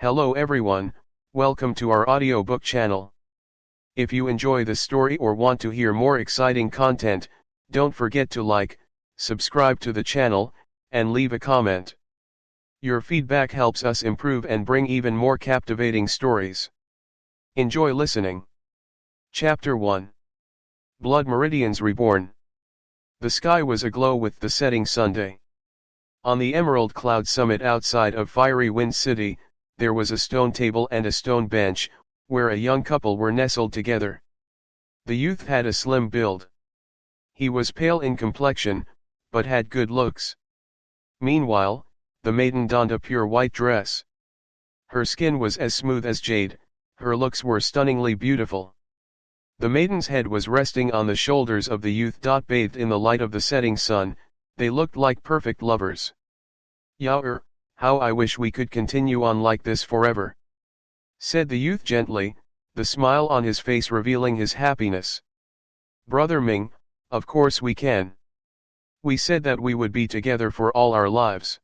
Hello everyone, welcome to our audiobook channel. If you enjoy this story or want to hear more exciting content, don't forget to like, subscribe to the channel, and leave a comment. Your feedback helps us improve and bring even more captivating stories. Enjoy listening. Chapter 1. Blood Meridians Reborn. The sky was aglow with the setting Sunday. On the emerald cloud summit outside of Fiery Wind City, there was a stone table and a stone bench, where a young couple were nestled together. The youth had a slim build. He was pale in complexion, but had good looks. Meanwhile, the maiden donned a pure white dress. Her skin was as smooth as jade, her looks were stunningly beautiful. The maiden's head was resting on the shoulders of the youth. Bathed in the light of the setting sun, they looked like perfect lovers. "Yaoer, how I wish we could continue on like this forever," said the youth gently, the smile on his face revealing his happiness. "Brother Ming, of course we can. We said that we would be together for all our lives."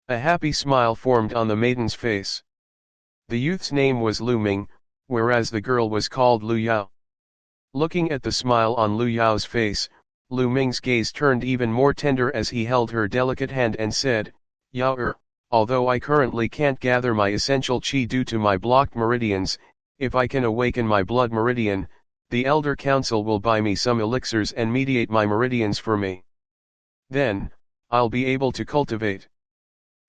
A happy smile formed on the maiden's face. The youth's name was Lu Ming, whereas the girl was called Lu Yao. Looking at the smile on Lu Yao's face, Lu Ming's gaze turned even more tender as he held her delicate hand and said, "Yaoer, although I currently can't gather my essential chi due to my blocked meridians, if I can awaken my blood meridian, the Elder Council will buy me some elixirs and mediate my meridians for me. Then, I'll be able to cultivate.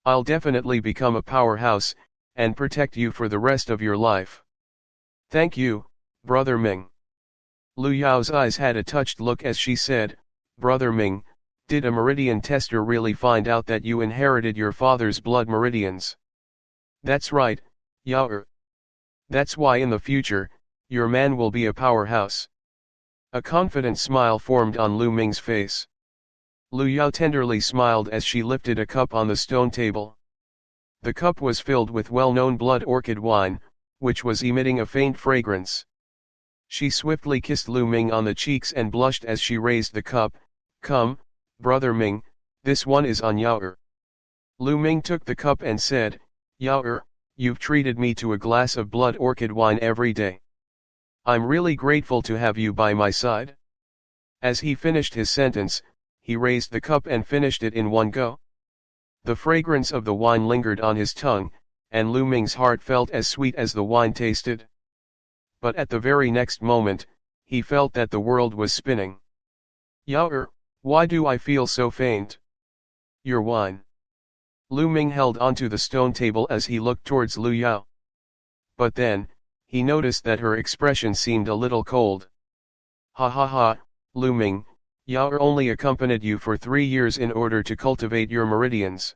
I'll definitely become a powerhouse, and protect you for the rest of your life." "Thank you, Brother Ming." Lu Yao's eyes had a touched look as she said, "Brother Ming, did a meridian tester really find out that you inherited your father's blood meridians?" "That's right, Yaoer. That's why in the future, your man will be a powerhouse." A confident smile formed on Lu Ming's face. Lu Yao tenderly smiled as she lifted a cup on the stone table. The cup was filled with well-known blood orchid wine, which was emitting a faint fragrance. She swiftly kissed Lu Ming on the cheeks and blushed as she raised the cup. "Come, Brother Ming, this one is on Yaoer." Lu Ming took the cup and said, "Yaoer, you've treated me to a glass of blood orchid wine every day. I'm really grateful to have you by my side." As he finished his sentence, he raised the cup and finished it in one go. The fragrance of the wine lingered on his tongue, and Lu Ming's heart felt as sweet as the wine tasted. But at the very next moment, he felt that the world was spinning. "Yaoer, why do I feel so faint?" "Your wine." Lu Ming held onto the stone table as he looked towards Lu Yao. But then, he noticed that her expression seemed a little cold. "Ha ha ha, Lu Ming, Yaoer only accompanied you for 3 years in order to cultivate your meridians.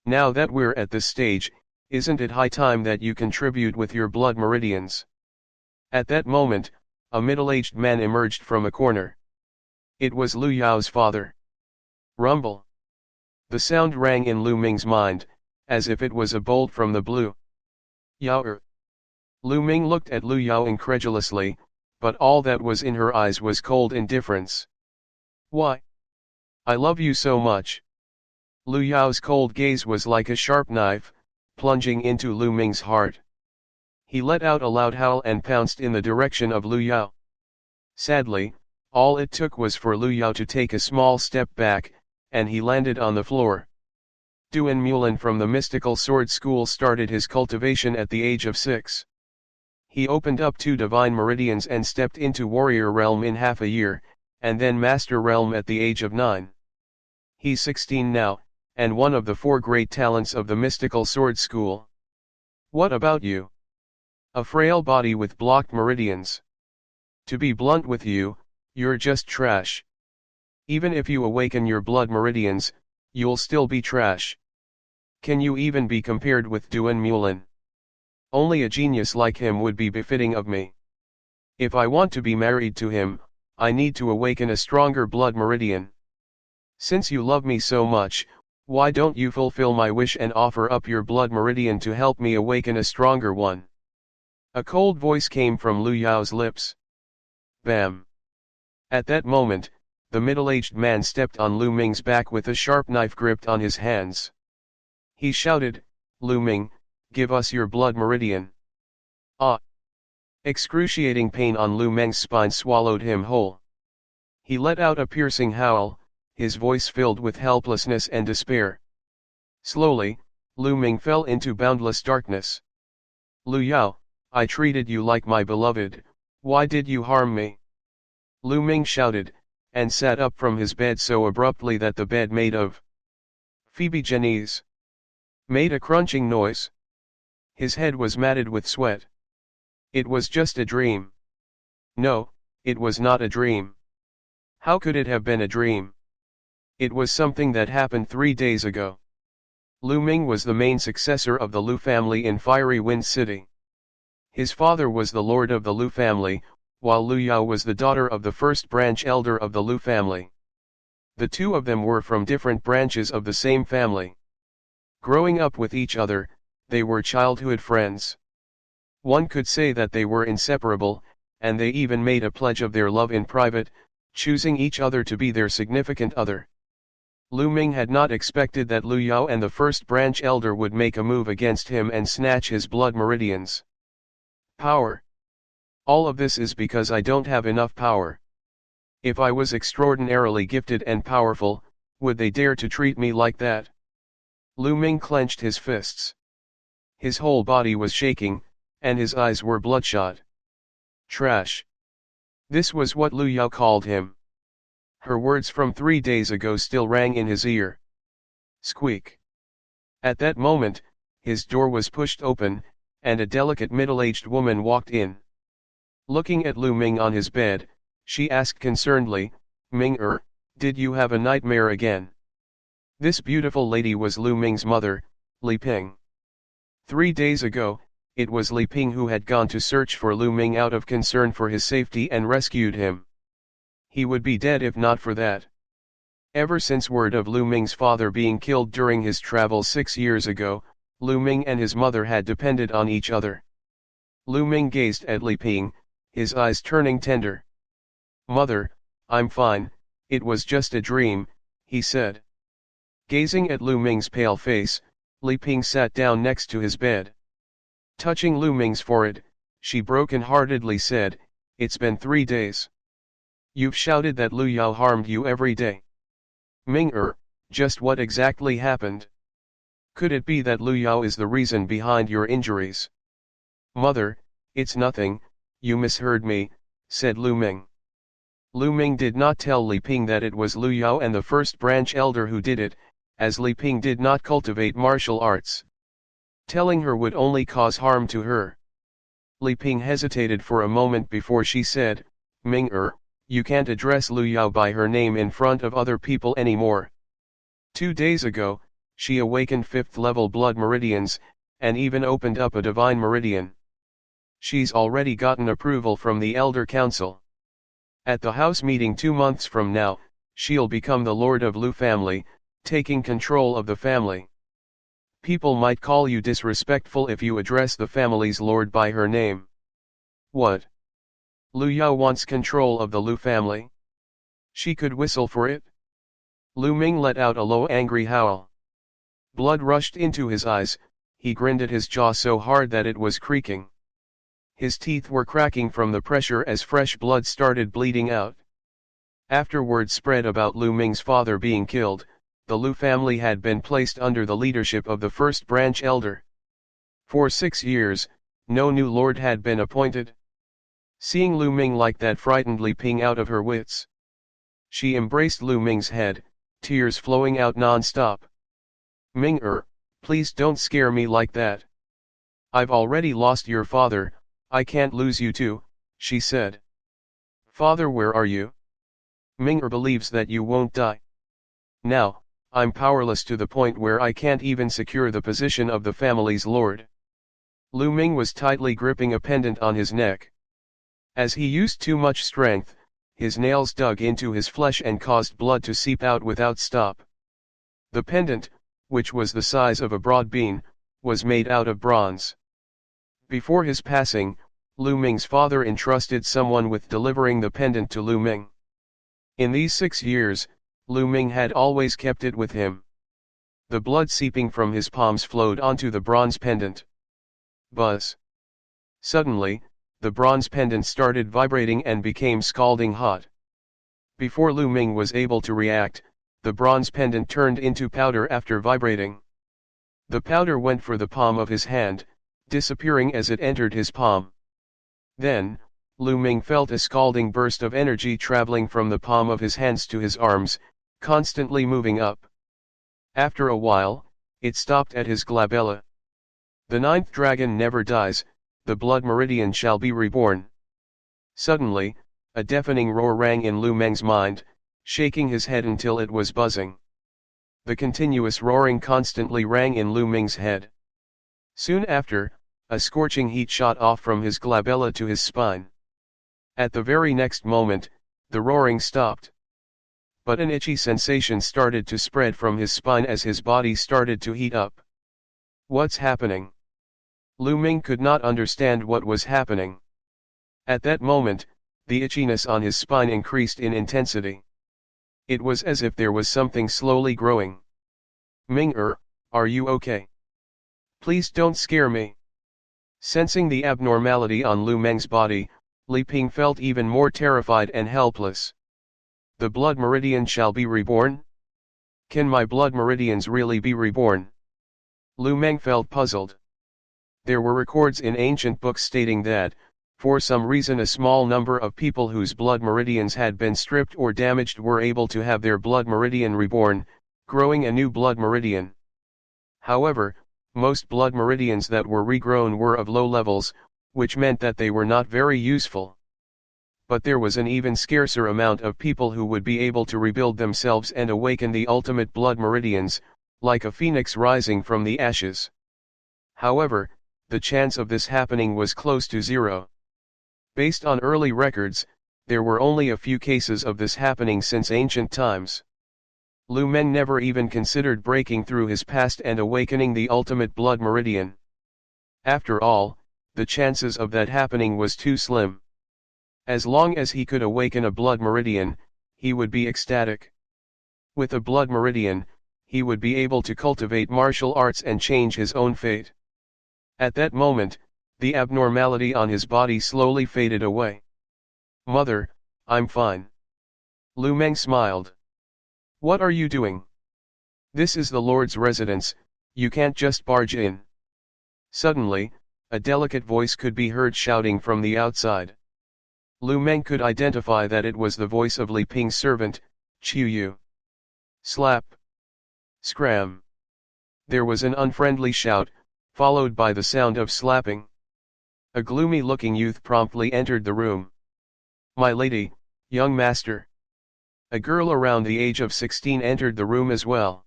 Now that we're at this stage, isn't it high time that you contribute with your blood meridians?" At that moment, a middle-aged man emerged from a corner. It was Lu Yao's father. Rumble. The sound rang in Lu Ming's mind, as if it was a bolt from the blue. "Yaoer." Lu Ming looked at Lu Yao incredulously, but all that was in her eyes was cold indifference. "Why? I love you so much." Lu Yao's cold gaze was like a sharp knife, plunging into Lu Ming's heart. He let out a loud howl and pounced in the direction of Lu Yao. Sadly, all it took was for Lu Yao to take a small step back, and he landed on the floor. Duan Mulan from the mystical sword school started his cultivation at the age of 6. He opened up 2 divine meridians and stepped into warrior realm in half a year, and then master realm at the age of 9. He's 16 now, and one of the 4 great talents of the mystical sword school. What about you? A frail body with blocked meridians. To be blunt with you, you're just trash. Even if you awaken your blood meridians, you'll still be trash. Can you even be compared with Duan Mulan? Only a genius like him would be befitting of me. If I want to be married to him, I need to awaken a stronger blood meridian. Since you love me so much, why don't you fulfill my wish and offer up your blood meridian to help me awaken a stronger one?" A cold voice came from Lu Yao's lips. Bam! At that moment, the middle-aged man stepped on Lu Ming's back with a sharp knife gripped on his hands. He shouted, "Lu Ming, give us your blood meridian. Ah! Excruciating pain on Lu Meng's spine swallowed him whole. He let out a piercing howl, his voice filled with helplessness and despair. Slowly, Lu Meng fell into boundless darkness. Lu Yao, I treated you like my beloved, why did you harm me? Lu Meng shouted, and sat up from his bed so abruptly that the bed made of phoebegenes made a crunching noise. His head was matted with sweat. It was just a dream. No, it was not a dream. How could it have been a dream? It was something that happened 3 days ago. Lu Meng was the main successor of the Lu family in Fiery Wind City. His father was the lord of the Lu family, while Lu Yao was the daughter of the first branch elder of the Lu family. The two of them were from different branches of the same family. Growing up with each other, they were childhood friends. One could say that they were inseparable, and they even made a pledge of their love in private, choosing each other to be their significant other. Lu Meng had not expected that Lu Yao and the first branch elder would make a move against him and snatch his blood meridians. Power. All of this is because I don't have enough power. If I was extraordinarily gifted and powerful, would they dare to treat me like that? Lu Meng clenched his fists. His whole body was shaking, and his eyes were bloodshot. Trash. This was what Lu Yao called him. Her words from 3 days ago still rang in his ear. Squeak. At that moment, his door was pushed open, and a delicate middle-aged woman walked in. Looking at Lu Meng on his bed, she asked concernedly, Meng did you have a nightmare again? This beautiful lady was Lu Meng's mother, Li Ping. 3 days ago, it was Li Ping who had gone to search for Lu Meng out of concern for his safety and rescued him. He would be dead if not for that. Ever since word of Lu Meng's father being killed during his travels 6 years ago, Lu Meng and his mother had depended on each other. Lu Meng gazed at Li Ping, his eyes turning tender. Mother, I'm fine, it was just a dream, he said. Gazing at Lu Meng's pale face, Li Ping sat down next to his bed. Touching Lu Meng's forehead, she broken-heartedly said, It's been 3 days. You've shouted that Lu Yao harmed you every day. Meng just what exactly happened? Could it be that Lu Yao is the reason behind your injuries? Mother, it's nothing, you misheard me, said Lu Meng. Lu Meng did not tell Li Ping that it was Lu Yao and the first branch elder who did it, as Li Ping did not cultivate martial arts. Telling her would only cause harm to her. Li Ping hesitated for a moment before she said, Meng you can't address Lu Yao by her name in front of other people anymore. 2 days ago, she awakened 5th level blood meridians, and even opened up a divine meridian. She's already gotten approval from the Elder Council. At the house meeting 2 months from now, she'll become the Lord of Lu family, taking control of the family. People might call you disrespectful if you address the family's lord by her name. What? Lu Yao wants control of the Lu family? She could whistle for it? Lu Meng let out a low angry howl. Blood rushed into his eyes, he grinned at his jaw so hard that it was creaking. His teeth were cracking from the pressure as fresh blood started bleeding out. After word spread about Lu Meng's father being killed, the Lu family had been placed under the leadership of the first branch elder. For 6 years, no new lord had been appointed. Seeing Lu Meng like that frightened Li Ping out of her wits. She embraced Lu Meng's head, tears flowing out non-stop. Meng please don't scare me like that. I've already lost your father, I can't lose you too, she said. Father, where are you? Meng believes that you won't die. Now, I'm powerless to the point where I can't even secure the position of the family's lord. Lu Meng was tightly gripping a pendant on his neck. As he used too much strength, his nails dug into his flesh and caused blood to seep out without stop. The pendant, which was the size of a broad bean, was made out of bronze. Before his passing, Lu Meng's father entrusted someone with delivering the pendant to Lu Meng. In these 6 years, Lu Meng had always kept it with him. The blood seeping from his palms flowed onto the bronze pendant. Buzz. Suddenly, the bronze pendant started vibrating and became scalding hot. Before Lu Ming was able to react, the bronze pendant turned into powder after vibrating. The powder went for the palm of his hand, disappearing as it entered his palm. Then, Lu Ming felt a scalding burst of energy traveling from the palm of his hands to his arms, constantly moving up. After a while, it stopped at his glabella. The ninth dragon never dies, the blood meridian shall be reborn. Suddenly, a deafening roar rang in Lu Meng's mind, shaking his head until it was buzzing. The continuous roaring constantly rang in Lu Ming's head. Soon after, a scorching heat shot off from his glabella to his spine. At the very next moment, the roaring stopped. But an itchy sensation started to spread from his spine as his body started to heat up. What's happening? Lu Ming could not understand what was happening. At that moment, the itchiness on his spine increased in intensity. It was as if there was something slowly growing. Ming-er, are you okay? Please don't scare me. Sensing the abnormality on Lu Meng's body, Li Ping felt even more terrified and helpless. The blood meridian shall be reborn? Can my blood meridians really be reborn? Lu Meng felt puzzled. There were records in ancient books stating that, for some reason a small number of people whose blood meridians had been stripped or damaged were able to have their blood meridian reborn, growing a new blood meridian. However, most blood meridians that were regrown were of low levels, which meant that they were not very useful. But there was an even scarcer amount of people who would be able to rebuild themselves and awaken the ultimate blood meridians, like a phoenix rising from the ashes. However, the chance of this happening was close to zero. Based on early records, there were only a few cases of this happening since ancient times. Lu Meng never even considered breaking through his past and awakening the ultimate blood meridian. After all, the chances of that happening was too slim. As long as he could awaken a blood meridian, he would be ecstatic. With a blood meridian, he would be able to cultivate martial arts and change his own fate. At that moment, the abnormality on his body slowly faded away. Mother, I'm fine. Lu Meng smiled. What are you doing? This is the Lord's residence, you can't just barge in. Suddenly, a delicate voice could be heard shouting from the outside. Lu Meng could identify that it was the voice of Li Ping's servant, Qiu Yu. Slap. Scram. There was an unfriendly shout, followed by the sound of slapping. A gloomy-looking youth promptly entered the room. My lady, young master. A girl around the age of 16 entered the room as well.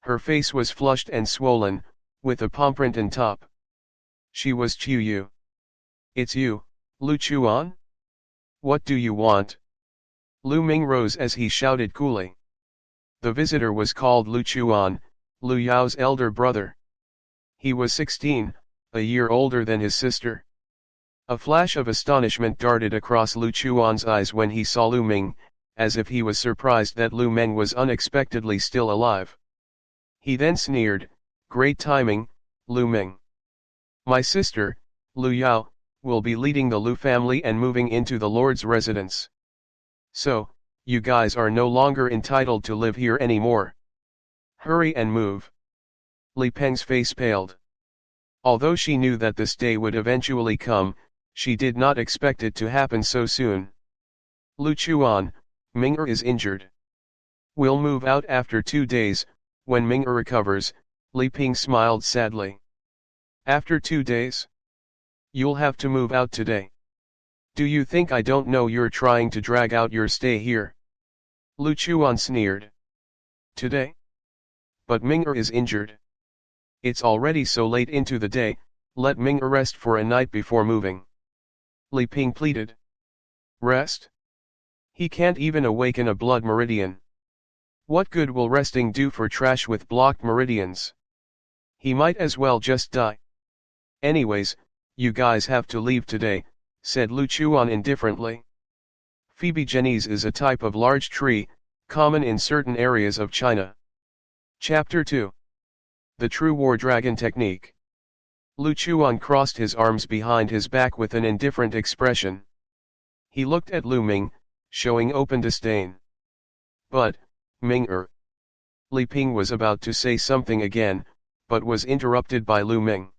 Her face was flushed and swollen, with a pomprint on top. She was Qiu Yu. It's you, Lu Chuan? What do you want? Lu Ming rose as he shouted coolly. The visitor was called Lu Chuan, Lu Yao's elder brother. He was 16, a year older than his sister. A flash of astonishment darted across Lu Chuan's eyes when he saw Lu Ming, as if he was surprised that Lu Meng was unexpectedly still alive. He then sneered, great timing, Lu Ming. My sister, Lu Yao, will be leading the Lu family and moving into the Lord's residence. So, you guys are no longer entitled to live here anymore. Hurry and move. Li Peng's face paled. Although she knew that this day would eventually come, she did not expect it to happen so soon. Lu Chuan, Ming-er is injured. We'll move out after 2 days, when Ming-er recovers, Li Ping smiled sadly. After 2 days? You'll have to move out today. Do you think I don't know you're trying to drag out your stay here? Lu Chuan sneered. Today? But Ming-er is injured. It's already so late into the day, let Ming-er rest for a night before moving. Li Ping pleaded. Rest? He can't even awaken a blood meridian. What good will resting do for trash with blocked meridians? He might as well just die. Anyways, you guys have to leave today, said Lu Chuan indifferently. Phoebe Genese is a type of large tree, common in certain areas of China. Chapter 2. The True War Dragon Technique. Lu Chuan crossed his arms behind his back with an indifferent expression. He looked at Lu Ming, showing open disdain. But, Ming-er. Li Ping was about to say something again, but was interrupted by Lu Ming.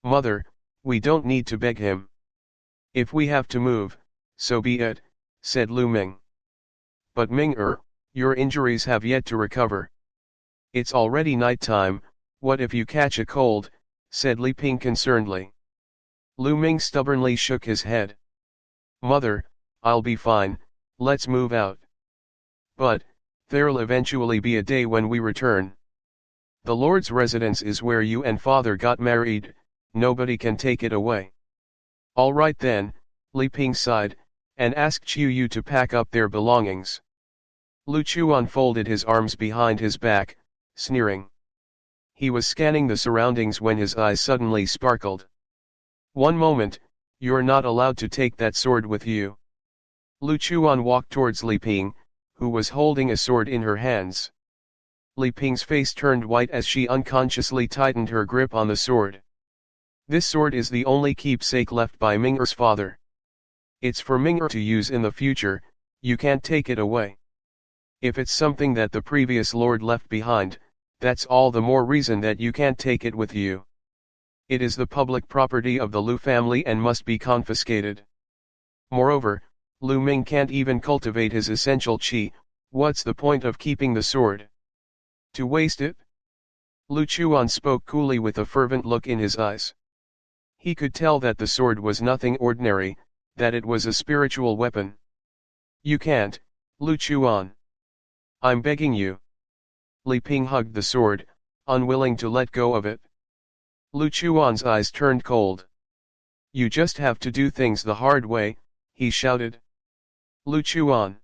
Mother, we don't need to beg him. If we have to move, so be it, said Lu Ming. But Ming-er, your injuries have yet to recover. It's already night time, what if you catch a cold, said Li Ping concernedly. Lu Ming stubbornly shook his head. Mother, I'll be fine, let's move out. But, there'll eventually be a day when we return. The Lord's residence is where you and Father got married, nobody can take it away. All right then, Li Ping sighed, and asked Chu Yu to pack up their belongings. Lu Chuan folded his arms behind his back, sneering. He was scanning the surroundings when his eyes suddenly sparkled. One moment, you're not allowed to take that sword with you. Lu Chuan walked towards Li Ping, who was holding a sword in her hands. Li Ping's face turned white as she unconsciously tightened her grip on the sword. This sword is the only keepsake left by Ming-er's father. It's for Ming-er to use in the future, you can't take it away. If it's something that the previous lord left behind, that's all the more reason that you can't take it with you. It is the public property of the Lu family and must be confiscated. Moreover, Lu Ming can't even cultivate his essential qi, what's the point of keeping the sword? To waste it? Lu Chuan spoke coolly with a fervent look in his eyes. He could tell that the sword was nothing ordinary, that it was a spiritual weapon. You can't, Lu Chuan. I'm begging you. Li Ping hugged the sword, unwilling to let go of it. Lu Chuan's eyes turned cold. You just have to do things the hard way, he shouted. Lu Chuan.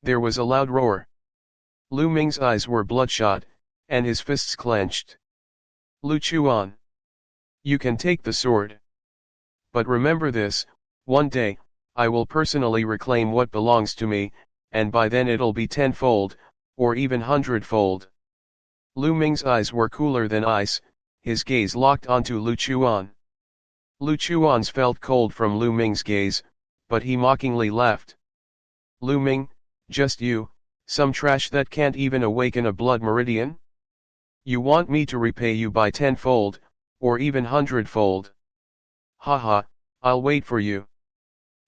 There was a loud roar. Lu Ming's eyes were bloodshot, and his fists clenched. Lu Chuan. You can take the sword. But remember this, one day, I will personally reclaim what belongs to me, and by then it'll be tenfold, or even hundredfold. Lu Ming's eyes were cooler than ice, his gaze locked onto Lu Chuan. Lu Chuan's felt cold from Lu Ming's gaze, but he mockingly laughed. Lu Ming, just you, some trash that can't even awaken a blood meridian? You want me to repay you by tenfold, or even hundredfold? Haha, I'll wait for you.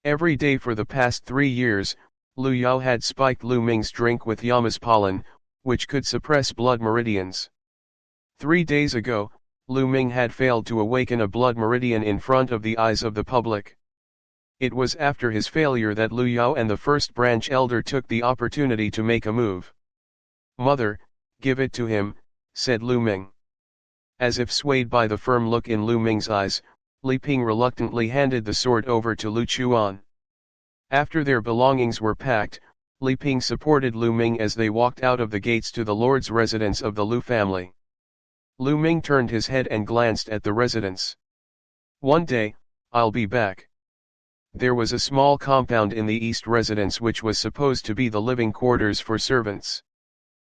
Every day for the past 3 years, Lu Yao had spiked Lu Ming's drink with Yama's pollen, which could suppress blood meridians. 3 days ago, Lu Ming had failed to awaken a blood meridian in front of the eyes of the public. It was after his failure that Lu Yao and the first branch elder took the opportunity to make a move. Mother, give it to him, said Lu Ming. As if swayed by the firm look in Lu Ming's eyes, Li Ping reluctantly handed the sword over to Lu Chuan. After their belongings were packed, Li Ping supported Lu Ming as they walked out of the gates to the lord's residence of the Lu family. Lu Ming turned his head and glanced at the residence. One day, I'll be back. There was a small compound in the east residence which was supposed to be the living quarters for servants.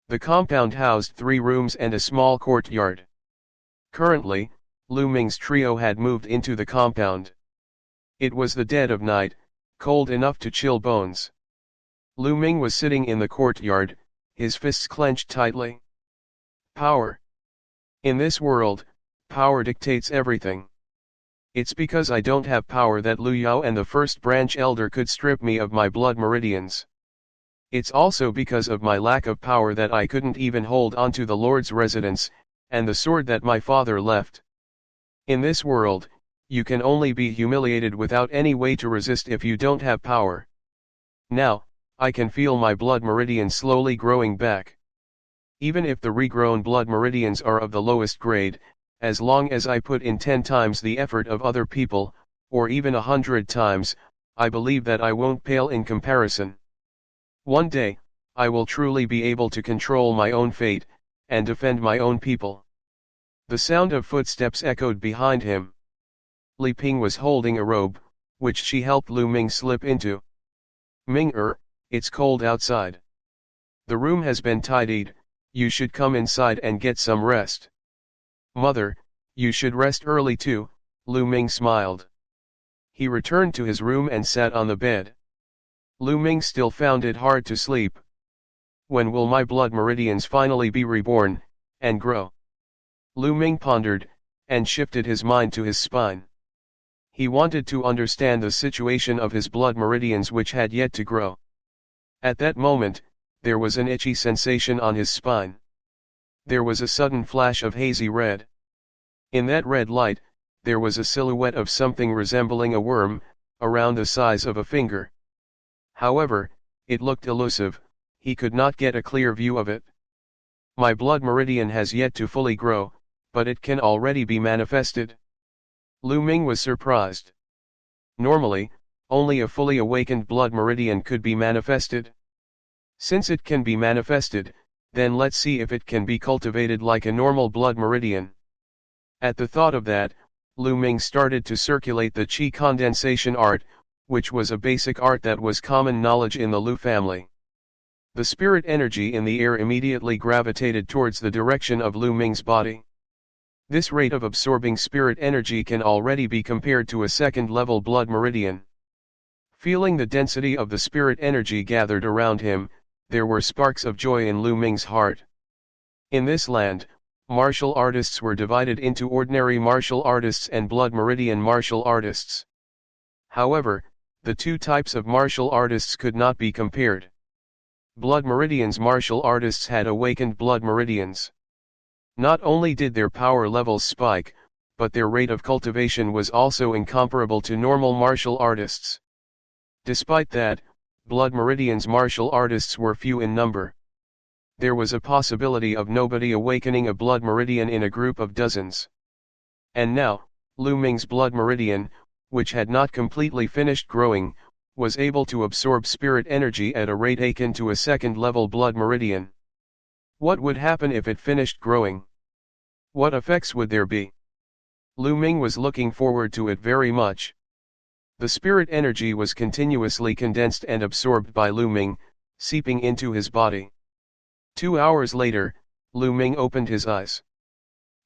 The compound housed 3 rooms and a small courtyard. Currently, Lu Ming's trio had moved into the compound. It was the dead of night, cold enough to chill bones. Lu Ming was sitting in the courtyard, his fists clenched tightly. Power. In this world, power dictates everything. It's because I don't have power that Lu Yao and the first branch elder could strip me of my blood meridians. It's also because of my lack of power that I couldn't even hold onto the Lord's residence, and the sword that my father left. In this world, you can only be humiliated without any way to resist if you don't have power. Now, I can feel my blood meridians slowly growing back. Even if the regrown blood meridians are of the lowest grade, as long as I put in 10 times the effort of other people, or even 100 times, I believe that I won't pale in comparison. One day, I will truly be able to control my own fate, and defend my own people. The sound of footsteps echoed behind him. Li Ping was holding a robe, which she helped Lu Ming slip into. Ming-er, it's cold outside. The room has been tidied, you should come inside and get some rest. Mother, You should rest early too, Lu Ming smiled. He returned to his room and sat on the bed. Lu Ming still found it hard to sleep. When will my blood meridians finally be reborn, and grow? Lu Ming pondered, and shifted his mind to his spine. He wanted to understand the situation of his blood meridians which had yet to grow. At that moment, there was an itchy sensation on his spine. There was a sudden flash of hazy red. In that red light, there was a silhouette of something resembling a worm, around the size of a finger. However, it looked elusive, he could not get a clear view of it. My blood meridian has yet to fully grow, but it can already be manifested. Lu Ming was surprised. Normally, only a fully awakened blood meridian could be manifested. Since it can be manifested, then let's see if it can be cultivated like a normal blood meridian. At the thought of that, Lu Ming started to circulate the qi condensation art, which was a basic art that was common knowledge in the Lu family. The spirit energy in the air immediately gravitated towards the direction of Lu Ming's body. This rate of absorbing spirit energy can already be compared to a second-level blood meridian. Feeling the density of the spirit energy gathered around him, there were sparks of joy in Lu Ming's heart. In this land, martial artists were divided into ordinary martial artists and blood meridian martial artists. However, the two types of martial artists could not be compared. Blood meridians martial artists had awakened blood meridians. Not only did their power levels spike, but their rate of cultivation was also incomparable to normal martial artists. Despite that, blood meridians martial artists were few in number. There was a possibility of nobody awakening a blood meridian in a group of dozens. And now, Lu Ming's blood meridian, which had not completely finished growing, was able to absorb spirit energy at a rate akin to a second-level blood meridian. What would happen if it finished growing? What effects would there be? Lu Ming was looking forward to it very much. The spirit energy was continuously condensed and absorbed by Lu Ming, seeping into his body. 2 hours later, Lu Ming opened his eyes.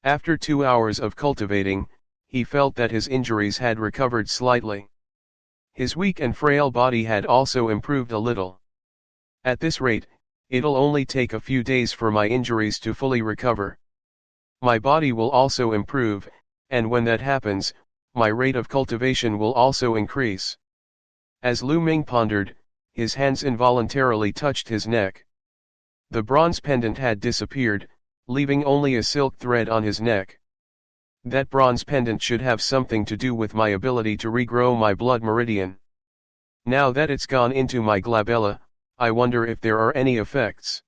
After 2 hours of cultivating, he felt that his injuries had recovered slightly. His weak and frail body had also improved a little. At this rate, it'll only take a few days for my injuries to fully recover. My body will also improve, and when that happens, my rate of cultivation will also increase. As Lu Ming pondered, his hands involuntarily touched his neck. The bronze pendant had disappeared, leaving only a silk thread on his neck. That bronze pendant should have something to do with my ability to regrow my blood meridian. Now that it's gone into my glabella, I wonder if there are any effects.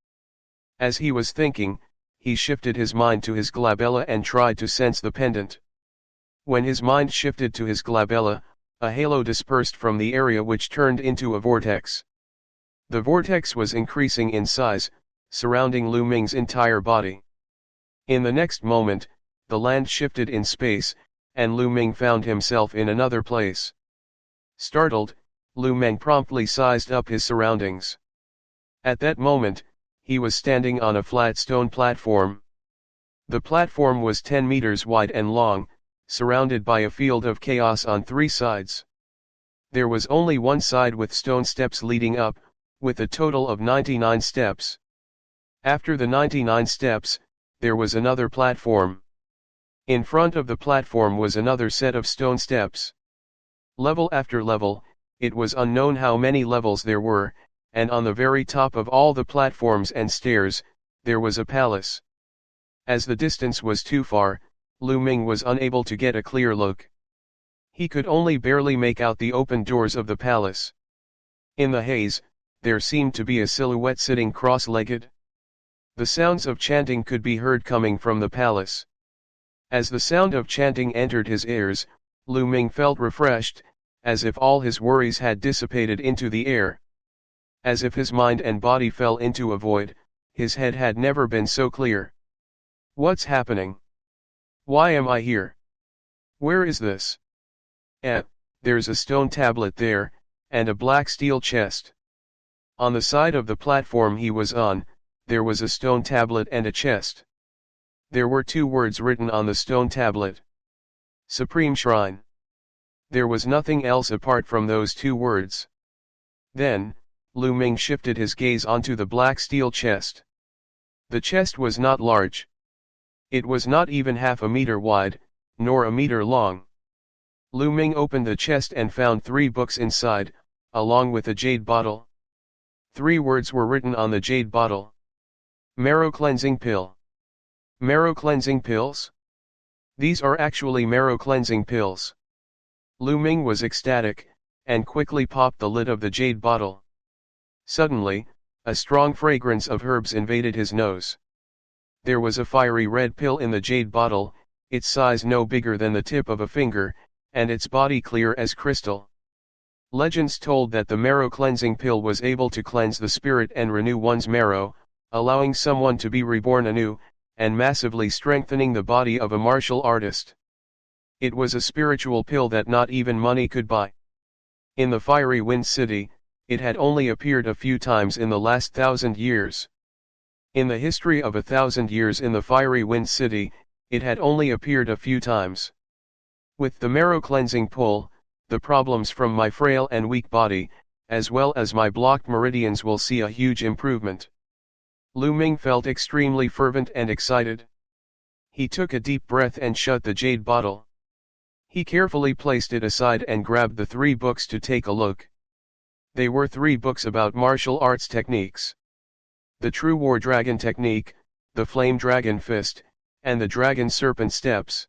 As he was thinking, he shifted his mind to his glabella and tried to sense the pendant. When his mind shifted to his glabella, a halo dispersed from the area which turned into a vortex. The vortex was increasing in size, surrounding Lu Ming's entire body. In the next moment, the land shifted in space, and Lu Ming found himself in another place. Startled, Lu Ming promptly sized up his surroundings. At that moment, he was standing on a flat stone platform. The platform was 10 meters wide and long, surrounded by a field of chaos on 3 sides. There was only one side with stone steps leading up, with a total of 99 steps. After the 99 steps, there was another platform. In front of the platform was another set of stone steps. Level after level, it was unknown how many levels there were, and on the very top of all the platforms and stairs, there was a palace. As the distance was too far, Lu Ming was unable to get a clear look. He could only barely make out the open doors of the palace. In the haze, there seemed to be a silhouette sitting cross-legged. The sounds of chanting could be heard coming from the palace. As the sound of chanting entered his ears, Lu Ming felt refreshed, as if all his worries had dissipated into the air. As if his mind and body fell into a void, his head had never been so clear. What's happening? Why am I here? Where is this? There's a stone tablet there, and a black steel chest. On the side of the platform he was on, there was a stone tablet and a chest. There were 2 words written on the stone tablet. Supreme Shrine. There was nothing else apart from those 2 words. Then, Lu Ming shifted his gaze onto the black steel chest. The chest was not large. It was not even half a meter wide, nor a meter long. Lu Ming opened the chest and found 3 books inside, along with a jade bottle. 3 words were written on the jade bottle. Marrow cleansing pill. Marrow cleansing pills? These are actually marrow cleansing pills. Lu Ming was ecstatic, and quickly popped the lid of the jade bottle. Suddenly, a strong fragrance of herbs invaded his nose. There was a fiery red pill in the jade bottle, its size no bigger than the tip of a finger, and its body clear as crystal. Legends told that the marrow cleansing pill was able to cleanse the spirit and renew one's marrow, allowing someone to be reborn anew, and massively strengthening the body of a martial artist. It was a spiritual pill that not even money could buy. In the Fiery Wind City, it had only appeared a few times in the last 1,000 years. In the history of 1,000 years in the Fiery Wind City, it had only appeared a few times. With the marrow cleansing pull, the problems from my frail and weak body, as well as my blocked meridians will see a huge improvement. Lu Ming felt extremely fervent and excited. He took a deep breath and shut the jade bottle. He carefully placed it aside and grabbed the 3 books to take a look. They were 3 books about martial arts techniques. The True War Dragon Technique, the Flame Dragon Fist, and the Dragon Serpent Steps.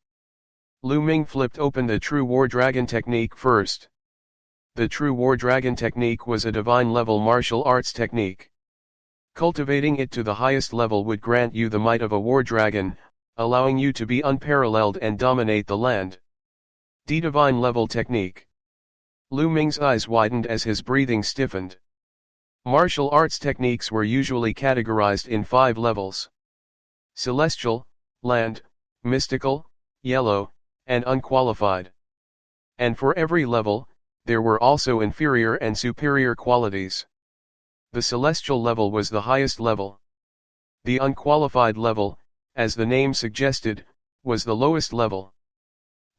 Lu Ming flipped open the True War Dragon Technique first. The True War Dragon Technique was a divine-level martial arts technique. Cultivating it to the highest level would grant you the might of a war dragon, allowing you to be unparalleled and dominate the land. The divine level technique. Lu Ming's eyes widened as his breathing stiffened. Martial arts techniques were usually categorized in 5 levels: celestial, land, mystical, yellow, and unqualified. And for every level, there were also inferior and superior qualities. The celestial level was the highest level. The unqualified level, as the name suggested, was the lowest level.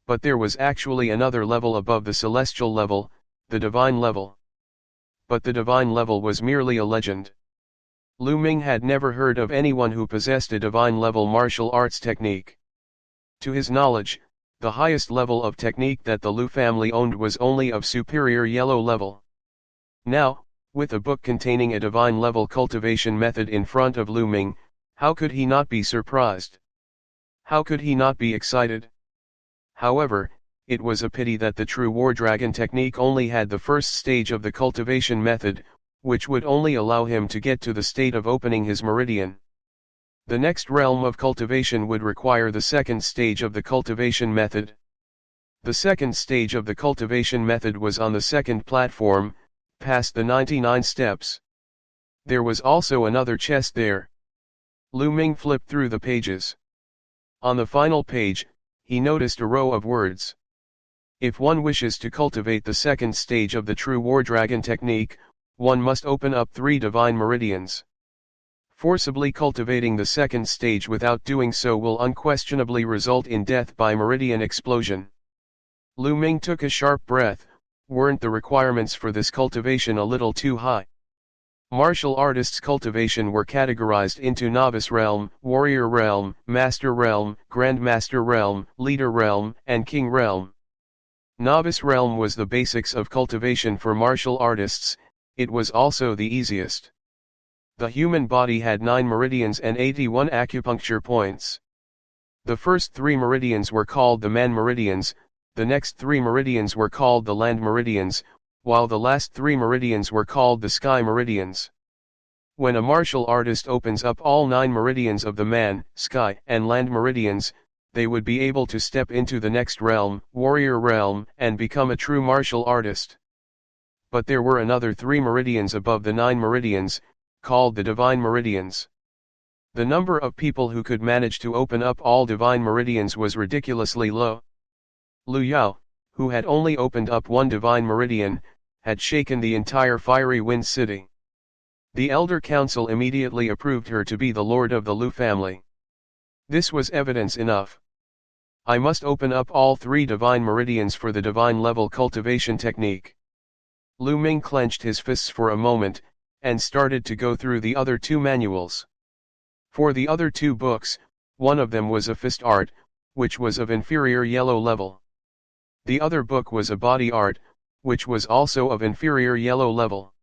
But there was actually another level above the celestial level, the divine level. But the divine level was merely a legend. Lu Ming had never heard of anyone who possessed a divine level martial arts technique. To his knowledge, the highest level of technique that the Lu family owned was only of superior yellow level. Now, with a book containing a divine level cultivation method in front of Lu Ming, how could he not be surprised? How could he not be excited? However, it was a pity that the True War Dragon technique only had the first stage of the cultivation method, which would only allow him to get to the state of opening his meridian. The next realm of cultivation would require the second stage of the cultivation method. The second stage of the cultivation method was on the second platform, past the 99 steps. There was also another chest there. Lu Ming flipped through the pages. On the final page, he noticed a row of words. If one wishes to cultivate the second stage of the True War Dragon technique, one must open up 3 divine meridians. Forcibly cultivating the second stage without doing so will unquestionably result in death by meridian explosion. Lu Ming took a sharp breath. Weren't the requirements for this cultivation a little too high? Martial artists' cultivation were categorized into Novice Realm, Warrior Realm, Master Realm, Grandmaster Realm, Leader Realm, and King Realm. Novice Realm was the basics of cultivation for martial artists. It was also the easiest. The human body had 9 meridians and 81 acupuncture points. The first 3 meridians were called the man meridians, the next 3 meridians were called the land meridians, while the last 3 meridians were called the sky meridians. When a martial artist opens up all 9 meridians of the man, sky, and land meridians, they would be able to step into the next realm, warrior realm, and become a true martial artist. But there were another 3 meridians above the 9 meridians, called the divine meridians. The number of people who could manage to open up all divine meridians was ridiculously low. Lu Yao, who had only opened up 1 divine meridian, had shaken the entire Fiery Wind City. The Elder Council immediately approved her to be the lord of the Lu family. This was evidence enough. I must open up all 3 divine meridians for the divine level cultivation technique. Lu Ming clenched his fists for a moment, and started to go through the other 2 manuals. For the other 2 books, one of them was a fist art, which was of inferior yellow level. The other book was a body art, which was also of inferior yellow level.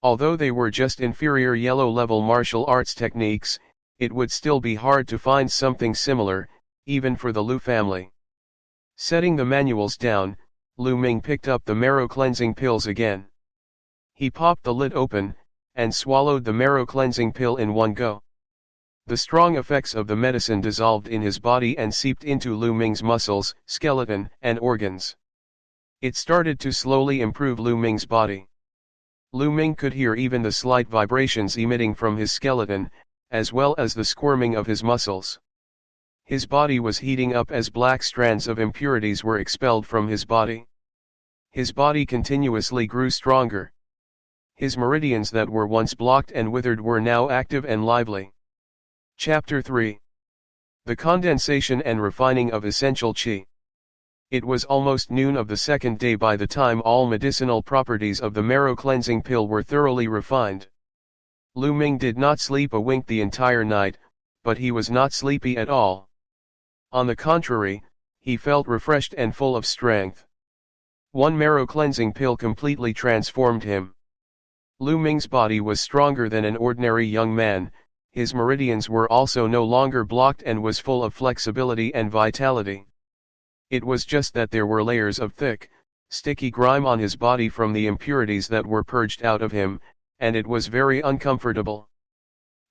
Although they were just inferior yellow level martial arts techniques, it would still be hard to find something similar, even for the Lu family. Setting the manuals down, Lu Ming picked up the marrow cleansing pills again. He popped the lid open, and swallowed the marrow cleansing pill in one go. The strong effects of the medicine dissolved in his body and seeped into Lu Ming's muscles, skeleton, and organs. It started to slowly improve Lu Ming's body. Lu Ming could hear even the slight vibrations emitting from his skeleton, as well as the squirming of his muscles. His body was heating up as black strands of impurities were expelled from his body. His body continuously grew stronger. His meridians that were once blocked and withered were now active and lively. Chapter 3. The condensation and refining of essential qi. It was almost noon of the second day by the time all medicinal properties of the marrow cleansing pill were thoroughly refined. Lu Ming did not sleep a wink the entire night, but he was not sleepy at all. On the contrary, he felt refreshed and full of strength. One marrow cleansing pill completely transformed him. Lu Ming's body was stronger than an ordinary young man, his meridians were also no longer blocked and was full of flexibility and vitality. It was just that there were layers of thick, sticky grime on his body from the impurities that were purged out of him, and it was very uncomfortable.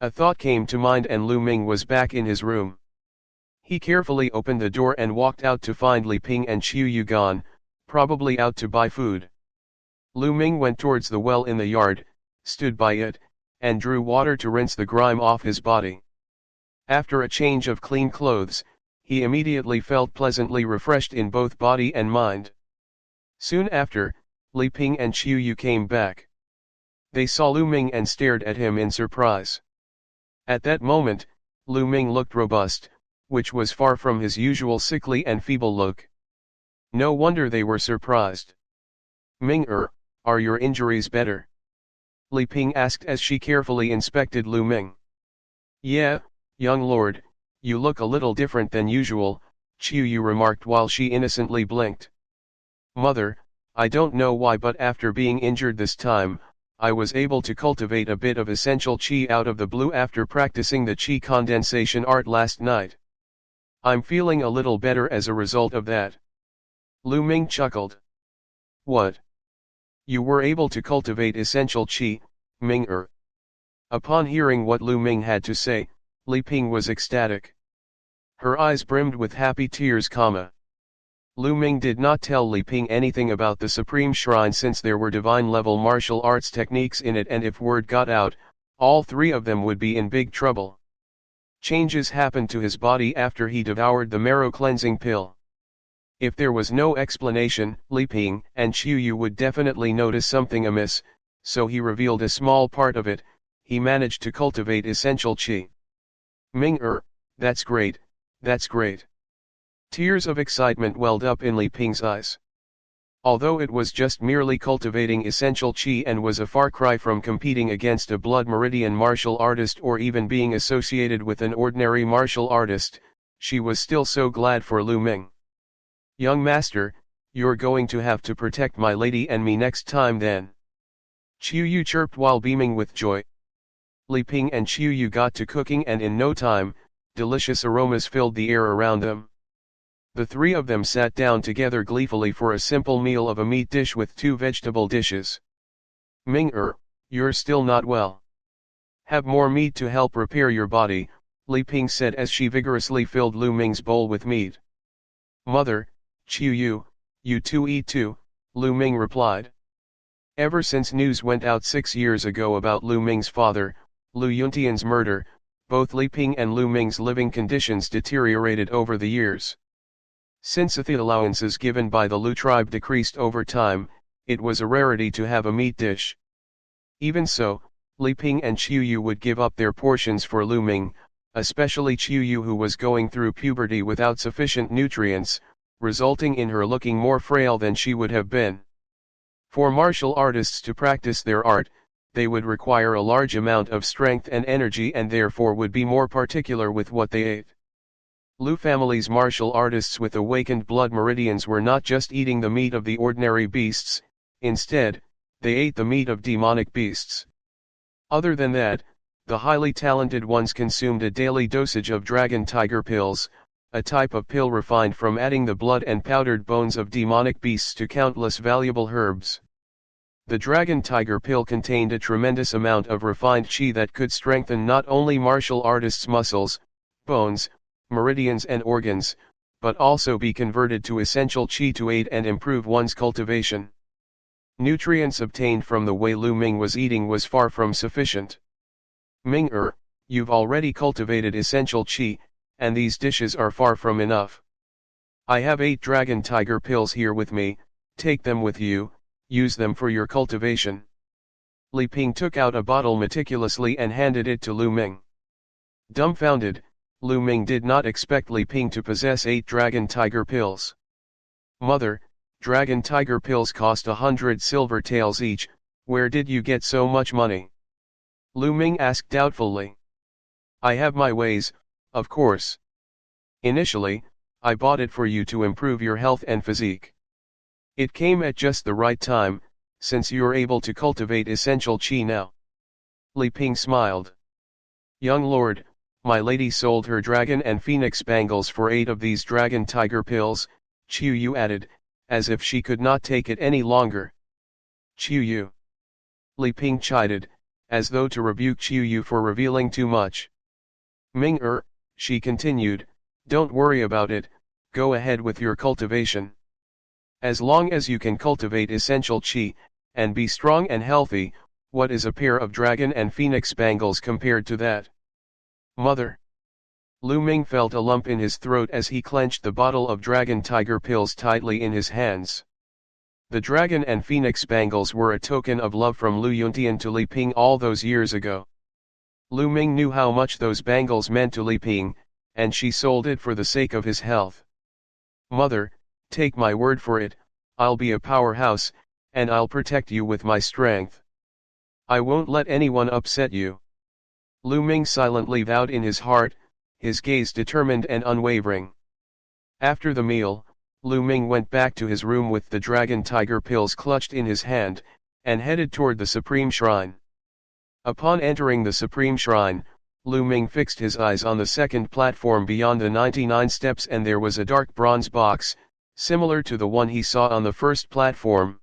A thought came to mind and Lu Ming was back in his room. He carefully opened the door and walked out to find Li Ping and Qiu Yu gone, probably out to buy food. Lu Ming went towards the well in the yard, stood by it, and drew water to rinse the grime off his body. After a change of clean clothes, he immediately felt pleasantly refreshed in both body and mind. Soon after, Li Ping and Qiu Yu came back. They saw Lu Ming and stared at him in surprise. At that moment, Lu Ming looked robust, which was far from his usual sickly and feeble look. No wonder they were surprised. "Ming-er, are your injuries better?" Li Ping asked as she carefully inspected Lu Ming. "Yeah, young lord, you look a little different than usual," Qiu Yu remarked while she innocently blinked. "Mother, I don't know why but after being injured this time, I was able to cultivate a bit of essential qi out of the blue after practicing the qi condensation art last night. I'm feeling a little better as a result of that." Lu Ming chuckled. "What? You were able to cultivate essential qi, Ming-er?" Upon hearing what Lu Ming had to say, Li Ping was ecstatic. Her eyes brimmed with happy tears. Lu Ming did not tell Li Ping anything about the Supreme Shrine since there were divine-level martial arts techniques in it, and if word got out, all 3 of them would be in big trouble. Changes happened to his body after he devoured the marrow cleansing pill. If there was no explanation, Li Ping and Qiu Yu would definitely notice something amiss, so he revealed a small part of it. He managed to cultivate essential qi. "Ming-er, that's great, that's great." Tears of excitement welled up in Li Ping's eyes. Although it was just merely cultivating essential qi and was a far cry from competing against a blood meridian martial artist or even being associated with an ordinary martial artist, she was still so glad for Lu Ming. "Young master, you're going to have to protect my lady and me next time then," Qiu Yu chirped while beaming with joy. Li Ping and Qiu Yu got to cooking and in no time, delicious aromas filled the air around them. The 3 of them sat down together gleefully for a simple meal of a meat dish with 2 vegetable dishes. "Ming-er, you're still not well. Have more meat to help repair your body," Li Ping said as she vigorously filled Lu Ming's bowl with meat. "Mother, Qiu Yu, you two eat too," Lu Ming replied. Ever since news went out 6 years ago about Lu Ming's father, Lu Yuntian's murder, both Li Ping and Lu Ming's living conditions deteriorated over the years. Since the allowances given by the Lu tribe decreased over time, it was a rarity to have a meat dish. Even so, Li Ping and Qiu Yu would give up their portions for Lu Ming, especially Qiuyu, who was going through puberty without sufficient nutrients, resulting in her looking more frail than she would have been. For martial artists to practice their art, they would require a large amount of strength and energy, and therefore would be more particular with what they ate. Lu family's martial artists with awakened blood meridians were not just eating the meat of the ordinary beasts, instead, they ate the meat of demonic beasts. Other than that, the highly talented ones consumed a daily dosage of dragon tiger pills, a type of pill refined from adding the blood and powdered bones of demonic beasts to countless valuable herbs. The dragon tiger pill contained a tremendous amount of refined qi that could strengthen not only martial artists' muscles, bones, meridians and organs, but also be converted to essential qi to aid and improve one's cultivation. Nutrients obtained from the way Lu Ming was eating was far from sufficient. Ming-er, you've already cultivated essential qi, and these dishes are far from enough. I have 8 dragon tiger pills here with me, take them with you, use them for your cultivation. Li Ping took out a bottle meticulously and handed it to Lu Ming. Dumbfounded, Lu Ming did not expect Li Ping to possess 8 dragon tiger pills. Mother, dragon tiger pills cost 100 silver taels each, where did you get so much money? Lu Ming asked doubtfully. I have my ways, of course. Initially, I bought it for you to improve your health and physique. It came at just the right time, since you're able to cultivate essential qi now. Li Ping smiled. Young lord, my lady sold her dragon and phoenix bangles for 8 of these dragon tiger pills, Qiuyu added, as if she could not take it any longer. Qiuyu. Li Ping chided, as though to rebuke Qiuyu for revealing too much. Ming-er, she continued, don't worry about it, go ahead with your cultivation. As long as you can cultivate essential qi, and be strong and healthy, what is a pair of dragon and phoenix bangles compared to that? Mother. Lu Ming felt a lump in his throat as he clenched the bottle of dragon tiger pills tightly in his hands. The dragon and phoenix bangles were a token of love from Lu Yuntian to Li Ping all those years ago. Lu Ming knew how much those bangles meant to Li Ping, and she sold it for the sake of his health. Mother, take my word for it, I'll be a powerhouse, and I'll protect you with my strength. I won't let anyone upset you. Lu Ming silently vowed in his heart, his gaze determined and unwavering. After the meal, Lu Ming went back to his room with the dragon tiger pills clutched in his hand, and headed toward the Supreme Shrine. Upon entering the Supreme Shrine, Lu Ming fixed his eyes on the second platform beyond the 99 steps, and there was a dark bronze box, similar to the one he saw on the first platform.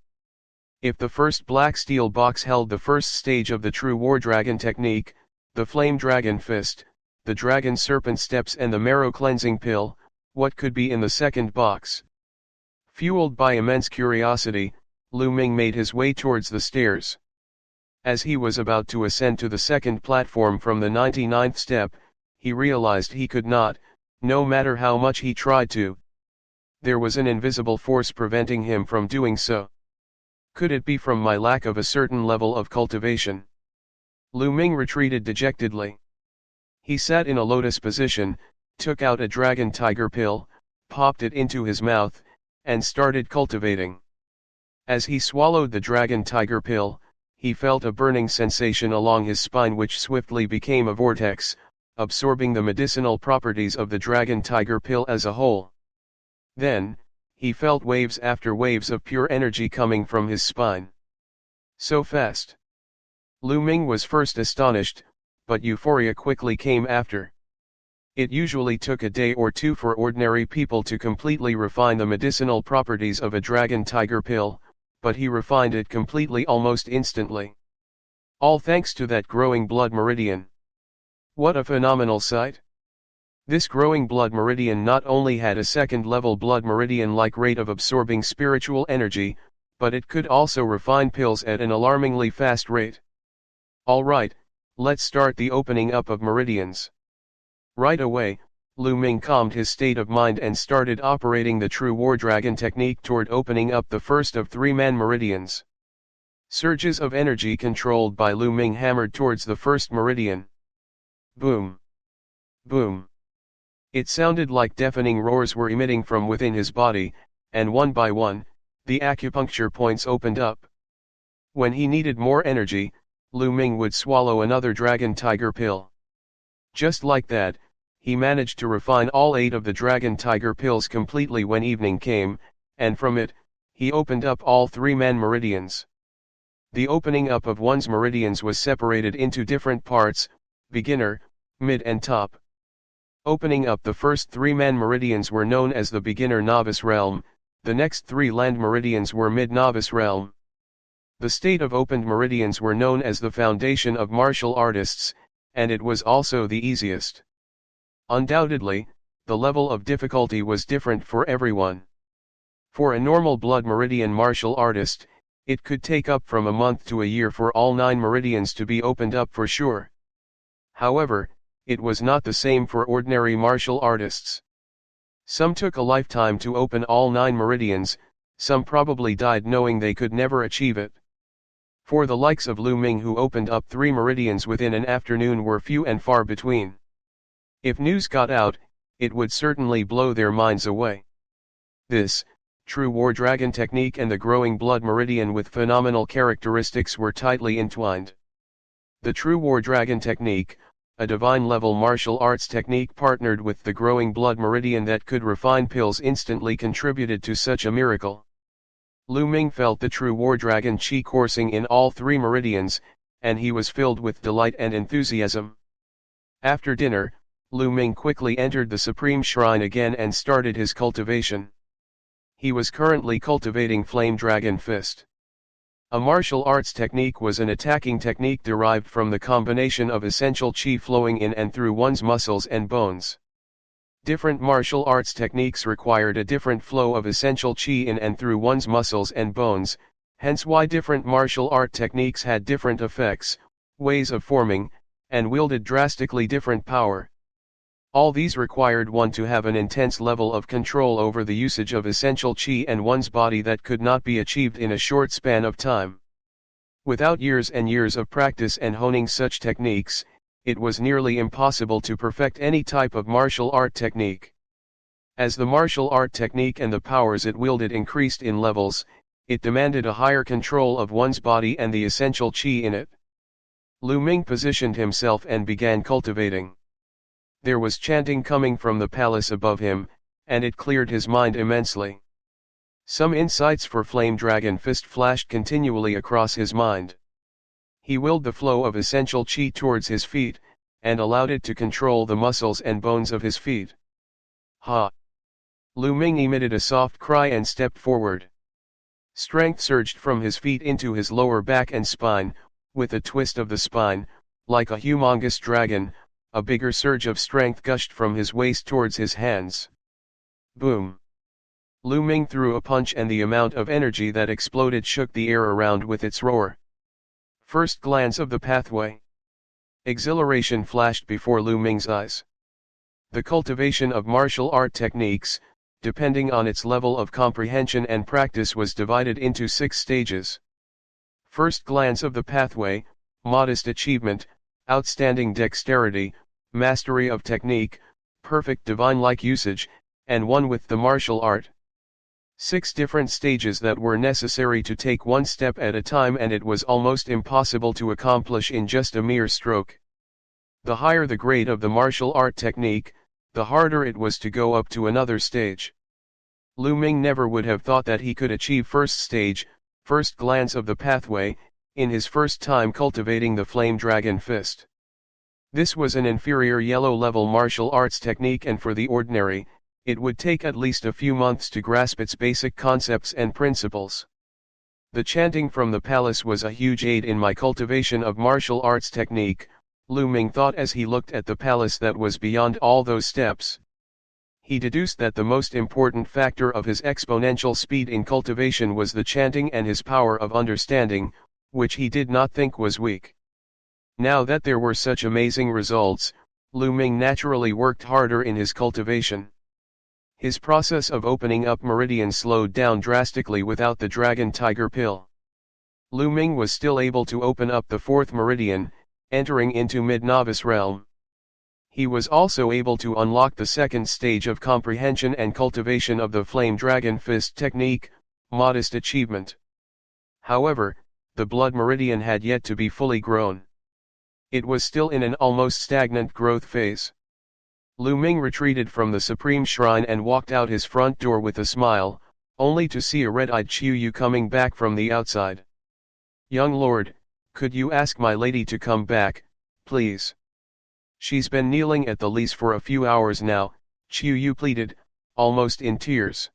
If the first black steel box held the first stage of the true war dragon technique, the flame dragon fist, the dragon serpent steps and the marrow cleansing pill, what could be in the second box? Fueled by immense curiosity, Lu Ming made his way towards the stairs. As he was about to ascend to the second platform from the 99th step, he realized he could not, no matter how much he tried to. There was an invisible force preventing him from doing so. Could it be from my lack of a certain level of cultivation? Lu Ming retreated dejectedly. He sat in a lotus position, took out a dragon tiger pill, popped it into his mouth, and started cultivating. As he swallowed the dragon tiger pill, he felt a burning sensation along his spine which swiftly became a vortex, absorbing the medicinal properties of the dragon tiger pill as a whole. Then, he felt waves after waves of pure energy coming from his spine. So fast. Lu Ming was first astonished, but euphoria quickly came after. It usually took a day or two for ordinary people to completely refine the medicinal properties of a dragon tiger pill, but he refined it completely almost instantly. All thanks to that growing blood meridian. What a phenomenal sight! This growing blood meridian not only had a second-level blood meridian-like rate of absorbing spiritual energy, but it could also refine pills at an alarmingly fast rate. Alright, let's start the opening up of meridians. Right away, Lu Ming calmed his state of mind and started operating the true war dragon technique toward opening up the first of 3 man meridians. Surges of energy controlled by Lu Ming hammered towards the first meridian. Boom! Boom. It sounded like deafening roars were emitting from within his body, and one by one, the acupuncture points opened up. When he needed more energy, Lu Ming would swallow another dragon tiger pill. Just like that, he managed to refine all 8 of the dragon tiger pills completely when evening came, and from it, he opened up all 3 man meridians. The opening up of one's meridians was separated into different parts, beginner, mid and top. Opening up the first 3 man meridians were known as the beginner novice realm, the next 3 land meridians were mid novice realm. The state of opened meridians were known as the foundation of martial artists, and it was also the easiest. Undoubtedly, the level of difficulty was different for everyone. For a normal blood meridian martial artist, it could take up from a month to a year for all 9 meridians to be opened up for sure. However, it was not the same for ordinary martial artists. Some took a lifetime to open all 9 meridians, some probably died knowing they could never achieve it. For the likes of Lu Ming, who opened up 3 meridians within an afternoon, were few and far between. If news got out, it would certainly blow their minds away. This, true war dragon technique and the growing blood meridian with phenomenal characteristics were tightly entwined. The true war dragon technique, a divine-level martial arts technique partnered with the growing blood meridian that could refine pills, instantly contributed to such a miracle. Lu Ming felt the true war dragon chi coursing in all 3 meridians, and he was filled with delight and enthusiasm. After dinner, Lu Ming quickly entered the Supreme Shrine again and started his cultivation. He was currently cultivating Flame Dragon Fist. A martial arts technique was an attacking technique derived from the combination of essential chi flowing in and through one's muscles and bones. Different martial arts techniques required a different flow of essential chi in and through one's muscles and bones, hence why different martial art techniques had different effects, ways of forming, and wielded drastically different power. All these required one to have an intense level of control over the usage of essential chi and one's body that could not be achieved in a short span of time. Without years and years of practice and honing such techniques, it was nearly impossible to perfect any type of martial art technique. As the martial art technique and the powers it wielded increased in levels, it demanded a higher control of one's body and the essential chi in it. Lu Ming positioned himself and began cultivating. There was chanting coming from the palace above him, and it cleared his mind immensely. Some insights for Flame Dragon Fist flashed continually across his mind. He willed the flow of essential chi towards his feet, and allowed it to control the muscles and bones of his feet. Ha! Lu Ming emitted a soft cry and stepped forward. Strength surged from his feet into his lower back and spine, with a twist of the spine, like a humongous dragon. A bigger surge of strength gushed from his waist towards his hands. Boom! Lu Ming threw a punch, and the amount of energy that exploded shook the air around with its roar. First glance of the pathway. Exhilaration flashed before Lu Ming's eyes. The cultivation of martial art techniques, depending on its level of comprehension and practice, was divided into 6 stages. First glance of the pathway, modest achievement, outstanding dexterity, mastery of technique, perfect divine-like usage, and one with the martial art. 6 different stages that were necessary to take one step at a time, and it was almost impossible to accomplish in just a mere stroke. The higher the grade of the martial art technique, the harder it was to go up to another stage. Lu Ming never would have thought that he could achieve first stage, first glance of the pathway, in his first time cultivating the Flame Dragon Fist. This was an inferior yellow-level martial arts technique, and for the ordinary, it would take at least a few months to grasp its basic concepts and principles. The chanting from the palace was a huge aid in my cultivation of martial arts technique, Lu Ming thought as he looked at the palace that was beyond all those steps. He deduced that the most important factor of his exponential speed in cultivation was the chanting and his power of understanding, which he did not think was weak. Now that there were such amazing results, Lu Ming naturally worked harder in his cultivation. His process of opening up meridians slowed down drastically without the Dragon Tiger pill. Lu Ming was still able to open up the 4th meridian, entering into mid-novice realm. He was also able to unlock the second stage of comprehension and cultivation of the Flame Dragon Fist technique, modest achievement. However, the blood meridian had yet to be fully grown. It was still in an almost stagnant growth phase. Lu Ming retreated from the Supreme Shrine and walked out his front door with a smile, only to see a red-eyed Qiu Yu coming back from the outside. "Young lord, could you ask my lady to come back, please? She's been kneeling at the lease for a few hours now," Qiu Yu pleaded, almost in tears.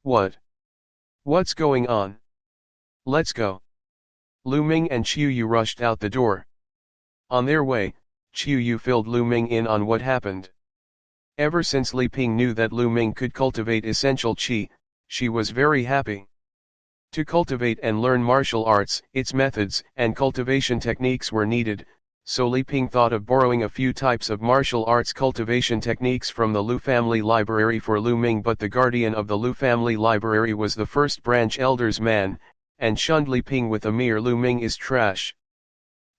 What's going on? Let's go." Lu Ming and Qiu Yu rushed out the door. On their way, Qiu Yu filled Lu Ming in on what happened. Ever since Li Ping knew that Lu Ming could cultivate essential qi, she was very happy. To cultivate and learn martial arts, its methods and cultivation techniques were needed, so Li Ping thought of borrowing a few types of martial arts cultivation techniques from the Lu family library for Lu Ming, but the guardian of the Lu family library was the first branch elder's man, and shunned Li Ping with a mere "Lu Ming is trash."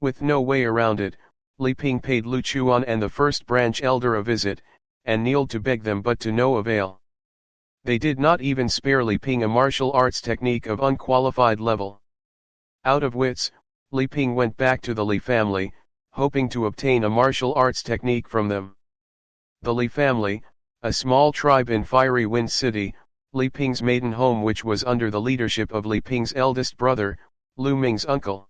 With no way around it, Li Ping paid Lu Chuan and the first branch elder a visit, and kneeled to beg them, but to no avail. They did not even spare Li Ping a martial arts technique of unqualified level. Out of wits, Li Ping went back to the Li family, hoping to obtain a martial arts technique from them. The Li family, a small tribe in Fiery Wind City, Li Ping's maiden home, which was under the leadership of Li Ping's eldest brother, Lu Ming's uncle.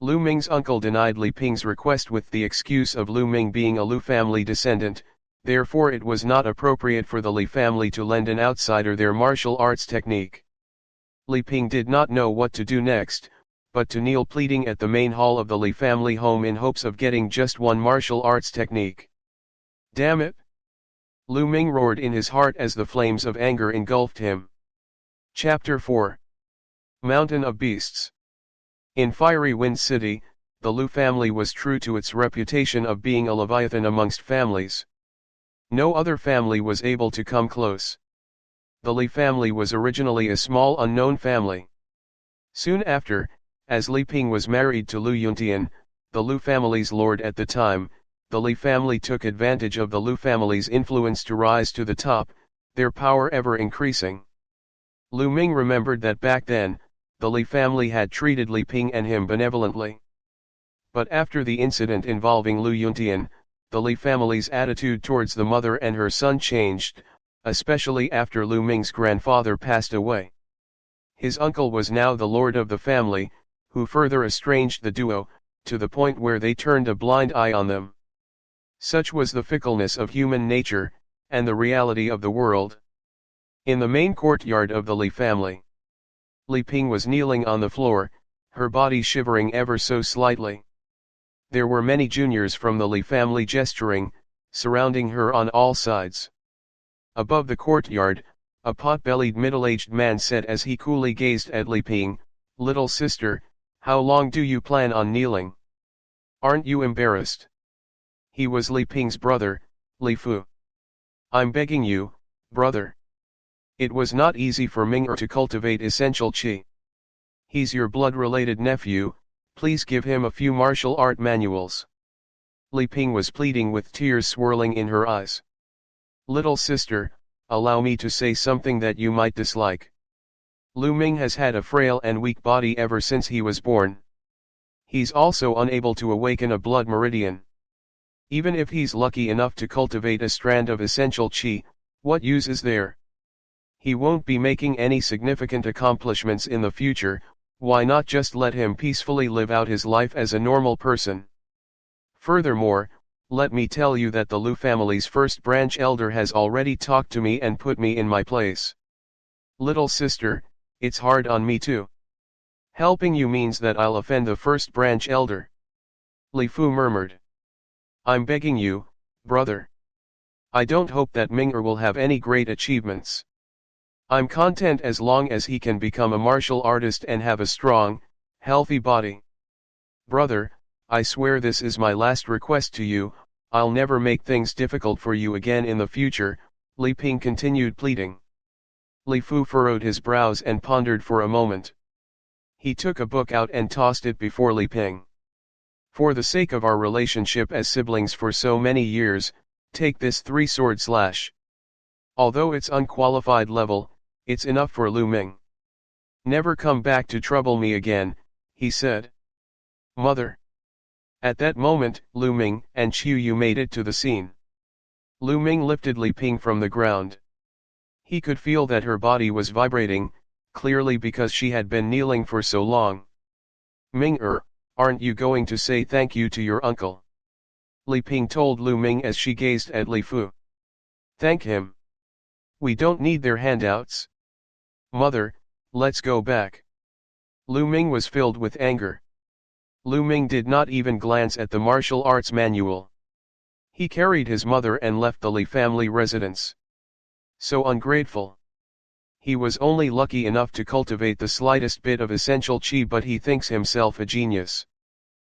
Lu Ming's uncle denied Li Ping's request with the excuse of Lu Ming being a Lu family descendant, therefore it was not appropriate for the Li family to lend an outsider their martial arts technique. Li Ping did not know what to do next, but to kneel pleading at the main hall of the Li family home in hopes of getting just one martial arts technique. "Damn it!" Lu Ming roared in his heart as the flames of anger engulfed him. Chapter 4. Mountain of Beasts. In Fiery Wind City, the Lu family was true to its reputation of being a leviathan amongst families. No other family was able to come close. The Li family was originally a small unknown family. Soon after, as Li Ping was married to Lu Yuntian, the Lu family's lord at the time, the Li family took advantage of the Lu family's influence to rise to the top, their power ever increasing. Lu Ming remembered that back then, the Li family had treated Li Ping and him benevolently. But after the incident involving Lu Yuntian, the Li family's attitude towards the mother and her son changed, especially after Lu Ming's grandfather passed away. His uncle was now the lord of the family, who further estranged the duo, to the point where they turned a blind eye on them. Such was the fickleness of human nature, and the reality of the world. In the main courtyard of the Li family, Li Ping was kneeling on the floor, her body shivering ever so slightly. There were many juniors from the Li family gesturing, surrounding her on all sides. Above the courtyard, a pot-bellied middle-aged man said as he coolly gazed at Li Ping, "Little sister, how long do you plan on kneeling? Aren't you embarrassed?" He was Li Ping's brother, Li Fu. "I'm begging you, brother. It was not easy for Ming to cultivate essential qi. He's your blood-related nephew, please give him a few martial art manuals." Li Ping was pleading with tears swirling in her eyes. "Little sister, allow me to say something that you might dislike. Lu Ming has had a frail and weak body ever since he was born. He's also unable to awaken a blood meridian. Even if he's lucky enough to cultivate a strand of essential qi, what use is there? He won't be making any significant accomplishments in the future, why not just let him peacefully live out his life as a normal person? Furthermore, let me tell you that the Lu family's first branch elder has already talked to me and put me in my place. Little sister, it's hard on me too. Helping you means that I'll offend the first branch elder." Li Fu murmured. "I'm begging you, brother. I don't hope that Ming will have any great achievements. I'm content as long as he can become a martial artist and have a strong, healthy body. Brother, I swear this is my last request to you, I'll never make things difficult for you again in the future," Li Ping continued pleading. Li Fu furrowed his brows and pondered for a moment. He took a book out and tossed it before Li Ping. For the sake of our relationship as siblings for so many years, take this 3-sword slash. Although it's unqualified level, it's enough for Lu Ming. Never come back to trouble me again, he said. Mother. At that moment, Lu Ming and Qiu Yu made it to the scene. Lu Ming lifted Li Ping from the ground. He could feel that her body was vibrating, clearly because she had been kneeling for so long. Ming aren't you going to say thank you to your uncle? Li Ping told Lu Ming as she gazed at Li Fu. Thank him. We don't need their handouts. Mother, let's go back. Lu Ming was filled with anger. Lu Ming did not even glance at the martial arts manual. He carried his mother and left the Li family residence. So ungrateful. He was only lucky enough to cultivate the slightest bit of essential qi, but he thinks himself a genius.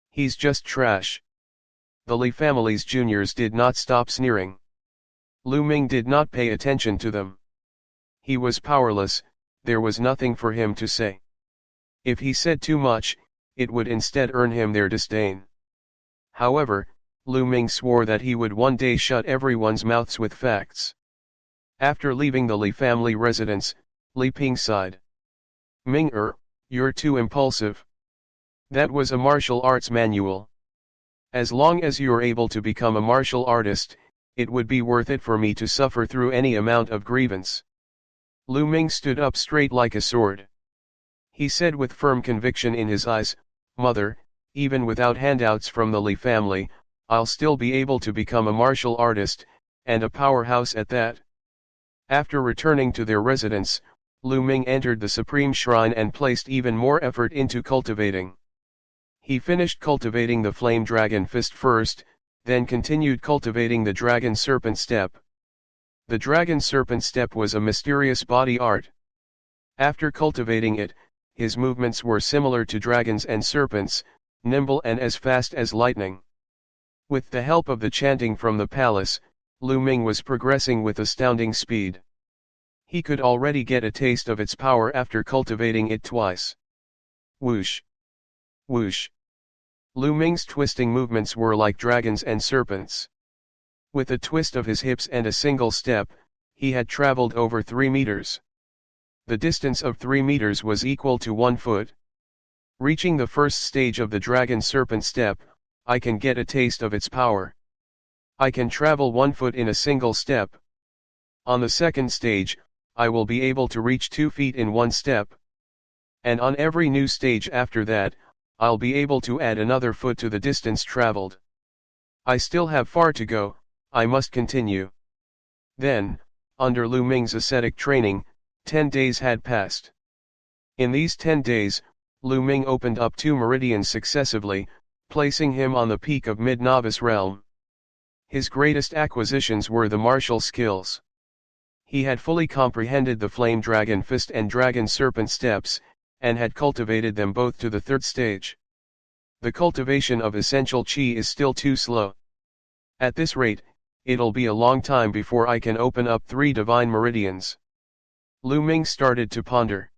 He's just trash. The Li family's juniors did not stop sneering. Lu Ming did not pay attention to them. He was powerless, there was nothing for him to say. If he said too much, it would instead earn him their disdain. However, Lu Ming swore that he would one day shut everyone's mouths with facts. After leaving the Li family residence, Li Ping sighed. Ming you're too impulsive. That was a martial arts manual. As long as you're able to become a martial artist, it would be worth it for me to suffer through any amount of grievance. Lu Ming stood up straight like a sword. He said with firm conviction in his eyes, Mother, even without handouts from the Li family, I'll still be able to become a martial artist, and a powerhouse at that. After returning to their residence, Lu Ming entered the Supreme Shrine and placed even more effort into cultivating. He finished cultivating the Flame Dragon Fist first, then continued cultivating the Dragon Serpent Step. The Dragon Serpent Step was a mysterious body art. After cultivating it, his movements were similar to dragons and serpents, nimble and as fast as lightning. With the help of the chanting from the palace, Lu Ming was progressing with astounding speed. He could already get a taste of its power after cultivating it twice. Whoosh! Whoosh! Lu Ming's twisting movements were like dragons and serpents. With a twist of his hips and a single step, he had traveled over 3 meters. The distance of 3 meters was equal to 1 foot. Reaching the first stage of the Dragon Serpent Step, I can get a taste of its power. I can travel 1 foot in a single step. On the second stage, I will be able to reach 2 feet in 1 step. And on every new stage after that, I'll be able to add another foot to the distance traveled. I still have far to go, I must continue. Then, under Lu Ming's ascetic training, 10 days had passed. In these 10 days, Lu Ming opened up 2 meridians successively, placing him on the peak of mid-novice realm. His greatest acquisitions were the martial skills. He had fully comprehended the Flame Dragon Fist and Dragon Serpent Steps, and had cultivated them both to the 3rd stage. The cultivation of essential qi is still too slow. At this rate, it'll be a long time before I can open up 3 divine meridians. Lu Ming started to ponder.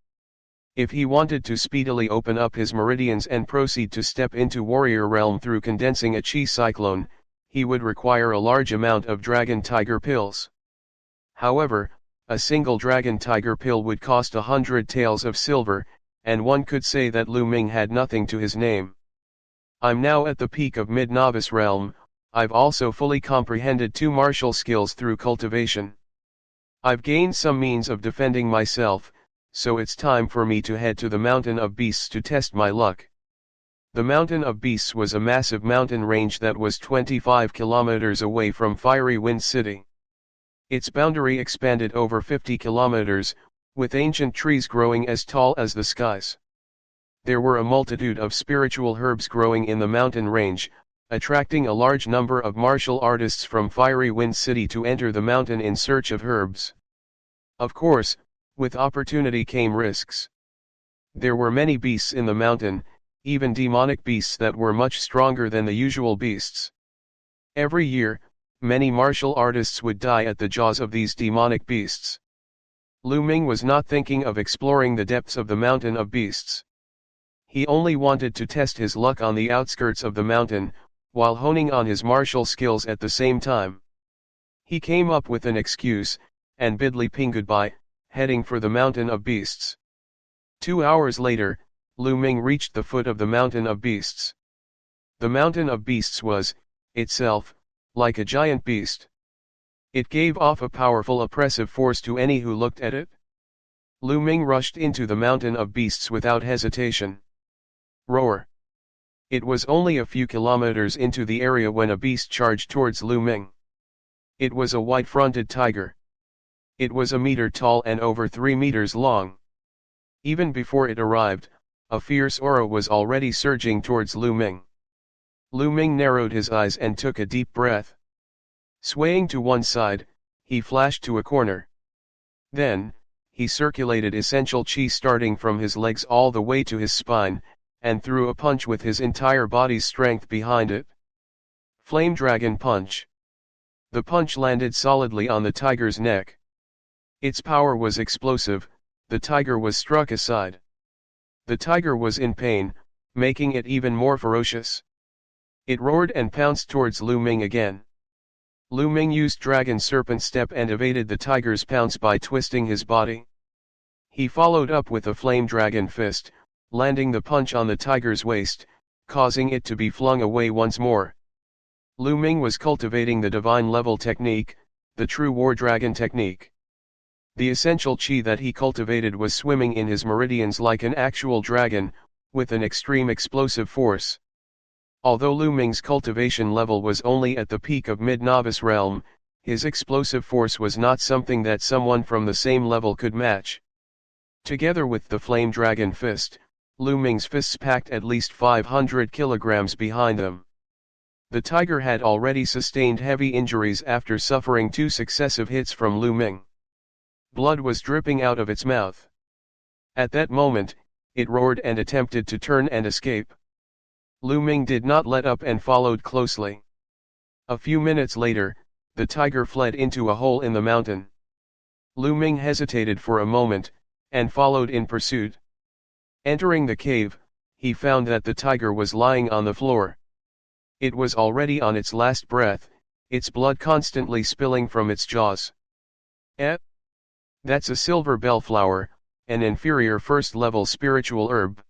If he wanted to speedily open up his meridians and proceed to step into warrior realm through condensing a qi cyclone, he would require a large amount of dragon tiger pills. However, a single dragon tiger pill would cost 100 taels of silver, and one could say that Lu Ming had nothing to his name. I'm now at the peak of mid-novice realm, I've also fully comprehended 2 martial skills through cultivation. I've gained some means of defending myself, so it's time for me to head to the Mountain of Beasts to test my luck. The Mountain of Beasts was a massive mountain range that was 25 kilometers away from Fiery Wind City. Its boundary expanded over 50 kilometers, with ancient trees growing as tall as the skies. There were a multitude of spiritual herbs growing in the mountain range, attracting a large number of martial artists from Fiery Wind City to enter the mountain in search of herbs. Of course, with opportunity came risks. There were many beasts in the mountain, even demonic beasts that were much stronger than the usual beasts. Every year, many martial artists would die at the jaws of these demonic beasts. Lu Ming was not thinking of exploring the depths of the Mountain of Beasts. He only wanted to test his luck on the outskirts of the mountain, while honing on his martial skills at the same time. He came up with an excuse, and bid Li Ping goodbye, heading for the Mountain of Beasts. 2 hours later, Lu Ming reached the foot of the Mountain of Beasts. The Mountain of Beasts was, itself, like a giant beast. It gave off a powerful oppressive force to any who looked at it. Lu Ming rushed into the Mountain of Beasts without hesitation. Roar! It was only a few kilometers into the area when a beast charged towards Lu Ming. It was a white-fronted tiger. It was a meter tall and over 3 meters long. Even before it arrived, a fierce aura was already surging towards Lu Ming. Lu Ming narrowed his eyes and took a deep breath. Swaying to one side, he flashed to a corner. Then, he circulated essential chi starting from his legs all the way to his spine, and threw a punch with his entire body's strength behind it. Flame Dragon Punch. The punch landed solidly on the tiger's neck. Its power was explosive, the tiger was struck aside. The tiger was in pain, making it even more ferocious. It roared and pounced towards Lu Ming again. Lu Ming used Dragon Serpent Step and evaded the tiger's pounce by twisting his body. He followed up with a Flame Dragon Fist, landing the punch on the tiger's waist, causing it to be flung away once more. Lu Ming was cultivating the divine level technique, the true war dragon technique. The essential chi that he cultivated was swimming in his meridians like an actual dragon, with an extreme explosive force. Although Lu Ming's cultivation level was only at the peak of mid-novice realm, his explosive force was not something that someone from the same level could match. Together with the Flame Dragon Fist, Lu Ming's fists packed at least 500 kilograms behind them. The tiger had already sustained heavy injuries after suffering 2 successive hits from Lu Ming. Blood was dripping out of its mouth. At that moment, it roared and attempted to turn and escape. Lu Ming did not let up and followed closely. A few minutes later, the tiger fled into a hole in the mountain. Lu Ming hesitated for a moment, and followed in pursuit. Entering the cave, he found that the tiger was lying on the floor. It was already on its last breath, its blood constantly spilling from its jaws. Eh? That's a silver bellflower, an inferior first-level spiritual herb.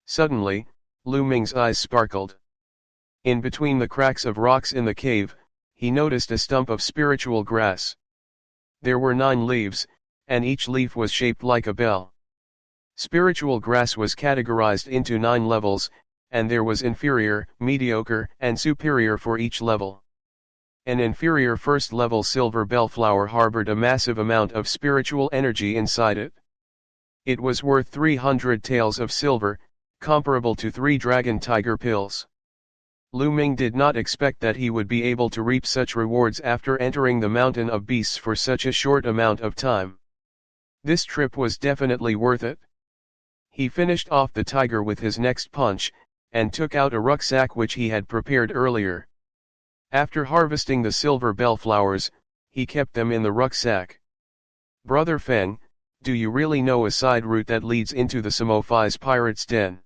Suddenly, Lu Ming's eyes sparkled. In between the cracks of rocks in the cave, he noticed a stump of spiritual grass. There were 9 leaves, and each leaf was shaped like a bell. Spiritual grass was categorized into 9 levels, and there was inferior, mediocre, and superior for each level. An inferior first-level silver bellflower harbored a massive amount of spiritual energy inside it. It was worth 300 taels of silver, comparable to 3 dragon tiger pills. Lu Ming did not expect that he would be able to reap such rewards after entering the Mountain of Beasts for such a short amount of time. This trip was definitely worth it. He finished off the tiger with his next punch, and took out a rucksack which he had prepared earlier. After harvesting the silver bellflowers, he kept them in the rucksack. Brother Feng, do you really know a side route that leads into the Samophi's pirate's den?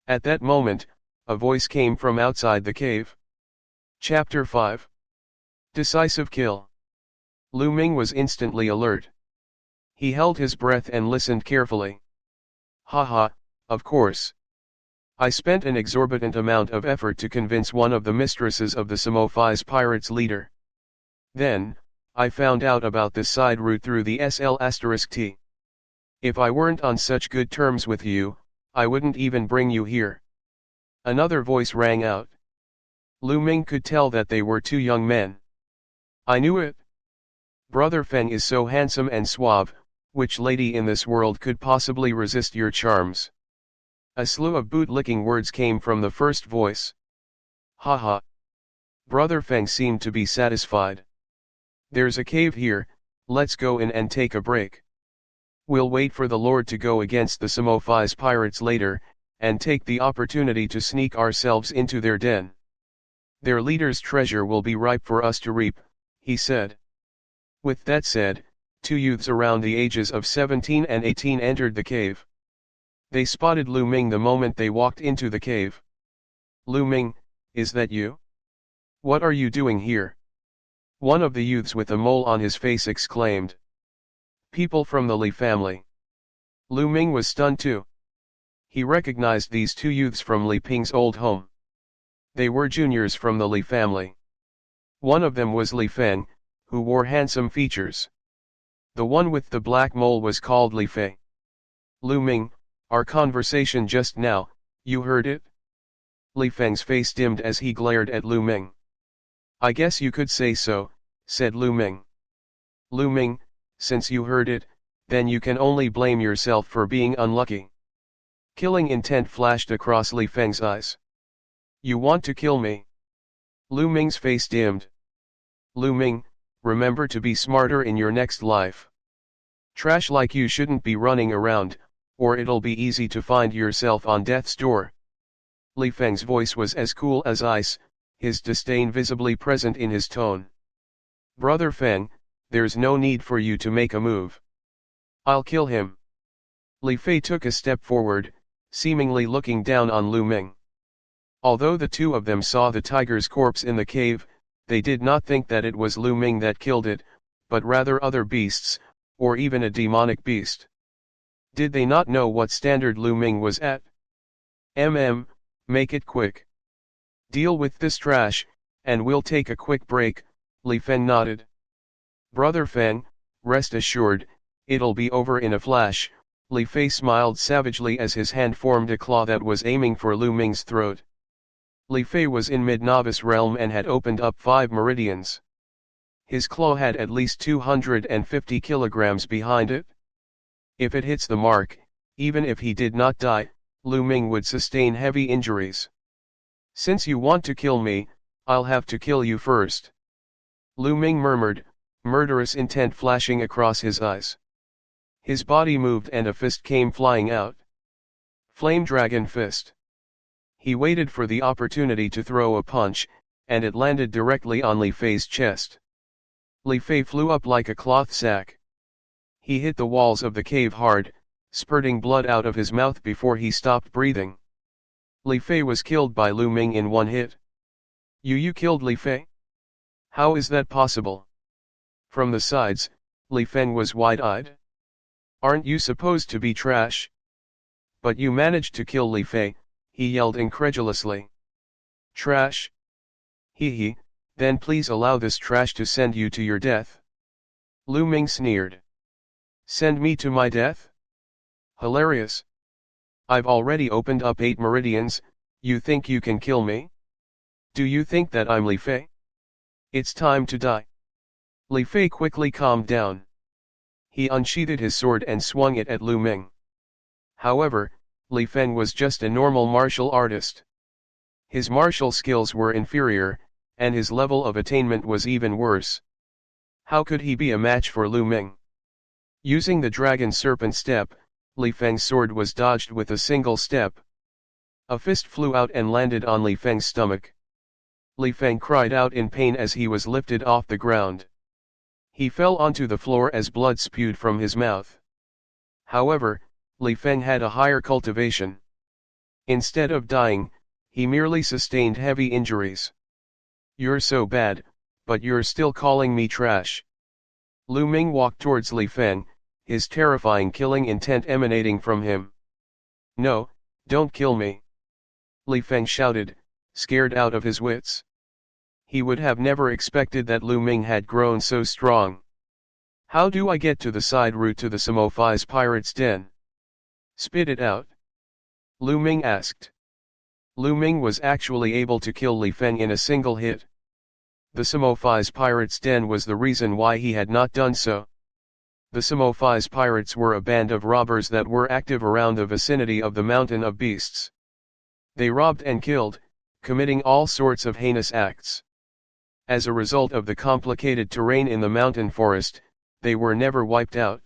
At that moment, a voice came from outside the cave. Chapter 5. Decisive Kill. Lu Ming was instantly alert. He held his breath and listened carefully. Haha, of course. I spent an exorbitant amount of effort to convince one of the mistresses of the Samophi's pirates leader. Then, I found out about this side route through the SL*T. If I weren't on such good terms with you, I wouldn't even bring you here. Another voice rang out. Lu Ming could tell that they were 2 young men. I knew it. Brother Feng is so handsome and suave, which lady in this world could possibly resist your charms? A slew of boot-licking words came from the first voice. Haha. Brother Feng seemed to be satisfied. There's a cave here, let's go in and take a break. We'll wait for the Lord to go against the Samophi's pirates later, and take the opportunity to sneak ourselves into their den. Their leader's treasure will be ripe for us to reap, he said. With that said, 2 youths around the ages of 17 and 18 entered the cave. They spotted Lu Ming the moment they walked into the cave. "Lu Ming, is that you? What are you doing here?" one of the youths with a mole on his face exclaimed. "People from the Li family." Lu Ming was stunned too. He recognized these two youths from Li Ping's old home. They were juniors from the Li family. One of them was Li Feng, who wore handsome features. The one with the black mole was called Li Fei. "Lu Ming, our conversation just now, you heard it?" Li Feng's face dimmed as he glared at Lu Ming. "I guess you could say so," said Lu Ming. "Lu Ming, since you heard it, then you can only blame yourself for being unlucky." Killing intent flashed across Li Feng's eyes. "You want to kill me?" Lu Ming's face dimmed. "Lu Ming, remember to be smarter in your next life. Trash like you shouldn't be running around, or it'll be easy to find yourself on death's door." Li Feng's voice was as cool as ice, his disdain visibly present in his tone. "Brother Feng, there's no need for you to make a move. I'll kill him." Li Fei took a step forward, seemingly looking down on Lu Ming. Although the two of them saw the tiger's corpse in the cave, they did not think that it was Lu Ming that killed it, but rather other beasts, or even a demonic beast. Did they not know what standard Lu Ming was at? Make it quick. Deal with this trash, and we'll take a quick break," Li Feng nodded. "Brother Feng, rest assured, it'll be over in a flash," Li Fei smiled savagely as his hand formed a claw that was aiming for Lu Ming's throat. Li Fei was in mid-novice realm and had opened up 5 meridians. His claw had at least 250 kilograms behind it. If it hits the mark, even if he did not die, Lu Ming would sustain heavy injuries. "Since you want to kill me, I'll have to kill you first," Lu Ming murmured, murderous intent flashing across his eyes. His body moved and a fist came flying out. Flame Dragon Fist. He waited for the opportunity to throw a punch, and it landed directly on Li Fei's chest. Li Fei flew up like a cloth sack. He hit the walls of the cave hard, spurting blood out of his mouth before he stopped breathing. Li Fei was killed by Lu Ming in one hit. You killed Li Fei? How is that possible?" From the sides, Li Feng was wide-eyed. "Aren't you supposed to be trash? But you managed to kill Li Fei," he yelled incredulously. "Trash? He, then please allow this trash to send you to your death." Lu Ming sneered. "Send me to my death? Hilarious. I've already opened up 8 meridians, you think you can kill me? Do you think that I'm Li Fei? It's time to die." Li Fei quickly calmed down. He unsheathed his sword and swung it at Lu Ming. However, Li Feng was just a normal martial artist. His martial skills were inferior, and his level of attainment was even worse. How could he be a match for Lu Ming? Using the dragon serpent step, Li Feng's sword was dodged with a single step. A fist flew out and landed on Li Feng's stomach. Li Feng cried out in pain as he was lifted off the ground. He fell onto the floor as blood spewed from his mouth. However, Li Feng had a higher cultivation. Instead of dying, he merely sustained heavy injuries. "You're so bad, but you're still calling me trash." Lu Ming walked towards Li Feng, his terrifying killing intent emanating from him. "No, don't kill me!" Li Feng shouted, scared out of his wits. He would have never expected that Lu Ming had grown so strong. "How do I get to the side route to the Samophi's pirate's den?" "Spit it out," Lu Ming asked. Lu Ming was actually able to kill Li Feng in a single hit. The Samophi's pirate's den was the reason why he had not done so. The Samophi's pirates were a band of robbers that were active around the vicinity of the Mountain of Beasts. They robbed and killed, committing all sorts of heinous acts. As a result of the complicated terrain in the mountain forest, they were never wiped out.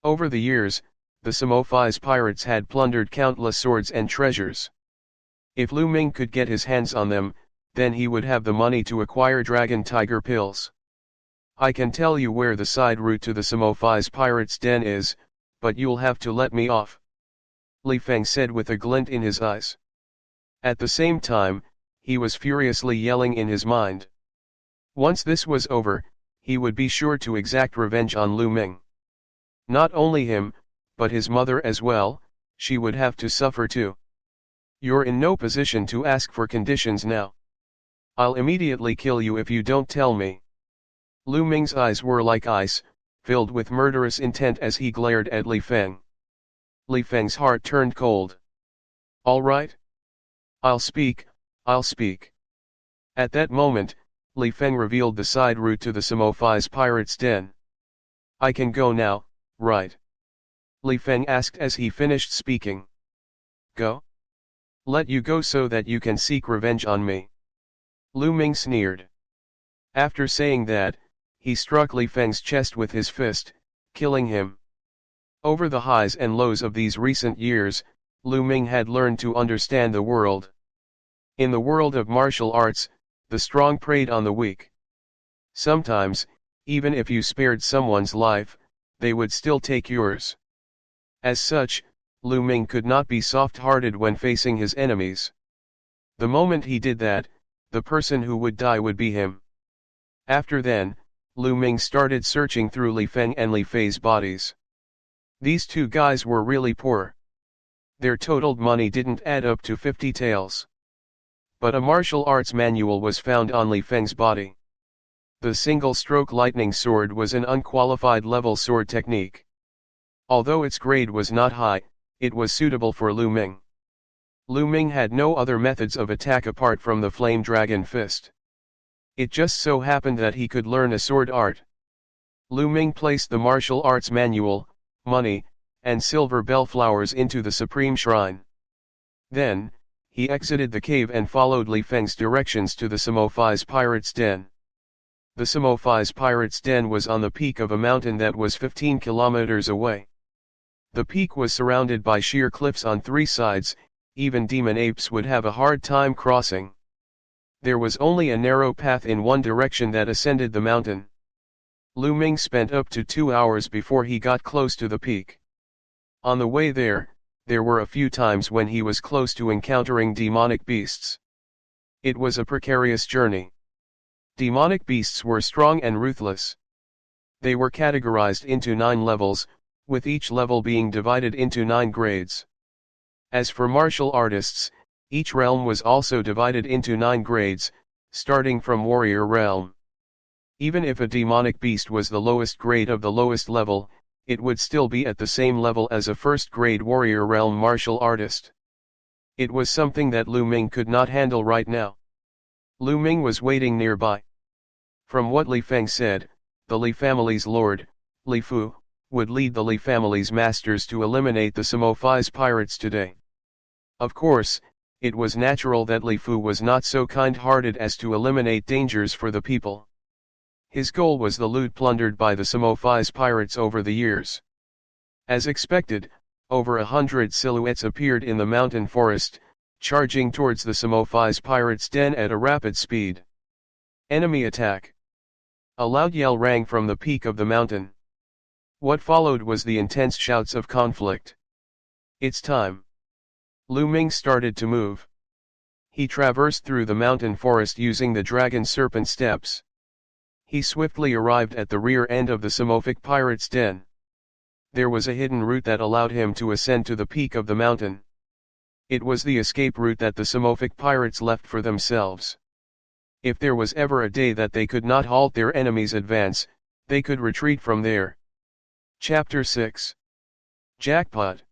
Over the years, the Samophi's pirates had plundered countless swords and treasures. If Lu Ming could get his hands on them, then he would have the money to acquire dragon tiger pills. "I can tell you where the side route to the Samophi's pirate's den is, but you'll have to let me off." Li Feng said with a glint in his eyes. At the same time, he was furiously yelling in his mind. Once this was over, he would be sure to exact revenge on Lu Ming. Not only him, but his mother as well, she would have to suffer too. You're in no position to ask for conditions now. I'll immediately kill you if you don't tell me. Lu Ming's eyes were like ice, filled with murderous intent as he glared at Li Feng. Li Feng's heart turned cold. All right. I'll speak. At that moment, Li Feng revealed the side route to the Samophi's pirate's den. I can go now, right? Li Feng asked as he finished speaking. Go? Let you go so that you can seek revenge on me. Lu Ming sneered. After saying that, he struck Li Feng's chest with his fist, killing him. Over the highs and lows of these recent years, Lu Ming had learned to understand the world. In the world of martial arts, the strong preyed on the weak. Sometimes, even if you spared someone's life, they would still take yours. As such, Lu Ming could not be soft-hearted when facing his enemies. The moment he did that, the person who would die would be him. After then, Lu Ming started searching through Li Feng and Li Fei's bodies. These two guys were really poor. Their totaled money didn't add up to 50 taels. But a martial arts manual was found on Li Feng's body. The single-stroke lightning sword was an unqualified level sword technique. Although its grade was not high, it was suitable for Lu Ming. Lu Ming had no other methods of attack apart from the flame dragon fist. It just so happened that he could learn a sword art. Lu Ming placed the martial arts manual, money, and silver bellflowers into the supreme shrine. Then, he exited the cave and followed Li Feng's directions to the Samophi's pirate's den. The Samophi's pirate's den was on the peak of a mountain that was 15 kilometers away. The peak was surrounded by sheer cliffs on three sides, even demon apes would have a hard time crossing. There was only a narrow path in one direction that ascended the mountain. Lu Ming spent up to 2 hours before he got close to the peak. On the way there were a few times when he was close to encountering demonic beasts. It was a precarious journey. Demonic beasts were strong and ruthless. They were categorized into 9 levels, with each level being divided into 9 grades. As for martial artists, each realm was also divided into 9 grades, starting from warrior realm. Even if a demonic beast was the lowest grade of the lowest level, it would still be at the same level as a first-grade warrior realm martial artist. It was something that Lu Ming could not handle right now. Lu Ming was waiting nearby. From what Li Feng said, the Li family's lord, Li Fu, would lead the Li family's masters to eliminate the Samophi's pirates today. Of course, it was natural that Li Fu was not so kind-hearted as to eliminate dangers for the people. His goal was the loot plundered by the Samophi's pirates over the years. As expected, over 100 silhouettes appeared in the mountain forest, charging towards the Samophi's pirates' den at a rapid speed. Enemy attack! A loud yell rang from the peak of the mountain. What followed was the intense shouts of conflict. It's time. Lu Ming started to move. He traversed through the mountain forest using the dragon serpent steps. He swiftly arrived at the rear end of the Samophic pirate's den. There was a hidden route that allowed him to ascend to the peak of the mountain. It was the escape route that the Samophic pirates left for themselves. If there was ever a day that they could not halt their enemy's advance, they could retreat from there. Chapter 6. Jackpot.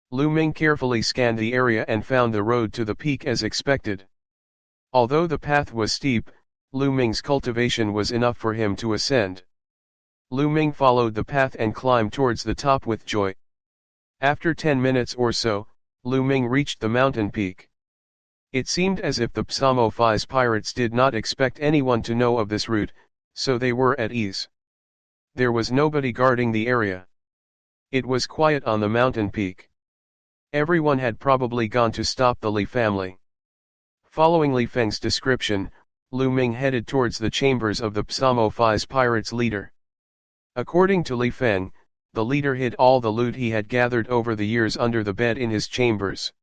Lu Ming carefully scanned the area and found the road to the peak as expected. Although the path was steep, Lu Ming's cultivation was enough for him to ascend. Lu Ming followed the path and climbed towards the top with joy. After 10 minutes or so, Lu Ming reached the mountain peak. It seemed as if the Samophi's pirates did not expect anyone to know of this route, so they were at ease. There was nobody guarding the area. It was quiet on the mountain peak. Everyone had probably gone to stop the Li family. Following Li Feng's description, Lu Ming headed towards the chambers of the Samophi's pirates' leader. According to Li Feng, the leader hid all the loot he had gathered over the years under the bed in his chambers.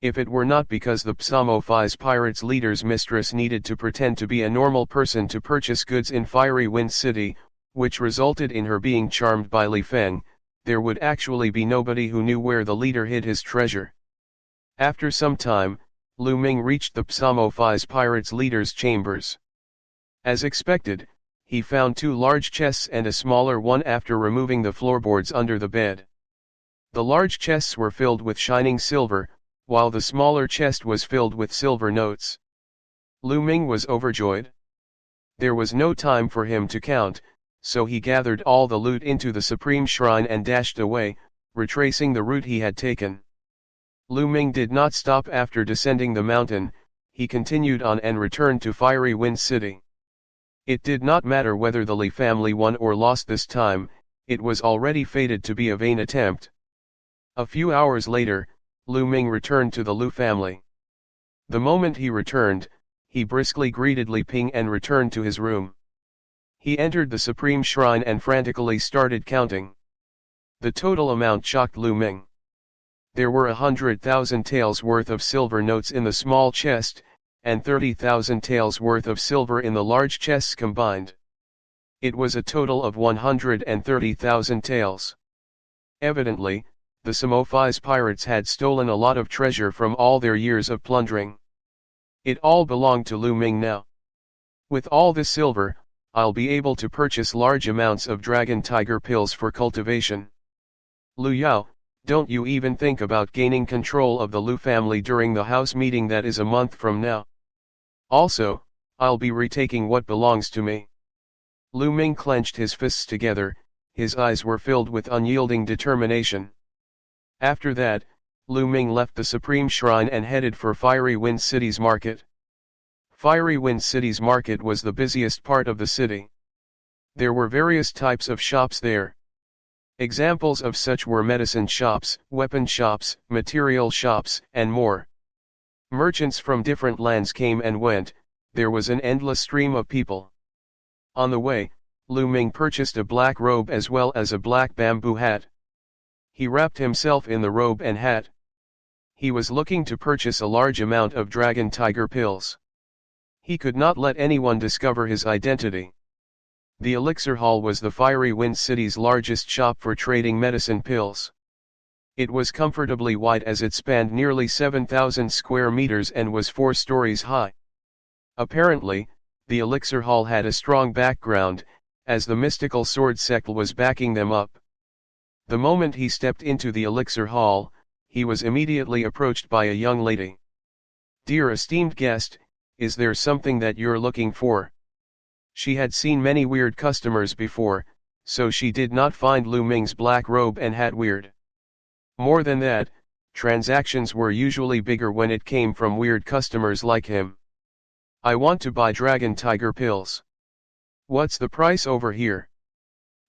If it were not because the Psamophis pirates leader's mistress needed to pretend to be a normal person to purchase goods in Fiery Wind City, which resulted in her being charmed by Li Feng, there would actually be nobody who knew where the leader hid his treasure. After some time, Lu Ming reached the Psamophis pirates leader's chambers. As expected, he found two large chests and a smaller one after removing the floorboards under the bed. The large chests were filled with shining silver, while the smaller chest was filled with silver notes. Lu Ming was overjoyed. There was no time for him to count, so he gathered all the loot into the supreme shrine and dashed away, retracing the route he had taken. Lu Ming did not stop after descending the mountain, he continued on and returned to Fiery Wind City. It did not matter whether the Li family won or lost this time, it was already fated to be a vain attempt. A few hours later, Lu Ming returned to the Lu family. The moment he returned, he briskly greeted Li Ping and returned to his room. He entered the supreme shrine and frantically started counting. The total amount shocked Lu Ming. There were 100,000 taels worth of silver notes in the small chest, and 30,000 taels worth of silver in the large chests combined. It was a total of 130,000 taels. Evidently, the Psamophis pirates had stolen a lot of treasure from all their years of plundering. It all belonged to Lu Ming now. With all this silver, I'll be able to purchase large amounts of dragon tiger pills for cultivation. Lu Yao, don't you even think about gaining control of the Lu family during the house meeting that is a month from now. Also, I'll be retaking what belongs to me. Lu Ming clenched his fists together, his eyes were filled with unyielding determination. After that, Lu Ming left the Supreme Shrine and headed for Fiery Wind City's market. Fiery Wind City's market was the busiest part of the city. There were various types of shops there. Examples of such were medicine shops, weapon shops, material shops, and more. Merchants from different lands came and went, there was an endless stream of people. On the way, Lu Ming purchased a black robe as well as a black bamboo hat. He wrapped himself in the robe and hat. He was looking to purchase a large amount of dragon tiger pills. He could not let anyone discover his identity. The Elixir Hall was the Fiery Wind City's largest shop for trading medicine pills. It was comfortably wide as it spanned nearly 7,000 square meters and was 4 stories high. Apparently, the Elixir Hall had a strong background, as the mystical sword sect was backing them up. The moment he stepped into the Elixir Hall, he was immediately approached by a young lady. "Dear esteemed guest, is there something that you're looking for?" She had seen many weird customers before, so she did not find Lu Ming's black robe and hat weird. More than that, transactions were usually bigger when it came from weird customers like him. "I want to buy dragon tiger pills. What's the price over here?"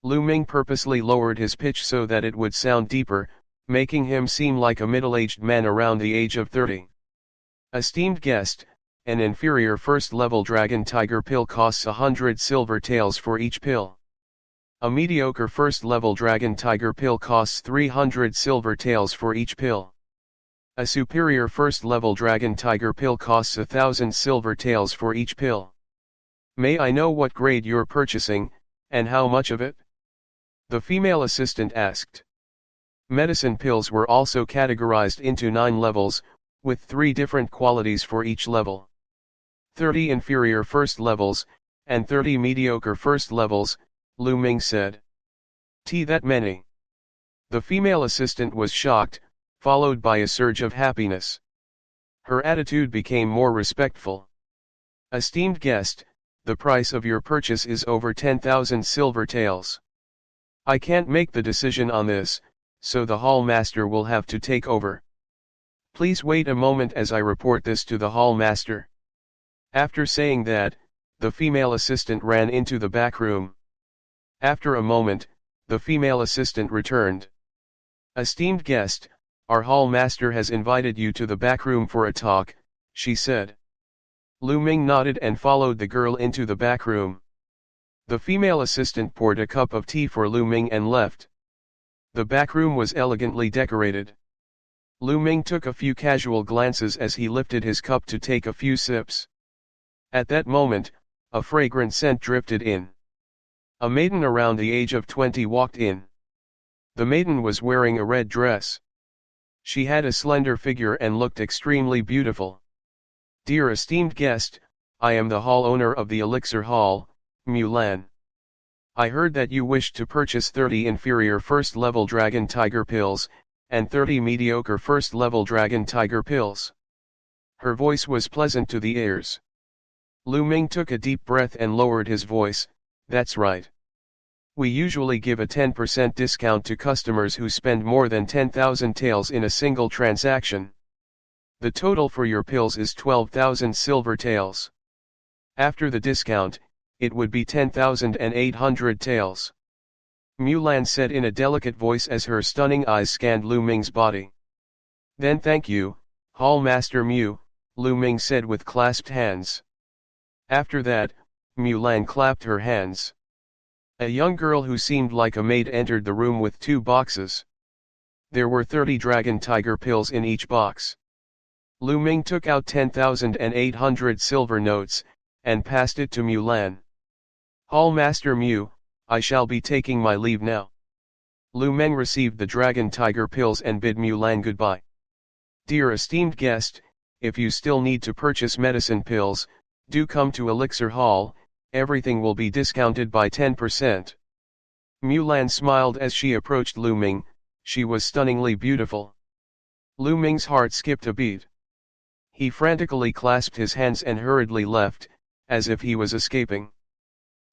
Lu Ming purposely lowered his pitch so that it would sound deeper, making him seem like a middle-aged man around the age of 30. "Esteemed guest, an inferior first-level dragon tiger pill costs 100 silver taels for each pill. A mediocre first-level dragon tiger pill costs 300 silver taels for each pill. A superior first-level dragon tiger pill costs 1,000 silver taels for each pill. May I know what grade you're purchasing, and how much of it?" the female assistant asked. Medicine pills were also categorized into 9 levels, with 3 different qualities for each level. 30 inferior first levels, and 30 mediocre first levels, Lu Ming said. That many?" The female assistant was shocked, followed by a surge of happiness. Her attitude became more respectful. "Esteemed guest, the price of your purchase is over 10,000 silver taels. I can't make the decision on this, so the hall master will have to take over. Please wait a moment as I report this to the hall master." After saying that, the female assistant ran into the back room. After a moment, the female assistant returned. "Esteemed guest, our hall master has invited you to the back room for a talk," she said. Lu Ming nodded and followed the girl into the back room. The female assistant poured a cup of tea for Lu Ming and left. The back room was elegantly decorated. Lu Ming took a few casual glances as he lifted his cup to take a few sips. At that moment, a fragrant scent drifted in. A maiden around the age of 20 walked in. The maiden was wearing a red dress. She had a slender figure and looked extremely beautiful. "Dear esteemed guest, I am the hall owner of the Elixir Hall, Mulan. I heard that you wished to purchase 30 inferior first-level Dragon Tiger pills, and 30 mediocre first-level Dragon Tiger pills." Her voice was pleasant to the ears. Lu Ming took a deep breath and lowered his voice. "That's right. We usually give a 10% discount to customers who spend more than 10,000 taels in a single transaction. The total for your pills is 12,000 silver taels. After the discount, it would be 10,800 taels." Mulan said in a delicate voice as her stunning eyes scanned Lu Ming's body. "Then thank you, Hall Master Mu," Lu Ming said with clasped hands. After that, Mulan clapped her hands. A young girl who seemed like a maid entered the room with 2 boxes. There were 30 Dragon Tiger pills in each box. Lu Ming took out 10,800 silver notes, and passed it to Mulan. "Hall Master Mu, I shall be taking my leave now." Lu Ming received the Dragon Tiger pills and bid Mulan goodbye. "Dear esteemed guest, if you still need to purchase medicine pills, do come to Elixir Hall. Everything will be discounted by 10%. Mulan smiled as she approached Lu Ming. She was stunningly beautiful. Lu Ming's heart skipped a beat. He frantically clasped his hands and hurriedly left, as if he was escaping.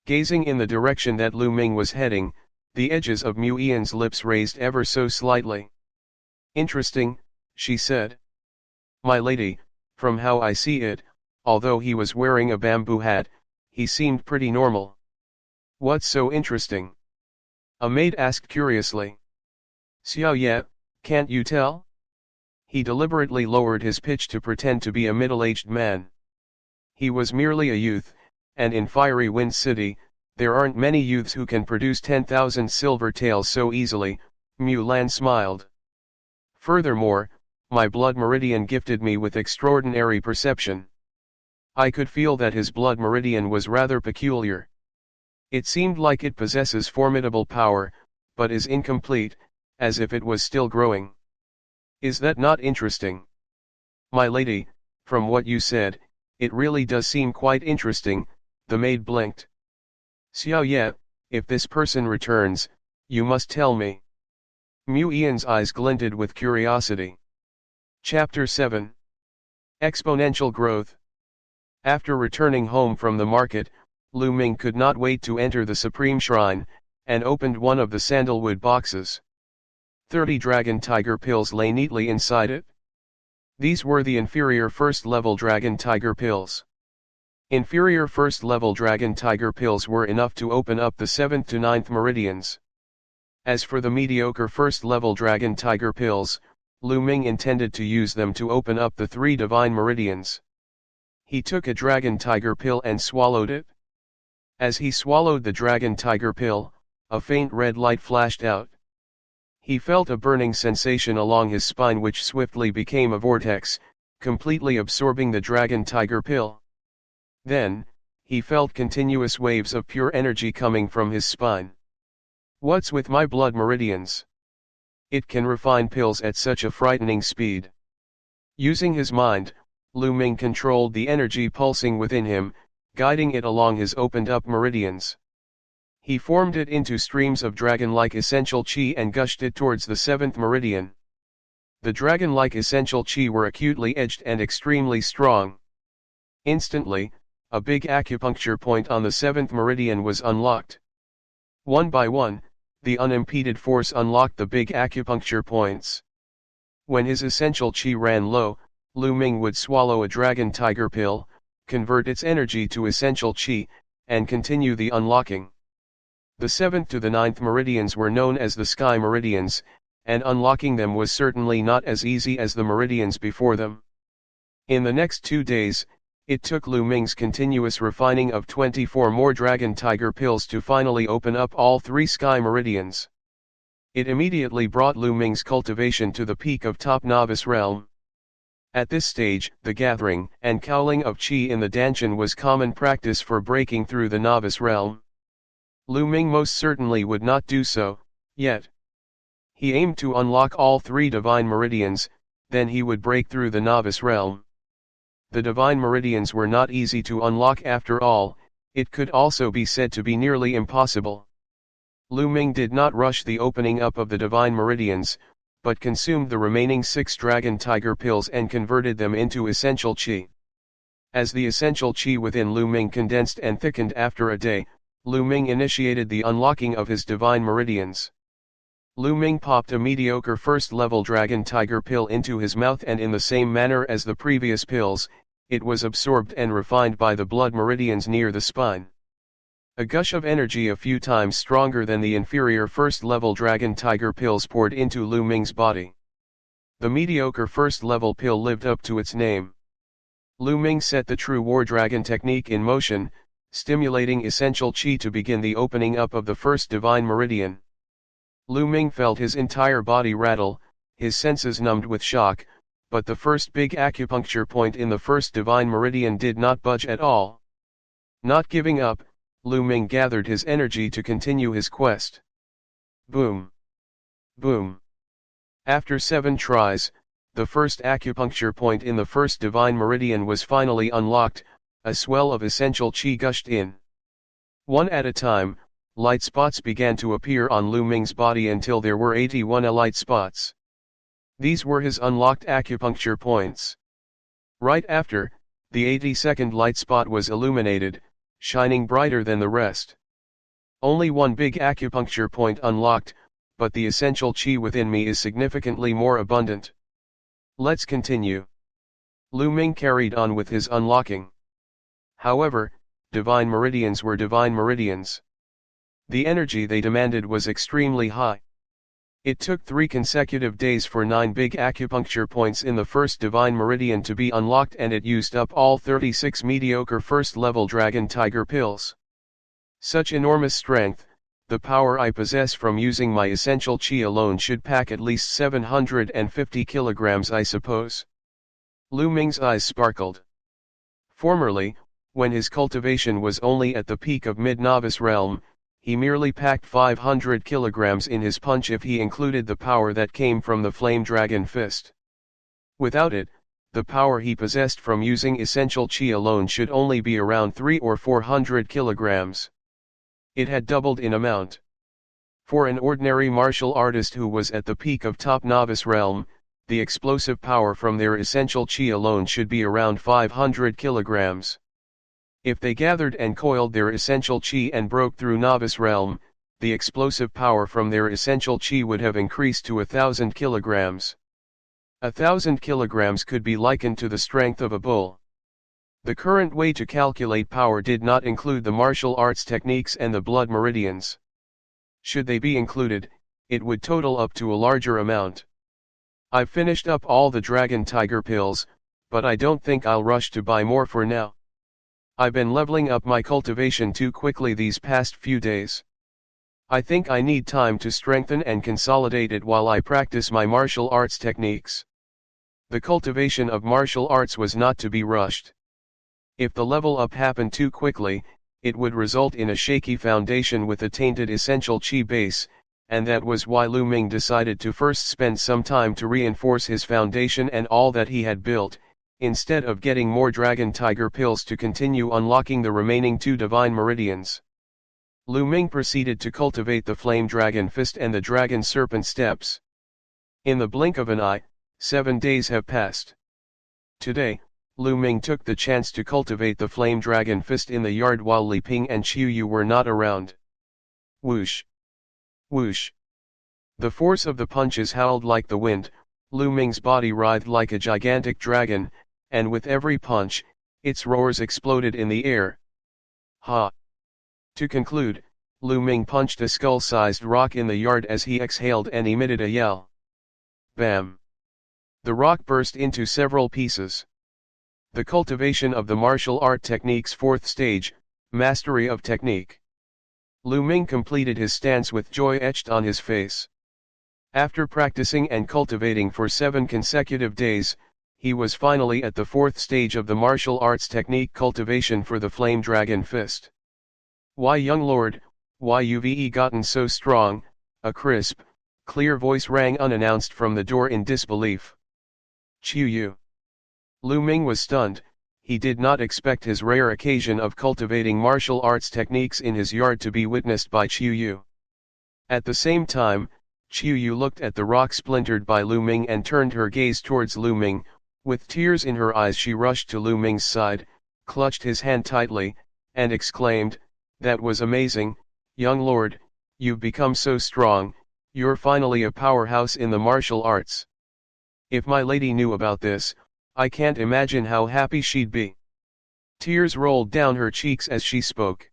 Gazing in the direction that Lu Ming was heading, the edges of Mu Yan's lips raised ever so slightly. "Interesting," she said. "My lady, from how I see it, although he was wearing a bamboo hat, he seemed pretty normal." "What's so interesting?" a maid asked curiously. "Xiao Ye, can't you tell?" He deliberately lowered his pitch to pretend to be a middle-aged man. He was merely a youth, and in Fiery Wind City, there aren't many youths who can produce 10,000 silver taels so easily. Mulan smiled. "Furthermore, my blood meridian gifted me with extraordinary perception. I could feel that his blood meridian was rather peculiar. It seemed like it possesses formidable power, but is incomplete, as if it was still growing. Is that not interesting?" "My lady, from what you said, it really does seem quite interesting," the maid blinked. "Xiao Ye, if this person returns, you must tell me." Mu Yan's eyes glinted with curiosity. Chapter 7. Exponential Growth. After returning home from the market, Lu Ming could not wait to enter the Supreme Shrine, and opened one of the sandalwood boxes. 30 Dragon Tiger pills lay neatly inside it. These were the inferior first-level Dragon Tiger pills. Inferior first-level Dragon Tiger pills were enough to open up the 7th to 9th meridians. As for the mediocre first-level Dragon Tiger pills, Lu Ming intended to use them to open up the 3 divine meridians. He took a Dragon Tiger pill and swallowed it. As he swallowed the Dragon Tiger pill, a faint red light flashed out. He felt a burning sensation along his spine which swiftly became a vortex, completely absorbing the Dragon Tiger pill. Then, he felt continuous waves of pure energy coming from his spine. "What's with my blood meridians? It can refine pills at such a frightening speed." Using his mind, Lu Ming controlled the energy pulsing within him, guiding it along his opened-up meridians. He formed it into streams of dragon-like essential chi and gushed it towards the 7th meridian. The dragon-like essential chi were acutely edged and extremely strong. Instantly, a big acupuncture point on the 7th meridian was unlocked. One by one, the unimpeded force unlocked the big acupuncture points. When his essential chi ran low, Lu Ming would swallow a Dragon Tiger pill, convert its energy to essential chi, and continue the unlocking. The 7th to the 9th meridians were known as the Sky Meridians, and unlocking them was certainly not as easy as the meridians before them. In the next 2 days, it took Lu Ming's continuous refining of 24 more Dragon Tiger pills to finally open up all 3 Sky Meridians. It immediately brought Lu Ming's cultivation to the peak of top novice realm. At this stage, the gathering and cowling of qi in the dantian was common practice for breaking through the novice realm. Lu Ming most certainly would not do so, yet. He aimed to unlock all 3 divine meridians, then he would break through the novice realm. The divine meridians were not easy to unlock after all, it could also be said to be nearly impossible. Lu Ming did not rush the opening up of the divine meridians, but consumed the remaining 6 dragon tiger pills and converted them into essential qi. As the essential qi within Lu Ming condensed and thickened after a day, Lu Ming initiated the unlocking of his divine meridians. Lu Ming popped a mediocre first-level dragon tiger pill into his mouth, and in the same manner as the previous pills, it was absorbed and refined by the blood meridians near the spine. A gush of energy a few times stronger than the inferior first-level dragon tiger pills poured into Lu Ming's body. The mediocre first-level pill lived up to its name. Lu Ming set the true war dragon technique in motion, stimulating essential qi to begin the opening up of the first divine meridian. Lu Ming felt his entire body rattle, his senses numbed with shock, but the first big acupuncture point in the first divine meridian did not budge at all. Not giving up, Lu Ming gathered his energy to continue his quest. Boom! Boom! After 7 tries, the first acupuncture point in the first divine meridian was finally unlocked, a swell of essential qi gushed in. One at a time, light spots began to appear on Lu Ming's body until there were 81 light spots. These were his unlocked acupuncture points. Right after, the 82nd light spot was illuminated, shining brighter than the rest. Only one big acupuncture point unlocked, but the essential qi within me is significantly more abundant. Let's continue. Lu Ming carried on with his unlocking. However, divine meridians were divine meridians. The energy they demanded was extremely high. It took 3 consecutive days for 9 big acupuncture points in the first divine meridian to be unlocked, and it used up all 36 mediocre first-level dragon tiger pills. Such enormous strength, the power I possess from using my essential qi alone should pack at least 750 kilograms, I suppose. Lu Ming's eyes sparkled. Formerly, when his cultivation was only at the peak of mid-novice realm, he merely packed 500 kilograms in his punch if he included the power that came from the flame dragon fist. Without it, the power he possessed from using essential qi alone should only be around 300 or 400 kilograms. It had doubled in amount. For an ordinary martial artist who was at the peak of top novice realm, the explosive power from their essential qi alone should be around 500 kilograms. If they gathered and coiled their essential qi and broke through novice realm, the explosive power from their essential qi would have increased to 1,000 kilograms. 1,000 kilograms could be likened to the strength of a bull. The current way to calculate power did not include the martial arts techniques and the blood meridians. Should they be included, it would total up to a larger amount. I've finished up all the dragon tiger pills, but I don't think I'll rush to buy more for now. I've been leveling up my cultivation too quickly these past few days. I think I need time to strengthen and consolidate it while I practice my martial arts techniques. The cultivation of martial arts was not to be rushed. If the level up happened too quickly, it would result in a shaky foundation with a tainted essential qi base, and that was why Lu Ming decided to first spend some time to reinforce his foundation and all that he had built, instead of getting more dragon tiger pills to continue unlocking the remaining 2 divine meridians. Lu Ming proceeded to cultivate the flame dragon fist and the dragon serpent steps. In the blink of an eye, 7 days have passed. Today, Lu Ming took the chance to cultivate the flame dragon fist in the yard while Li Ping and Qiu Yu were not around. Whoosh! Whoosh! The force of the punches howled like the wind, Lu Ming's body writhed like a gigantic dragon, and with every punch, its roars exploded in the air. Ha! To conclude, Lu Ming punched a skull-sized rock in the yard as he exhaled and emitted a yell. Bam! The rock burst into several pieces. The cultivation of the martial art technique's 4th stage, mastery of technique. Lu Ming completed his stance with joy etched on his face. After practicing and cultivating for 7 consecutive days, he was finally at the 4th stage of the martial arts technique cultivation for the Flame Dragon Fist. "Why, young lord, why you've gotten so strong?" A crisp, clear voice rang unannounced from the door in disbelief. "Qiu Yu." Lu Ming was stunned. He did not expect his rare occasion of cultivating martial arts techniques in his yard to be witnessed by Qiu Yu. At the same time, Qiu Yu looked at the rock splintered by Lu Ming and turned her gaze towards Lu Ming. With tears in her eyes she rushed to Lu Ming's side, clutched his hand tightly, and exclaimed, "That was amazing, young lord, you've become so strong, you're finally a powerhouse in the martial arts. If my lady knew about this, I can't imagine how happy she'd be." Tears rolled down her cheeks as she spoke.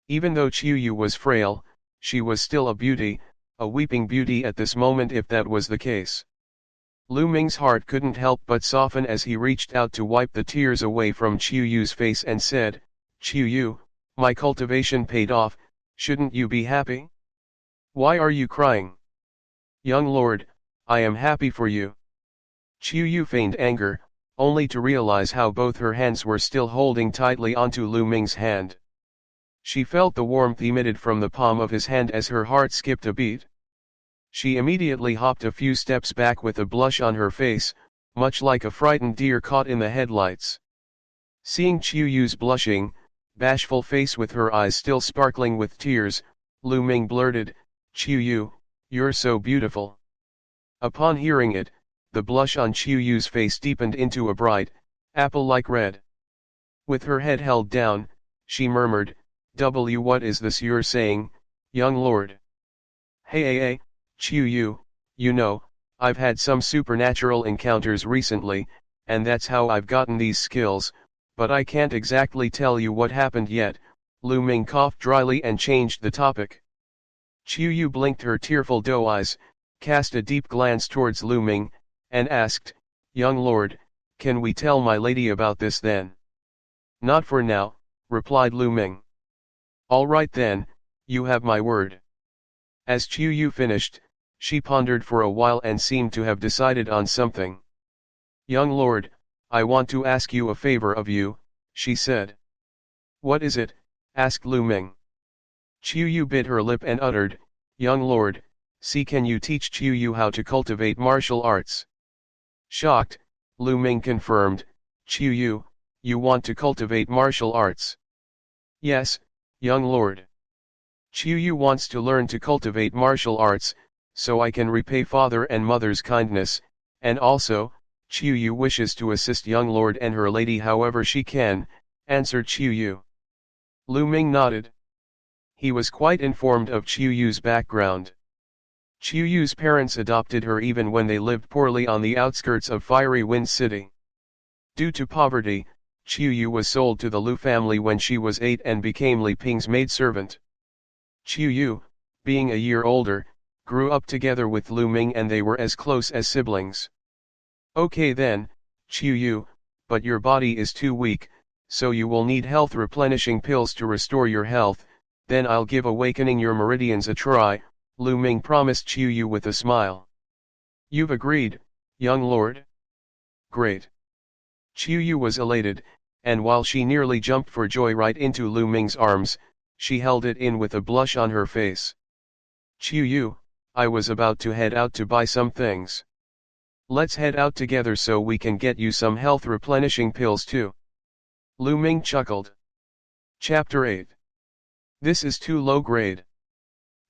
Even though Qiu Yu was frail, she was still a beauty, a weeping beauty at this moment if that was the case. Lu Ming's heart couldn't help but soften as he reached out to wipe the tears away from Qiu Yu's face and said, "Qiu Yu, my cultivation paid off, shouldn't you be happy? Why are you crying?" "Young lord, I am happy for you." Qiu Yu feigned anger, only to realize how both her hands were still holding tightly onto Lu Ming's hand. She felt the warmth emitted from the palm of his hand as her heart skipped a beat. She immediately hopped a few steps back with a blush on her face, much like a frightened deer caught in the headlights. Seeing Qiu Yu's blushing, bashful face with her eyes still sparkling with tears, Lu Ming blurted, "Qiu Yu, you're so beautiful." Upon hearing it, the blush on Qiu Yu's face deepened into a bright, apple-like red. With her head held down, she murmured, What is this you're saying, young lord?" Hey, Qiu Yu, you know, I've had some supernatural encounters recently, and that's how I've gotten these skills, but I can't exactly tell you what happened yet." Lu Ming coughed dryly and changed the topic. Qiu Yu blinked her tearful doe eyes, cast a deep glance towards Lu Ming, and asked, "Young lord, can we tell my lady about this then?" "Not for now," replied Lu Ming. "All right then, you have my word." As Qiu Yu finished, she pondered for a while and seemed to have decided on something. "Young lord, I want to ask you a favor of you," she said. "What is it?" asked Lu Ming. Qiu Yu bit her lip and uttered, "Young lord, can you teach Qiu Yu how to cultivate martial arts?" Shocked, Lu Ming confirmed, "Qiu Yu, you want to cultivate martial arts?" "Yes, young lord. Qiu Yu wants to learn to cultivate martial arts, so I can repay father and mother's kindness, and also, Qiu Yu wishes to assist young lord and her lady however she can," answered Qiu Yu. Lu Ming nodded. He was quite informed of Qiu Yu's background. Qiu Yu's parents adopted her even when they lived poorly on the outskirts of Fiery Wind City. Due to poverty, Qiu Yu was sold to the Lu family when she was 8 and became Li Ping's maidservant. Qiu Yu, being a year older, grew up together with Lu Ming and they were as close as siblings. "Okay then, Qiu Yu, but your body is too weak, so you will need health replenishing pills to restore your health, then I'll give awakening your meridians a try," Lu Ming promised Qiu Yu with a smile. "You've agreed, young lord?" "Great." Qiu Yu was elated, and while she nearly jumped for joy right into Lu Ming's arms, she held it in with a blush on her face. "Qiu Yu, I was about to head out to buy some things. Let's head out together so we can get you some health replenishing pills too." Lu Ming chuckled. Chapter 8. This is too low grade.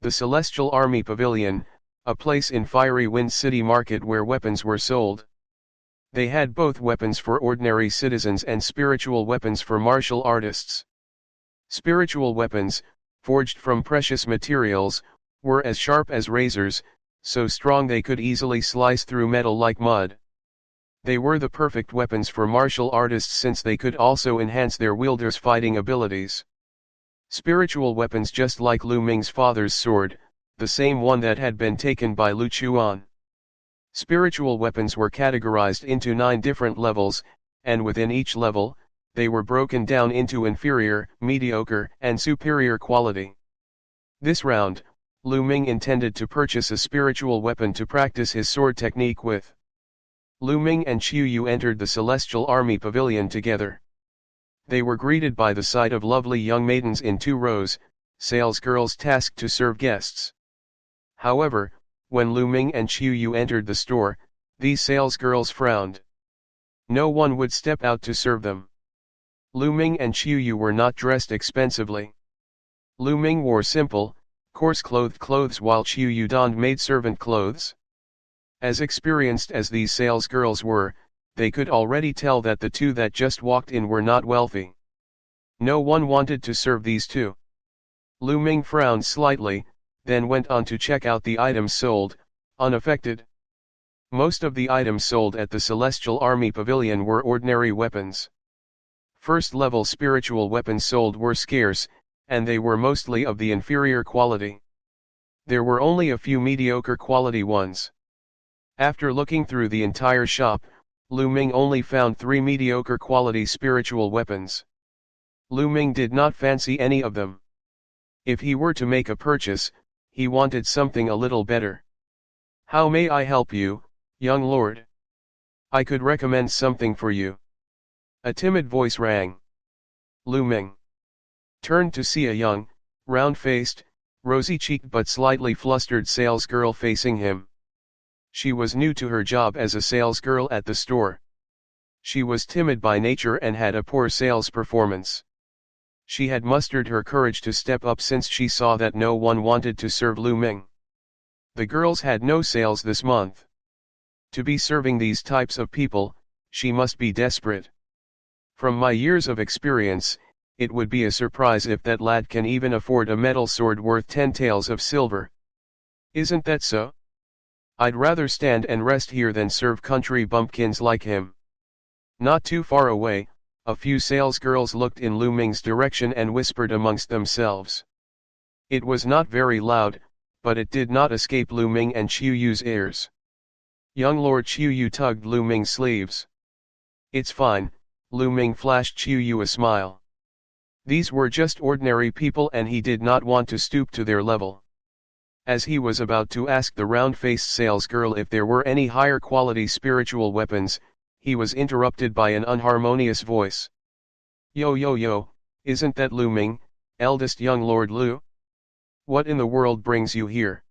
The Celestial Army Pavilion, a place in Fiery Wind City Market where weapons were sold. They had both weapons for ordinary citizens and spiritual weapons for martial artists. Spiritual weapons, forged from precious materials, were as sharp as razors, so strong they could easily slice through metal like mud. They were the perfect weapons for martial artists since they could also enhance their wielders' fighting abilities. Spiritual weapons just like Lu Ming's father's sword, the same one that had been taken by Lu Chuan. Spiritual weapons were categorized into 9 different levels, and within each level, they were broken down into inferior, mediocre, and superior quality. This round, Lu Ming intended to purchase a spiritual weapon to practice his sword technique with. Lu Ming and Qiu Yu entered the Celestial Army Pavilion together. They were greeted by the sight of lovely young maidens in 2 rows, salesgirls tasked to serve guests. However, when Lu Ming and Qiu Yu entered the store, these salesgirls frowned. No one would step out to serve them. Lu Ming and Qiu Yu were not dressed expensively. Lu Ming wore simple, coarse-clothed clothes while Qiu Yu donned maidservant clothes. As experienced as these salesgirls were, they could already tell that the 2 that just walked in were not wealthy. No one wanted to serve these 2. Lu Ming frowned slightly, then went on to check out the items sold, unaffected. Most of the items sold at the Celestial Army Pavilion were ordinary weapons. First-level spiritual weapons sold were scarce, and they were mostly of the inferior quality. There were only a few mediocre quality ones. After looking through the entire shop, Lu Ming only found 3 mediocre quality spiritual weapons. Lu Ming did not fancy any of them. If he were to make a purchase, he wanted something a little better. "How may I help you, young lord? I could recommend something for you." A timid voice rang. Lu Ming turned to see a young, round-faced, rosy-cheeked but slightly flustered salesgirl facing him. She was new to her job as a salesgirl at the store. She was timid by nature and had a poor sales performance. She had mustered her courage to step up since she saw that no one wanted to serve Lu Ming. The girls had no sales this month. To be serving these types of people, she must be desperate. "From my years of experience, it would be a surprise if that lad can even afford a metal sword worth 10 taels of silver. Isn't that so? I'd rather stand and rest here than serve country bumpkins like him." Not too far away, a few salesgirls looked in Lu Ming's direction and whispered amongst themselves. It was not very loud, but it did not escape Lu Ming and Qiu Yu's ears. Young Lord Qiu Yu tugged Lu Ming's sleeves. "It's fine," Lu Ming flashed Qiu Yu a smile. These were just ordinary people and he did not want to stoop to their level. As he was about to ask the round-faced salesgirl if there were any higher quality spiritual weapons, he was interrupted by an unharmonious voice. "Yo yo yo, isn't that Lu Ming, eldest young Lord Lu? What in the world brings you here?"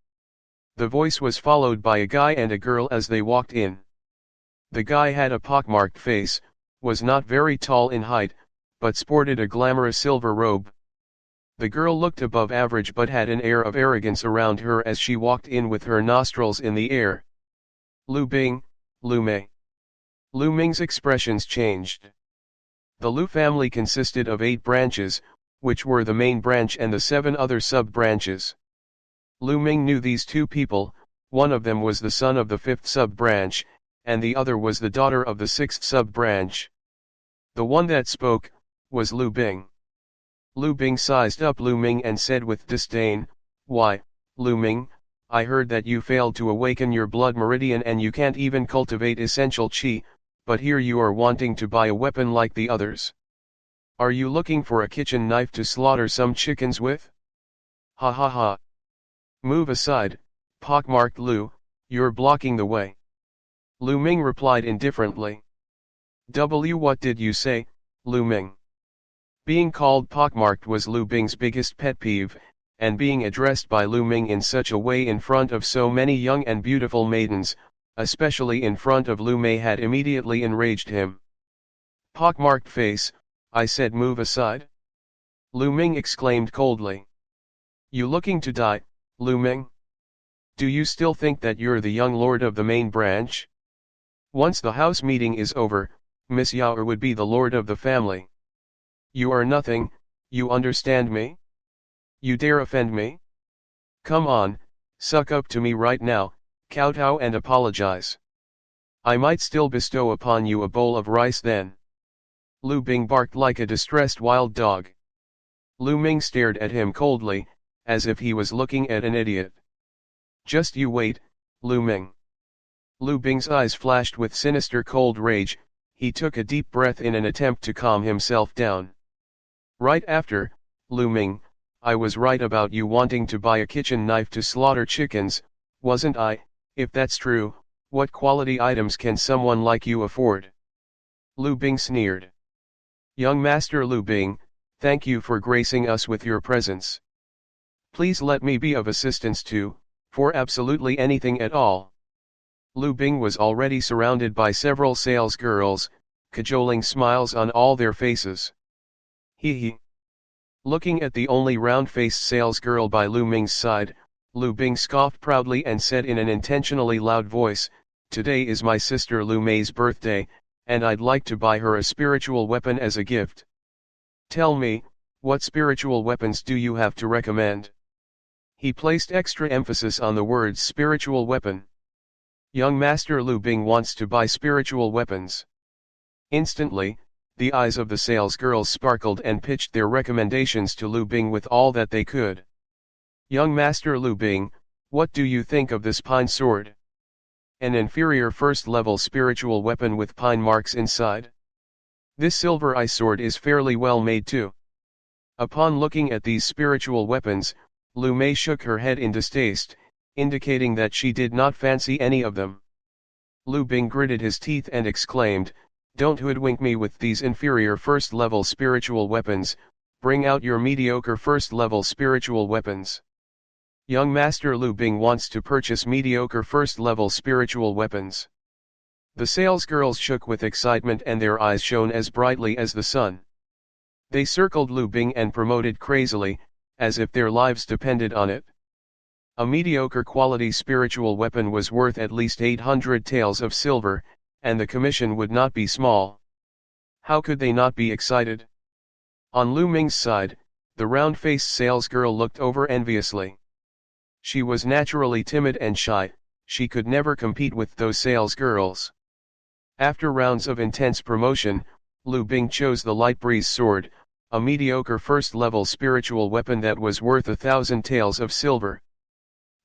The voice was followed by a guy and a girl as they walked in. The guy had a pockmarked face, was not very tall in height, but sported a glamorous silver robe. The girl looked above average but had an air of arrogance around her as she walked in with her nostrils in the air. "Lu Bing, Lu Mei." Lu Ming's expressions changed. The Lu family consisted of 8 branches, which were the main branch and the 7 other sub-branches. Lu Ming knew these 2 people, one of them was the son of the 5th sub-branch, and the other was the daughter of the 6th sub-branch. The one that spoke was Lu Bing. Lu Bing sized up Lu Ming and said with disdain, "Why, Lu Ming, I heard that you failed to awaken your blood meridian and you can't even cultivate essential qi, but here you are wanting to buy a weapon like the others. Are you looking for a kitchen knife to slaughter some chickens with? Ha ha ha. Move aside, pockmarked Lu, you're blocking the way." Lu Ming replied indifferently. What did you say, Lu Ming?" Being called pockmarked was Lu Bing's biggest pet peeve, and being addressed by Lu Ming in such a way in front of so many young and beautiful maidens, especially in front of Lu Mei, had immediately enraged him. "Pockmarked face, I said move aside?" Lu Ming exclaimed coldly. "You looking to die, Lu Ming? Do you still think that you're the young lord of the main branch? Once the house meeting is over, Miss Yao would be the lord of the family. You are nothing, you understand me? You dare offend me? Come on, suck up to me right now, kowtow and apologize. I might still bestow upon you a bowl of rice then." Lu Bing barked like a distressed wild dog. Lu Ming stared at him coldly, as if he was looking at an idiot. "Just you wait, Lu Ming." Lu Bing's eyes flashed with sinister cold rage. He took a deep breath in an attempt to calm himself down. "Right after, Lu Ming, I was right about you wanting to buy a kitchen knife to slaughter chickens, wasn't I? If that's true, what quality items can someone like you afford? Lu Bing sneered. Young Master Lu Bing, thank you for gracing us with your presence. Please let me be of assistance too, for absolutely anything at all. Lu Bing was already surrounded by several sales girls, cajoling smiles on all their faces. Hee hee. Looking at the only round-faced sales girl by Lu Ming's side, Lu Bing scoffed proudly and said in an intentionally loud voice, "Today is my sister Lu Mei's birthday, and I'd like to buy her a spiritual weapon as a gift. Tell me, what spiritual weapons do you have to recommend?" He placed extra emphasis on the words spiritual weapon. Young Master Lu Bing wants to buy spiritual weapons. Instantly, the eyes of the sales girls sparkled and pitched their recommendations to Lu Bing with all that they could. Young Master Lu Bing, what do you think of this pine sword? An inferior first-level spiritual weapon with pine marks inside. This silver eye sword is fairly well made too. Upon looking at these spiritual weapons, Lu Mei shook her head in distaste, indicating that she did not fancy any of them. Lu Bing gritted his teeth and exclaimed, "Don't hoodwink me with these inferior first-level spiritual weapons, bring out your mediocre first-level spiritual weapons." Young Master Lu Bing wants to purchase mediocre first-level spiritual weapons. The salesgirls shook with excitement and their eyes shone as brightly as the sun. They circled Lu Bing and promoted crazily, as if their lives depended on it. A mediocre quality spiritual weapon was worth at least 800 taels of silver, and the commission would not be small. How could they not be excited? On Lu Ming's side, the round-faced salesgirl looked over enviously. She was naturally timid and shy, she could never compete with those salesgirls. After rounds of intense promotion, Lu Bing chose the light breeze sword, a mediocre first-level spiritual weapon that was worth 1,000 taels of silver.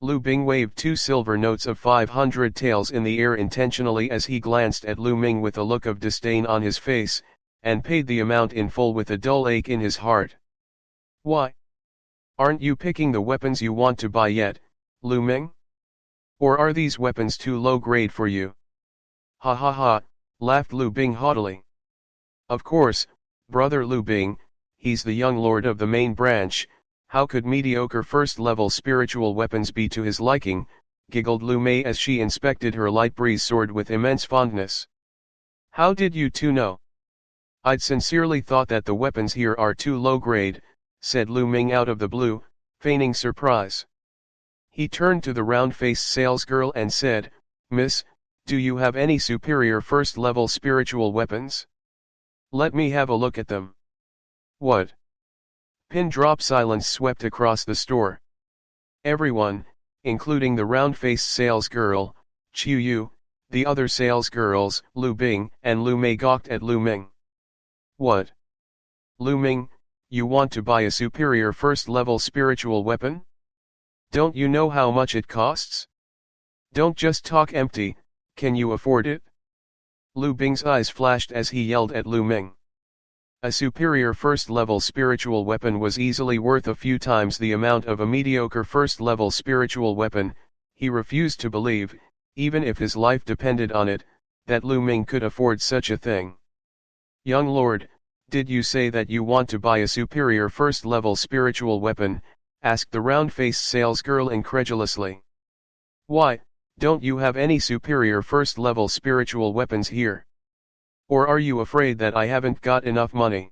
Lu Bing waved 2 silver notes of 500 taels in the air intentionally as he glanced at Lu Ming with a look of disdain on his face, and paid the amount in full with a dull ache in his heart. "Why? Aren't you picking the weapons you want to buy yet, Lu Ming? Or are these weapons too low grade for you?" "Ha ha ha," laughed Lu Bing haughtily. "Of course, brother Lu Bing, he's the young lord of the main branch, how could mediocre first-level spiritual weapons be to his liking," giggled Lu Mei as she inspected her light breeze sword with immense fondness. "How did you two know?" "I'd sincerely thought that the weapons here are too low grade," said Lu Ming out of the blue, feigning surprise. He turned to the round-faced salesgirl and said, "Miss, do you have any superior first-level spiritual weapons? Let me have a look at them." "What?" Pin-drop silence swept across the store. Everyone, including the round-faced salesgirl, Chiu Yu, the other salesgirls, Lu Bing and Lu Mei gawked at Lu Ming. "What? Lu Ming, you want to buy a superior first-level spiritual weapon? Don't you know how much it costs? Don't just talk empty, can you afford it?" Lu Bing's eyes flashed as he yelled at Lu Ming. A superior first-level spiritual weapon was easily worth a few times the amount of a mediocre first-level spiritual weapon. He refused to believe, even if his life depended on it, that Lu Ming could afford such a thing. "Young lord, did you say that you want to buy a superior first-level spiritual weapon?" asked the round-faced salesgirl incredulously. "Why, don't you have any superior first-level spiritual weapons here? Or are you afraid that I haven't got enough money?"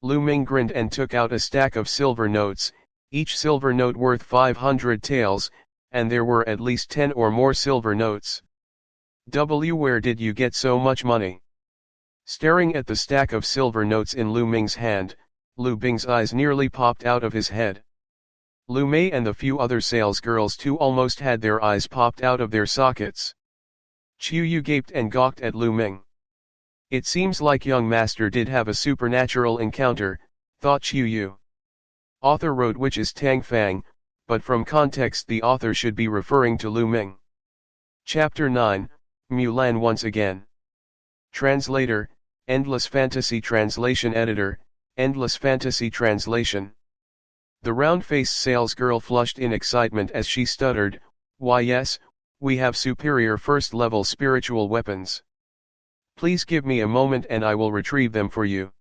Lu Ming grinned and took out a stack of silver notes, each silver note worth 500 taels, and there were at least 10 or more silver notes. Where did you get so much money?" Staring at the stack of silver notes in Lu Ming's hand, Lu Bing's eyes nearly popped out of his head. Lu Mei and the few other salesgirls too almost had their eyes popped out of their sockets. Chiu Yu gaped and gawked at Lu Ming. It seems like young master did have a supernatural encounter, thought Chiu Yu. Author wrote which is Tang Fang, but from context the author should be referring to Lu Ming. Chapter 9, Mulan once again. Translator, Endless Fantasy Translation Editor, Endless Fantasy Translation. The round-faced salesgirl flushed in excitement as she stuttered, "Why yes, we have superior first-level spiritual weapons. Please give me a moment and I will retrieve them for you."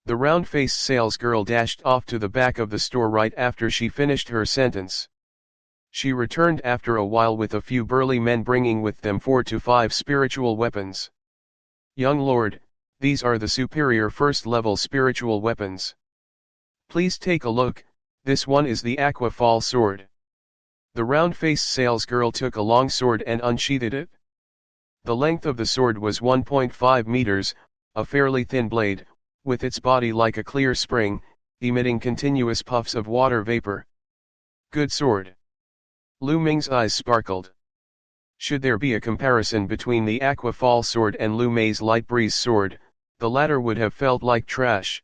The round-faced salesgirl dashed off to the back of the store right after she finished her sentence. She returned after a while with a few burly men bringing with them 4 to 5 spiritual weapons. "Young lord, these are the superior first-level spiritual weapons. Please take a look, this one is the Aqua Fall sword." The round-faced salesgirl took a long sword and unsheathed it. The length of the sword was 1.5 meters, a fairly thin blade, with its body like a clear spring, emitting continuous puffs of water vapor. "Good sword." Lu Ming's eyes sparkled. Should there be a comparison between the Aqua Fall sword and Lu Mei's Light Breeze sword, the latter would have felt like trash.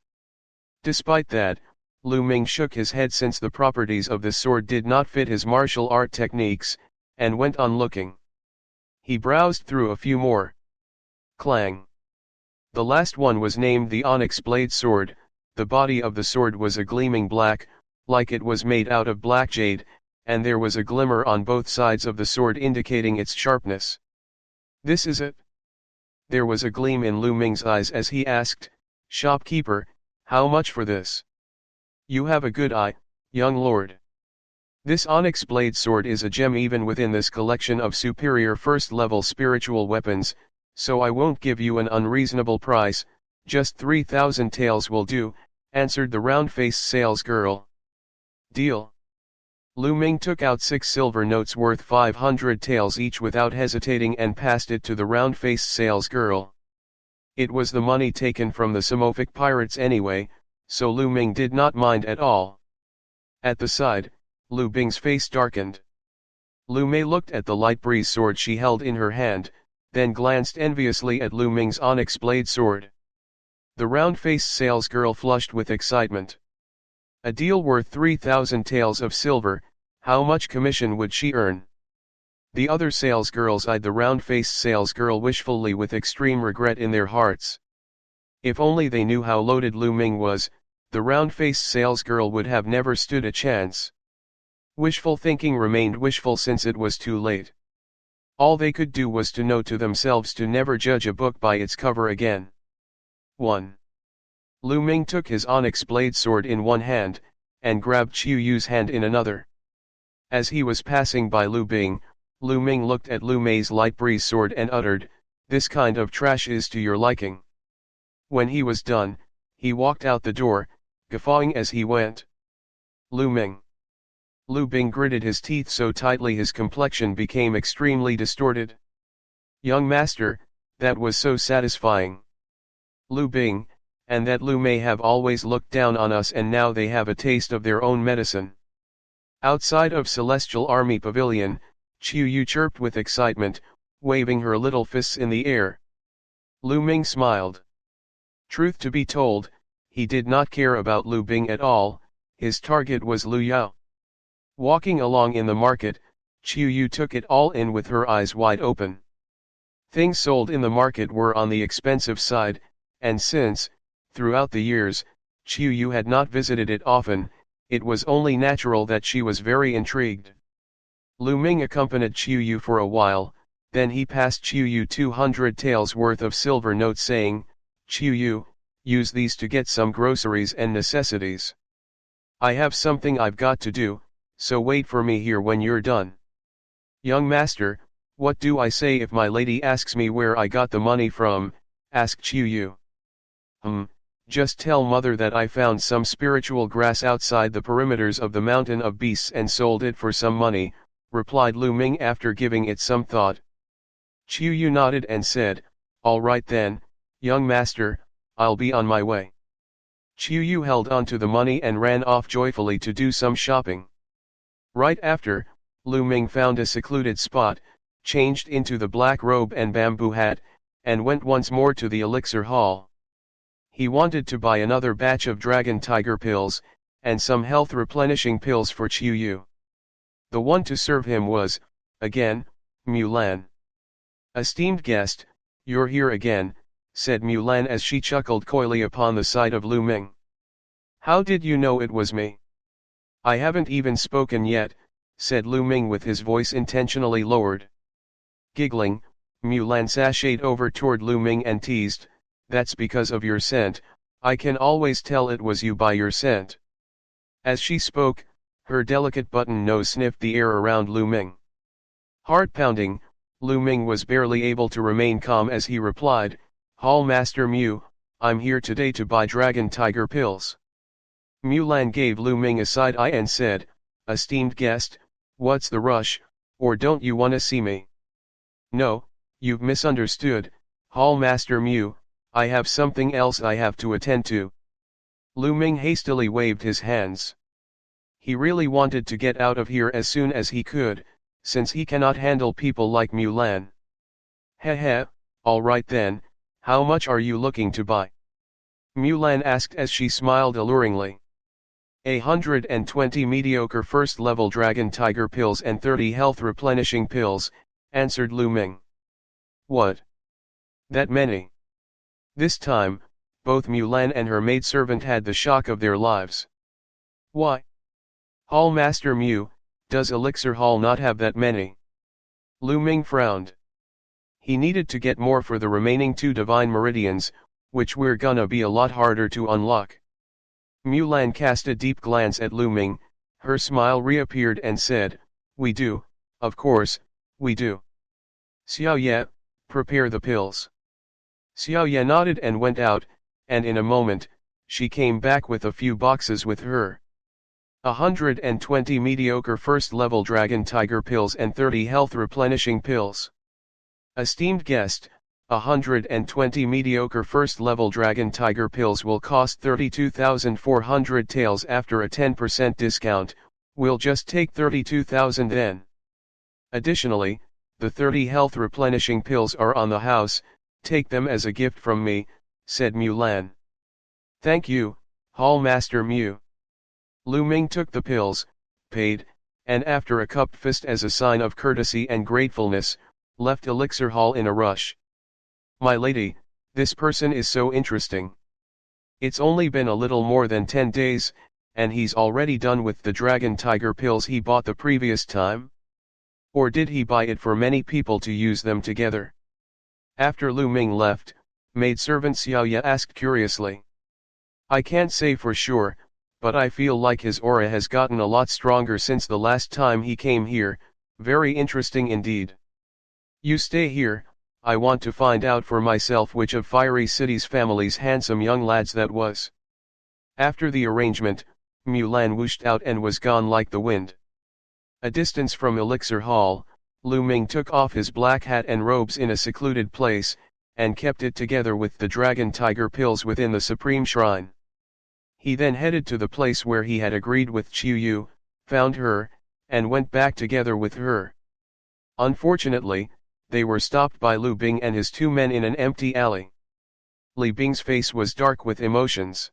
Despite that, Lu Ming shook his head since the properties of the sword did not fit his martial art techniques, and went on looking. He browsed through a few more. Clang. The last one was named the Onyx Blade Sword. The body of the sword was a gleaming black, like it was made out of black jade, and there was a glimmer on both sides of the sword indicating its sharpness. "This is it?" There was a gleam in Lu Ming's eyes as he asked, "Shopkeeper, how much for this?" "You have a good eye, young lord. This onyx blade sword is a gem even within this collection of superior first-level spiritual weapons, so I won't give you an unreasonable price, just 3,000 taels will do," answered the round-faced salesgirl. "Deal." Lu Ming took out 6 silver notes worth 500 taels each without hesitating and passed it to the round-faced salesgirl. It was the money taken from the Samophic pirates anyway, so Lu Ming did not mind at all. At the side, Lu Bing's face darkened. Lu Mei looked at the light breeze sword she held in her hand, then glanced enviously at Lu Ming's onyx blade sword. The round-faced salesgirl flushed with excitement. A deal worth 3,000 taels of silver, how much commission would she earn? The other salesgirls eyed the round-faced salesgirl wishfully with extreme regret in their hearts. If only they knew how loaded Lu Ming was, the round-faced salesgirl would have never stood a chance. Wishful thinking remained wishful since it was too late. All they could do was to note to themselves to never judge a book by its cover again. 1. Lu Ming took his onyx blade sword in one hand, and grabbed Qiu Yu's hand in another. As he was passing by Lu Bing, Lu Ming looked at Lu Mei's light breeze sword and uttered, "This kind of trash is to your liking." When he was done, he walked out the door, guffawing as he went. Lu Ming. Lu Bing gritted his teeth so tightly his complexion became extremely distorted. "Young master, that was so satisfying." Lu Bing, and that Lu Mei have always looked down on us and now they have a taste of their own medicine. Outside of Celestial Army Pavilion, Qiu Yu chirped with excitement, waving her little fists in the air. Lu Ming smiled. Truth to be told, he did not care about Lu Bing at all, his target was Lu Yao. Walking along in the market, Qiu Yu took it all in with her eyes wide open. Things sold in the market were on the expensive side, and since, throughout the years, Qiu Yu had not visited it often, it was only natural that she was very intrigued. Lu Ming accompanied Qiu Yu for a while, then he passed Qiu Yu 200 taels worth of silver notes saying, "Qiu Yu, use these to get some groceries and necessities. I have something I've got to do, so wait for me here when you're done." "Young master, what do I say if my lady asks me where I got the money from?" asked Qiu Yu. Just tell mother that I found some spiritual grass outside the perimeters of the Mountain of Beasts and sold it for some money," replied Lu Ming after giving it some thought. Qiu Yu nodded and said, "All right then, young master, I'll be on my way." Qiu Yu held on to the money and ran off joyfully to do some shopping. Right after, Lu Ming found a secluded spot, changed into the black robe and bamboo hat, and went once more to the elixir hall. He wanted to buy another batch of dragon tiger pills, and some health replenishing pills for Qiu Yu. The one to serve him was, again, Mulan. "Esteemed guest, you're here again," said Mulan as she chuckled coyly upon the sight of Lu Ming. "How did you know it was me?" I haven't even spoken yet, said Lu Ming with his voice intentionally lowered. Giggling, Mulan sashayed over toward Lu Ming and teased, "That's because of your scent, I can always tell it was you by your scent." As she spoke, her delicate button nose sniffed the air around Lu Ming. Heart pounding, Lu Ming was barely able to remain calm as he replied, "Hall Master Mu, I'm here today to buy Dragon Tiger pills." Mulan gave Lu Ming a side eye and said, "Esteemed guest, what's the rush, or don't you wanna see me?" "No, you've misunderstood, Hall Master Mu, I have something else I have to attend to." Lu Ming hastily waved his hands. He really wanted to get out of here as soon as he could, since he cannot handle people like Mulan. "Heh, alright then, how much are you looking to buy?" Mulan asked as she smiled alluringly. 120 mediocre first-level Dragon Tiger pills and 30 health-replenishing pills, answered Lu Ming. "What? That many?" This time, both Mulan and her maidservant had the shock of their lives. "Why? Hall Master Mu, does Elixir Hall not have that many?" Lu Ming frowned. He needed to get more for the remaining 2 divine meridians, which were gonna be a lot harder to unlock. Mulan cast a deep glance at Lu Ming, her smile reappeared and said, "We do, of course, we do. Xiao Ye, prepare the pills." Xiao Ye nodded and went out, and in a moment, she came back with a few boxes with her. 120 mediocre first-level Dragon Tiger pills and 30 health-replenishing pills. Esteemed guest, 120 mediocre first-level Dragon Tiger pills will cost 32,400 taels after a 10% discount, we'll just take 32,000 then. Additionally, the 30 health-replenishing pills are on the house, take them as a gift from me, said Mulan. "Thank you, Hall Master Mu." Lu Ming took the pills, paid, and after a cupped fist as a sign of courtesy and gratefulness, left Elixir Hall in a rush. "My lady, this person is so interesting. It's only been a little more than 10 days, and he's already done with the Dragon Tiger pills he bought the previous time? Or did he buy it for many people to use them together?" After Lu Ming left, maidservant Xiao Ye asked curiously. "I can't say for sure, but I feel like his aura has gotten a lot stronger since the last time he came here, very interesting indeed. You stay here, I want to find out for myself which of Fiery City's family's handsome young lads that was." After the arrangement, Mulan whooshed out and was gone like the wind. A distance from Elixir Hall, Lu Ming took off his black hat and robes in a secluded place, and kept it together with the Dragon Tiger pills within the Supreme Shrine. He then headed to the place where he had agreed with Qiu Yu, found her, and went back together with her. Unfortunately, they were stopped by Lu Bing and his 2 men in an empty alley. Li Bing's face was dark with emotions.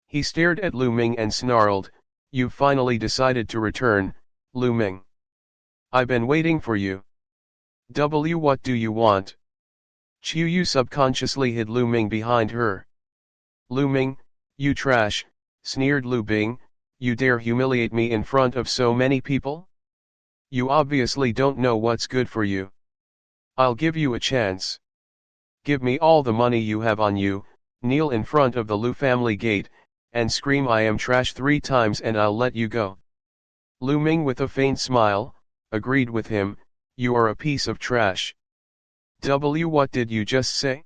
He stared at Lu Ming and snarled, "You've finally decided to return, Lu Ming. I've been waiting for you. What do you want?" Qiu Yu subconsciously hid Lu Ming behind her. "Lu Ming, you trash," sneered Lu Bing, "you dare humiliate me in front of so many people? You obviously don't know what's good for you. I'll give you a chance. Give me all the money you have on you, kneel in front of the Lu family gate, and scream 'I am trash' 3 times and I'll let you go." Lu Ming with a faint smile, agreed with him, "You are a piece of trash." What did you just say?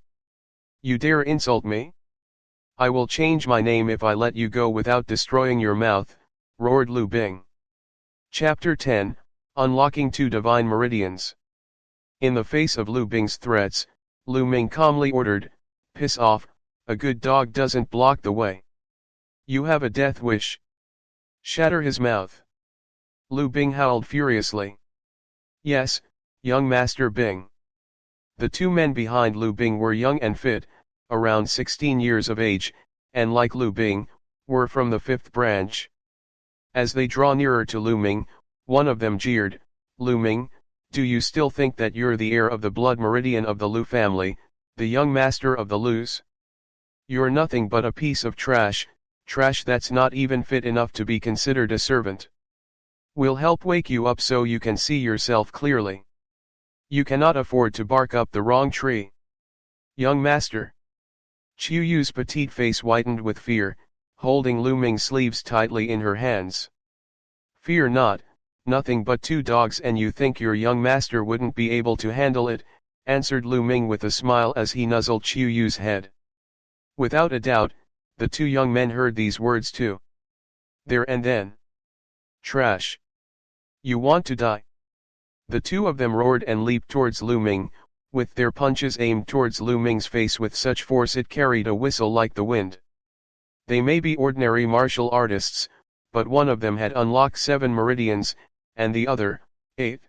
You dare insult me? I will change my name if I let you go without destroying your mouth, roared Lu Bing. Chapter 10, Unlocking 2 Divine Meridians. In the face of Lu Bing's threats, Lu Ming calmly ordered, "Piss off, a good dog doesn't block the way. You have a death wish. Shatter his mouth." Lu Bing howled furiously. "Yes, young Master Bing." The 2 men behind Lu Bing were young and fit, around 16 years of age, and like Lu Bing, were from the 5th branch. As they draw nearer to Lu Ming, one of them jeered, "Lu Ming, do you still think that you're the heir of the blood meridian of the Lu family, the young master of the Lus? You're nothing but a piece of trash, Trash that's not even fit enough to be considered a servant. We'll help wake you up so you can see yourself clearly. You cannot afford to bark up the wrong tree. Young master. Chiu Yu's petite face whitened with fear, holding Lu Ming's sleeves tightly in her hands. Fear not, nothing but 2 dogs and you think your young master wouldn't be able to handle it, answered Lu Ming with a smile as he nuzzled Chiu Yu's head. Without a doubt, the 2 young men heard these words too. There and then. Trash. You want to die? The 2 of them roared and leaped towards Lu Ming, with their punches aimed towards Lu Ming's face with such force it carried a whistle like the wind. They may be ordinary martial artists, but one of them had unlocked 7 meridians, and the other, 8.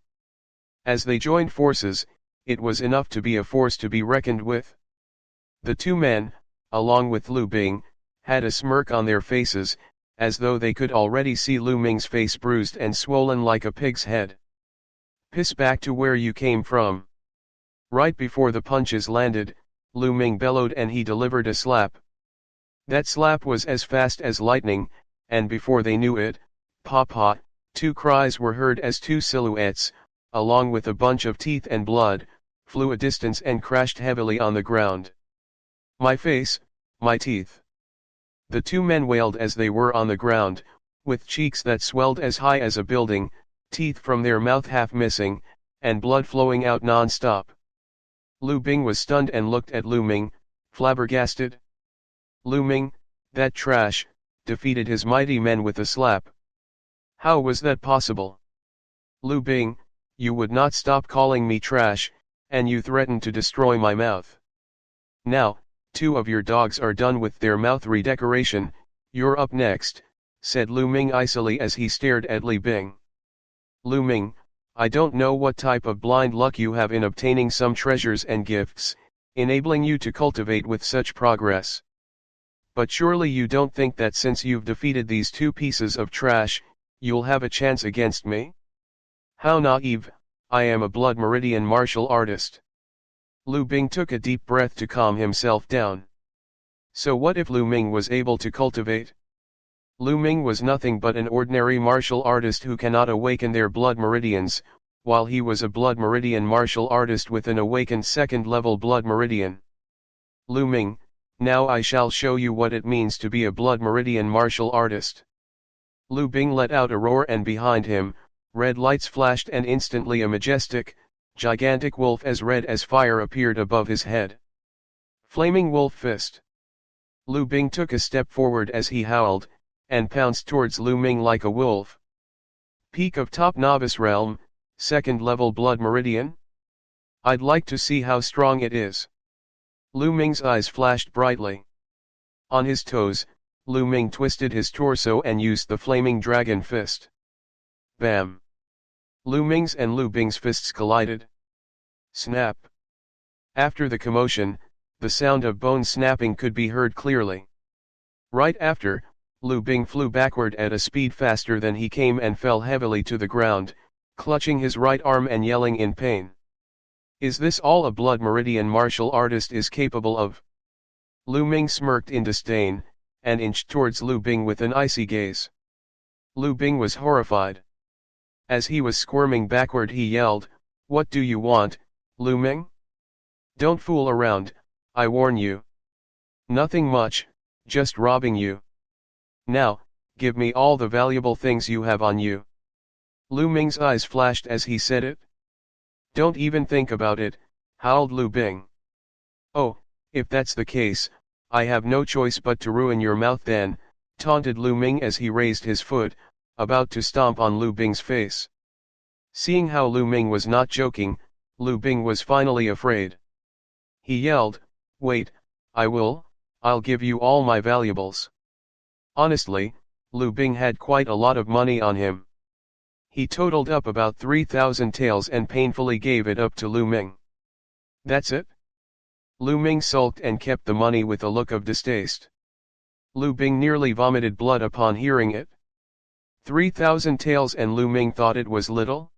As they joined forces, it was enough to be a force to be reckoned with. The 2 men, along with Lu Bing, had a smirk on their faces, as though they could already see Lu Ming's face bruised and swollen like a pig's head. Piss back to where you came from. Right before the punches landed, Lu Ming bellowed and he delivered a slap. That slap was as fast as lightning, and before they knew it, "Papa," 2 cries were heard as 2 silhouettes, along with a bunch of teeth and blood, flew a distance and crashed heavily on the ground. My face, my teeth. The 2 men wailed as they were on the ground, with cheeks that swelled as high as a building, teeth from their mouth half missing, and blood flowing out non-stop. Lu Bing was stunned and looked at Lu Ming, flabbergasted. Lu Ming, that trash, defeated his mighty men with a slap. How was that possible? Lu Bing, you would not stop calling me trash, and you threatened to destroy my mouth. Now, 2 of your dogs are done with their mouth redecoration, you're up next, said Lu Ming icily as he stared at Li Bing. Lu Ming, I don't know what type of blind luck you have in obtaining some treasures and gifts, enabling you to cultivate with such progress. But surely you don't think that since you've defeated these 2 pieces of trash, you'll have a chance against me? How naive, I am a blood meridian martial artist. Lu Bing took a deep breath to calm himself down. So what if Lu Ming was able to cultivate? Lu Ming was nothing but an ordinary martial artist who cannot awaken their blood meridians, while he was a blood meridian martial artist with an awakened 2nd level blood meridian. Lu Ming, now I shall show you what it means to be a blood meridian martial artist. Lu Bing let out a roar and behind him, red lights flashed and instantly a majestic, gigantic wolf as red as fire appeared above his head. Flaming Wolf Fist. Lu Bing took a step forward as he howled, and pounced towards Lu Ming like a wolf. Peak of top novice realm, 2nd level blood meridian? I'd like to see how strong it is. Lu Ming's eyes flashed brightly. On his toes, Lu Ming twisted his torso and used the flaming dragon fist. Bam! Lu Ming's and Lu Bing's fists collided. Snap! After the commotion, the sound of bone snapping could be heard clearly. Right after, Lu Bing flew backward at a speed faster than he came and fell heavily to the ground, clutching his right arm and yelling in pain. Is this all a blood meridian martial artist is capable of? Lu Ming smirked in disdain, and inched towards Lu Bing with an icy gaze. Lu Bing was horrified. As he was squirming backward he yelled, "What do you want, Lu Ming? Don't fool around, I warn you. Nothing much, just robbing you. Now, give me all the valuable things you have on you." Lu Ming's eyes flashed as he said it. "Don't even think about it," howled Lu Bing. "Oh, if that's the case, I have no choice but to ruin your mouth then," taunted Lu Ming as he raised his foot, about to stomp on Lu Bing's face. Seeing how Lu Ming was not joking, Lu Bing was finally afraid. He yelled, "Wait, I'll give you all my valuables." Honestly, Lu Bing had quite a lot of money on him. He totaled up about 3,000 taels and painfully gave it up to Lu Ming. "That's it?" Lu Ming sulked and kept the money with a look of distaste. Lu Bing nearly vomited blood upon hearing it. 3,000 taels, and Lu Ming thought it was little?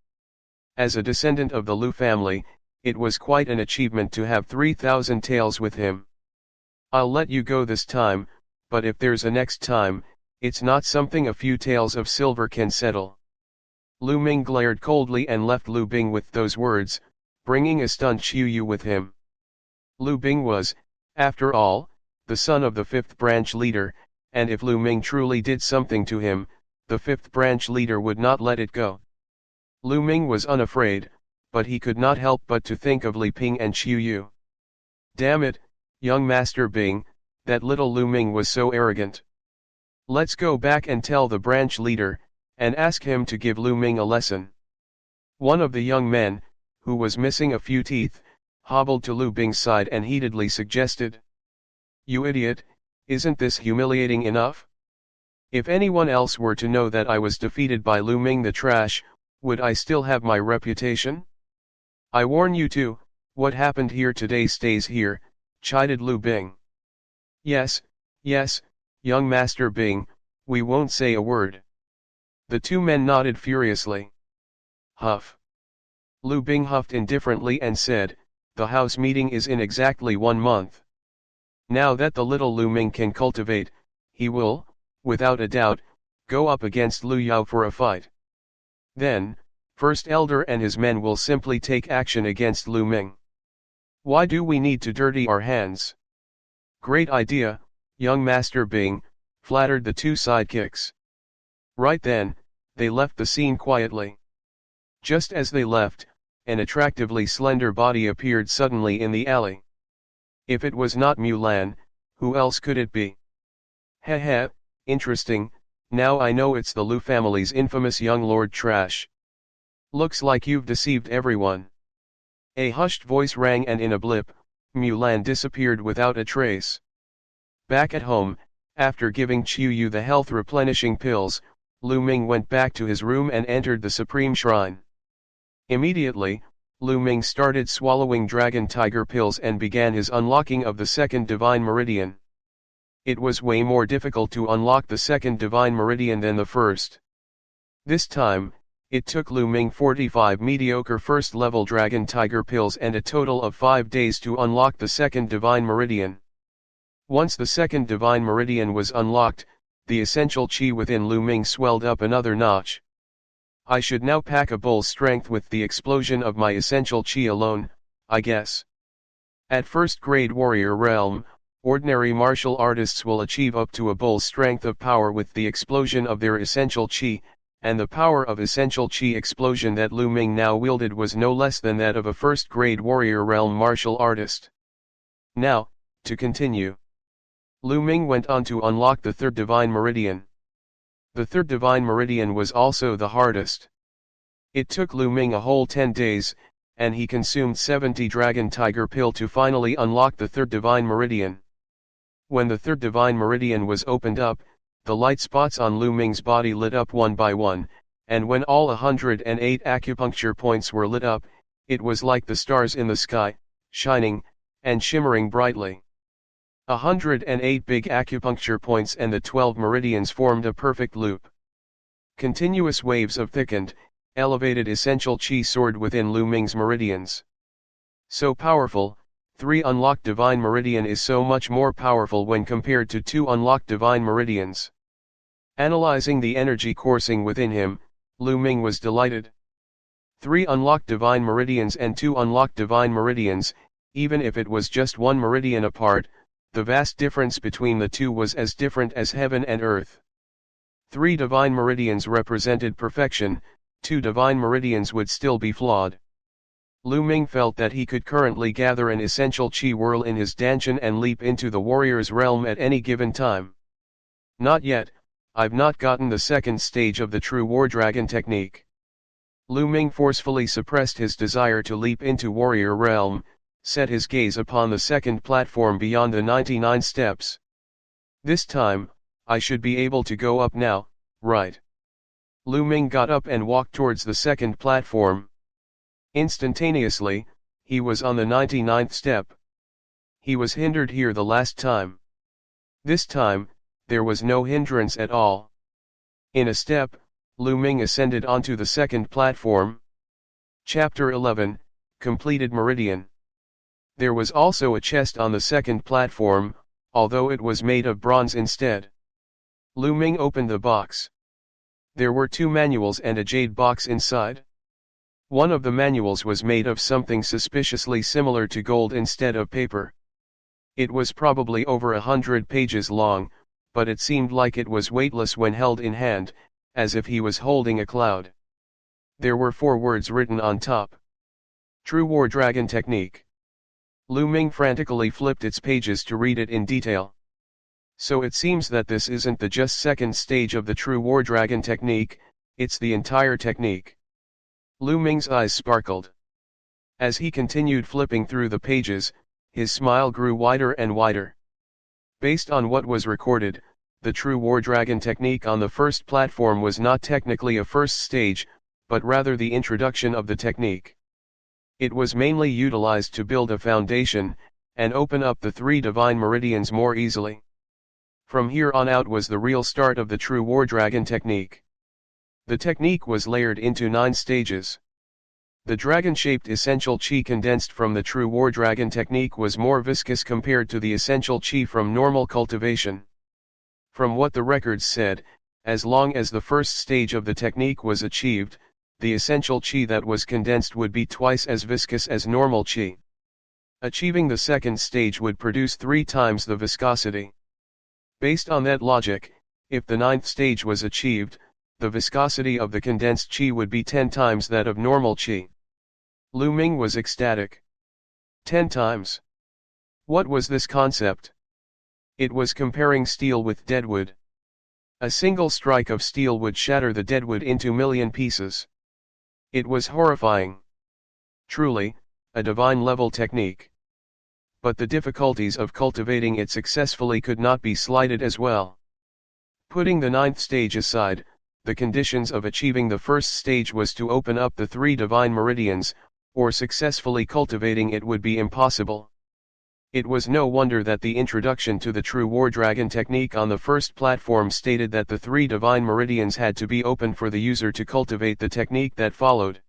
As a descendant of the Lu family, it was quite an achievement to have 3,000 taels with him. "I'll let you go this time, but if there's a next time, it's not something a few taels of silver can settle. Lu Ming glared coldly and left Lu Bing with those words, bringing a stunned Qiu Yu with him. Lu Bing was, after all, the son of the fifth branch leader, and if Lu Ming truly did something to him, the fifth branch leader would not let it go. Lu Ming was unafraid, but he could not help but to think of Li Ping and Qiu Yu. Damn it, young Master Bing, that little Lu Ming was so arrogant. Let's go back and tell the branch leader, and ask him to give Lu Ming a lesson. One of the young men, who was missing a few teeth, hobbled to Lu Bing's side and heatedly suggested. You idiot, isn't this humiliating enough? If anyone else were to know that I was defeated by Lu Ming the trash, would I still have my reputation? I warn you too, what happened here today stays here, chided Lu Bing. Yes, young Master Bing, we won't say a word. The two men nodded furiously. Huff. Lu Bing huffed indifferently and said, the house meeting is in exactly 1 month. Now that the little Lu Ming can cultivate, he will, without a doubt, go up against Lu Yao for a fight. Then, First Elder and his men will simply take action against Lu Ming. Why do we need to dirty our hands? Great idea, young Master Bing, flattered the two sidekicks. Right then, they left the scene quietly. Just as they left, an attractively slender body appeared suddenly in the alley. If it was not Mulan, who else could it be? Heh, interesting, now I know it's the Lu family's infamous young Lord Trash. Looks like you've deceived everyone. A hushed voice rang and in a blip, Mulan disappeared without a trace. Back at home, after giving Qiu Yu the health replenishing pills, Lu Ming went back to his room and entered the Supreme Shrine. Immediately, Lu Ming started swallowing dragon tiger pills and began his unlocking of the second divine meridian. It was way more difficult to unlock the second divine meridian than the first. This time, it took Lu Ming 45 mediocre first-level dragon tiger pills and a total of 5 days to unlock the second divine meridian. Once the second divine meridian was unlocked, the essential chi within Lu Ming swelled up another notch. I should now pack a bull's strength with the explosion of my essential chi alone, I guess. At first grade warrior realm, ordinary martial artists will achieve up to a bull's strength of power with the explosion of their essential chi, and the power of essential chi explosion that Lu Ming now wielded was no less than that of a first grade warrior realm martial artist. Now, to continue. Lu Ming went on to unlock the third divine meridian. The third divine meridian was also the hardest. It took Lu Ming a whole 10 days, and he consumed 70 dragon tiger pill to finally unlock the third divine meridian. When the third divine meridian was opened up, the light spots on Lu Ming's body lit up one by one, and when all 108 acupuncture points were lit up, it was like the stars in the sky, shining, and shimmering brightly. 108 big acupuncture points and the 12 meridians formed a perfect loop. Continuous waves of thickened, elevated essential chi soared within Lu Ming's meridians. So powerful, 3 unlocked divine meridian is so much more powerful when compared to 2 unlocked divine meridians. Analyzing the energy coursing within him, Lu Ming was delighted. 3 unlocked divine meridians and 2 unlocked divine meridians, even if it was just 1 meridian apart, the vast difference between the two was as different as heaven and earth. 3 divine meridians represented perfection, 2 divine meridians would still be flawed. Lu Ming felt that he could currently gather an essential chi whirl in his dantian and leap into the warrior's realm at any given time. Not yet, I've not gotten the second stage of the true war dragon technique. Lu Ming forcefully suppressed his desire to leap into warrior realm, set his gaze upon the second platform beyond the 99 steps. This time, I should be able to go up now, right? Lu Ming got up and walked towards the second platform. Instantaneously, he was on the 99th step. He was hindered here the last time. This time, there was no hindrance at all. In a step, Lu Ming ascended onto the second platform. Chapter 11, Completed Meridian. There was also a chest on the second platform, although it was made of bronze instead. Lu Ming opened the box. There were 2 manuals and a jade box inside. One of the manuals was made of something suspiciously similar to gold instead of paper. It was probably over 100 pages long, but it seemed like it was weightless when held in hand, as if he was holding a cloud. There were 4 words written on top. True War Dragon Technique. Lu Ming frantically flipped its pages to read it in detail. So it seems that this isn't the just second stage of the True War Dragon Technique, it's the entire technique. Lu Ming's eyes sparkled. As he continued flipping through the pages, his smile grew wider and wider. Based on what was recorded, the True War Dragon Technique on the first platform was not technically a first stage, but rather the introduction of the technique. It was mainly utilized to build a foundation, and open up the 3 divine meridians more easily. From here on out was the real start of the True War Dragon Technique. The technique was layered into 9 stages. The dragon-shaped essential chi condensed from the True War Dragon Technique was more viscous compared to the essential chi from normal cultivation. From what the records said, as long as the first stage of the technique was achieved, the essential chi that was condensed would be twice as viscous as normal chi. Achieving the second stage would produce 3 times the viscosity. Based on that logic, if the 9th stage was achieved, the viscosity of the condensed chi would be 10 times that of normal chi. Lu Ming was ecstatic. 10 times. What was this concept? It was comparing steel with deadwood. A single strike of steel would shatter the deadwood into million pieces. It was horrifying. Truly, a divine-level technique. But the difficulties of cultivating it successfully could not be slighted as well. Putting the 9th stage aside, the conditions of achieving the first stage was to open up the 3 divine meridians, or successfully cultivating it would be impossible. It was no wonder that the introduction to the True War Dragon Technique on the first platform stated that the 3 divine meridians had to be open for the user to cultivate the technique that followed.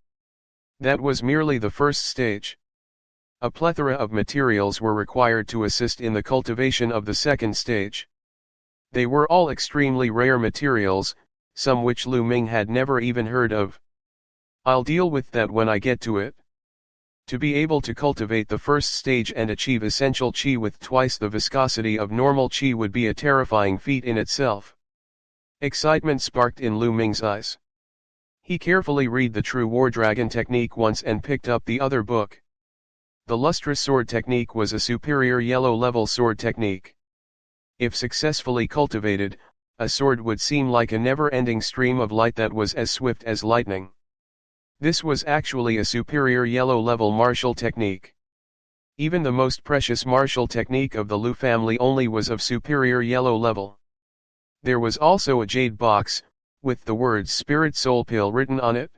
That was merely the first stage. A plethora of materials were required to assist in the cultivation of the second stage. They were all extremely rare materials, some which Lu Ming had never even heard of. I'll deal with that when I get to it. To be able to cultivate the first stage and achieve essential chi with twice the viscosity of normal chi would be a terrifying feat in itself. Excitement sparked in Lu Ming's eyes. He carefully read the True War Dragon Technique once and picked up the other book. The lustrous sword technique was a superior yellow-level sword technique. If successfully cultivated, a sword would seem like a never-ending stream of light that was as swift as lightning. This was actually a superior yellow-level martial technique. Even the most precious martial technique of the Lu family only was of superior yellow level. There was also a jade box, with the words Spirit Soul Pill written on it.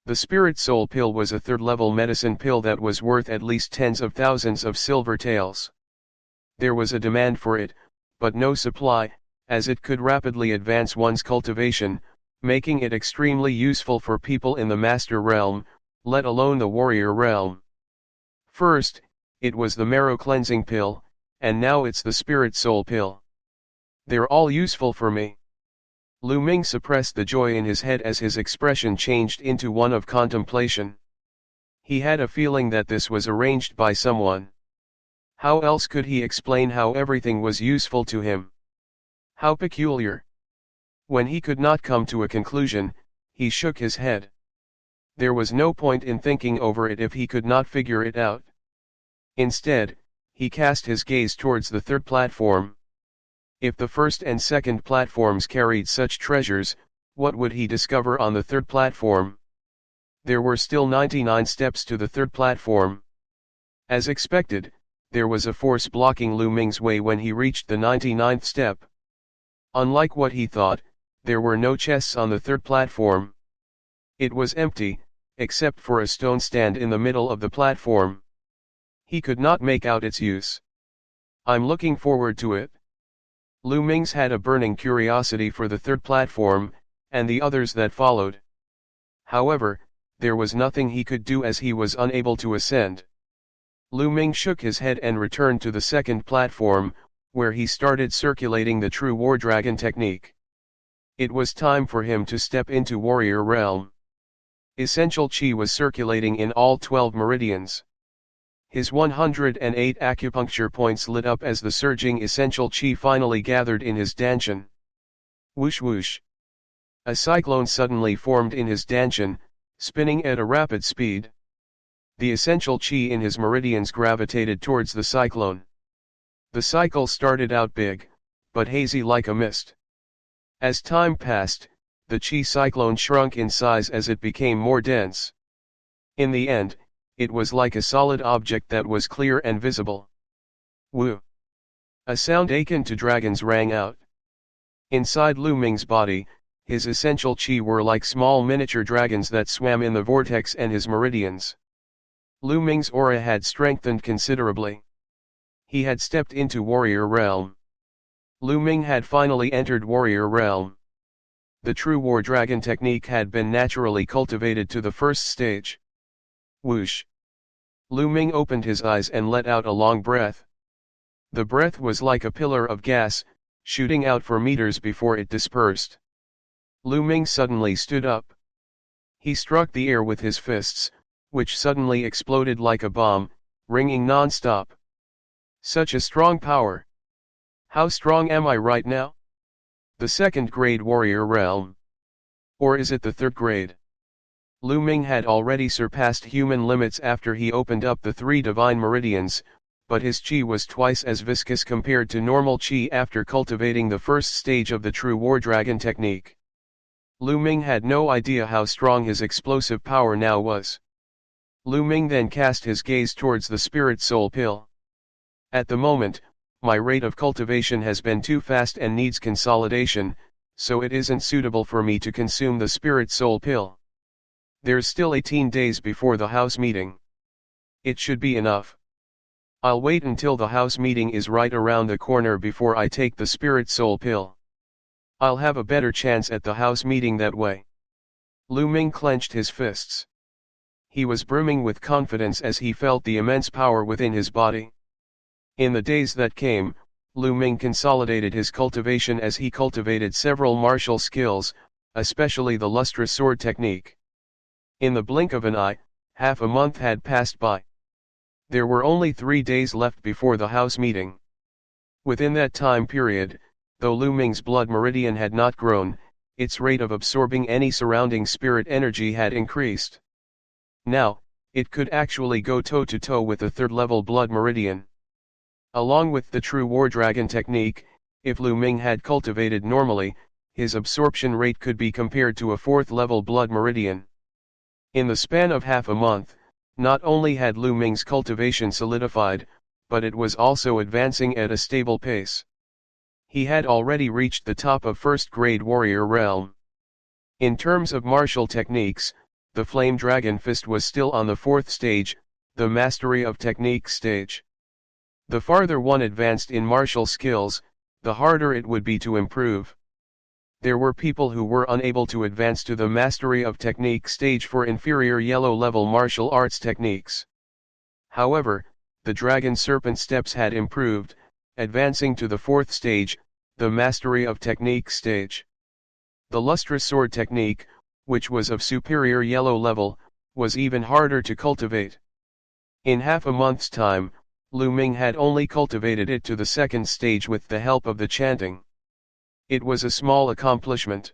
The Spirit Soul Pill was a 3rd-level medicine pill that was worth at least tens of thousands of silver taels. There was a demand for it, but no supply, as it could rapidly advance one's cultivation, making it extremely useful for people in the Master Realm, let alone the Warrior Realm. First, it was the Marrow Cleansing Pill, and now it's the Spirit Soul Pill. They're all useful for me. Lu Ming suppressed the joy in his head as his expression changed into one of contemplation. He had a feeling that this was arranged by someone. How else could he explain how everything was useful to him? How peculiar. When he could not come to a conclusion, he shook his head. There was no point in thinking over it if he could not figure it out. Instead, he cast his gaze towards the 3rd platform. If the 1st and 2nd platforms carried such treasures, what would he discover on the 3rd platform? There were still 99 steps to the 3rd platform. As expected, there was a force blocking Lu Ming's way when he reached the 99th step. Unlike what he thought, there were no chests on the 3rd platform. It was empty, except for a stone stand in the middle of the platform. He could not make out its use. I'm looking forward to it. Lu Ming's had a burning curiosity for the 3rd platform, and the others that followed. However, there was nothing he could do as he was unable to ascend. Lu Ming shook his head and returned to the 2nd platform, where he started circulating the true war dragon technique. It was time for him to step into warrior realm. Essential chi was circulating in all 12 meridians. His 108 acupuncture points lit up as the surging essential chi finally gathered in his danshan. Whoosh whoosh. A cyclone suddenly formed in his danshan, spinning at a rapid speed. The essential chi in his meridians gravitated towards the cyclone. The cycle started out big, but hazy like a mist. As time passed, the chi cyclone shrunk in size as it became more dense. In the end, it was like a solid object that was clear and visible. Woo! A sound akin to dragons rang out. Inside Lu Ming's body, his essential chi were like small miniature dragons that swam in the vortex and his meridians. Lu Ming's aura had strengthened considerably. He had stepped into warrior realm. Lu Ming had finally entered warrior realm. The true war dragon technique had been naturally cultivated to the first stage. Whoosh! Lu Ming opened his eyes and let out a long breath. The breath was like a pillar of gas, shooting out for meters before it dispersed. Lu Ming suddenly stood up. He struck the air with his fists, which suddenly exploded like a bomb, ringing non-stop. Such a strong power! How strong am I right now? The second grade warrior realm. Or is it the third grade? Lu Ming had already surpassed human limits after he opened up the 3 divine meridians, but his chi was twice as viscous compared to normal chi after cultivating the first stage of the true war dragon technique. Lu Ming had no idea how strong his explosive power now was. Lu Ming then cast his gaze towards the spirit soul pill. At the moment, my rate of cultivation has been too fast and needs consolidation, so it isn't suitable for me to consume the spirit soul pill. There's still 18 days before the house meeting. It should be enough. I'll wait until the house meeting is right around the corner before I take the spirit soul pill. I'll have a better chance at the house meeting that way. Lu Ming clenched his fists. He was brimming with confidence as he felt the immense power within his body. In the days that came, Lu Ming consolidated his cultivation as he cultivated several martial skills, especially the lustrous sword technique. In the blink of an eye, half a month had passed by. There were only 3 days left before the house meeting. Within that time period, though Lu Ming's blood meridian had not grown, its rate of absorbing any surrounding spirit energy had increased. Now, it could actually go toe-to-toe with the 3rd-level blood meridian. Along with the true war dragon technique, if Lu Ming had cultivated normally, his absorption rate could be compared to a 4th-level blood meridian. In the span of half a month, not only had Lu Ming's cultivation solidified, but it was also advancing at a stable pace. He had already reached the top of first-grade warrior realm. In terms of martial techniques, the Flame Dragon Fist was still on the 4th stage, the Mastery of Technique stage. The farther one advanced in martial skills, the harder it would be to improve. There were people who were unable to advance to the Mastery of Technique stage for inferior yellow-level martial arts techniques. However, the Dragon Serpent steps had improved, advancing to the 4th stage, the Mastery of Technique stage. The lustrous sword technique, which was of superior yellow level, was even harder to cultivate. In half a month's time, Lu Ming had only cultivated it to the 2nd stage with the help of the chanting. It was a small accomplishment.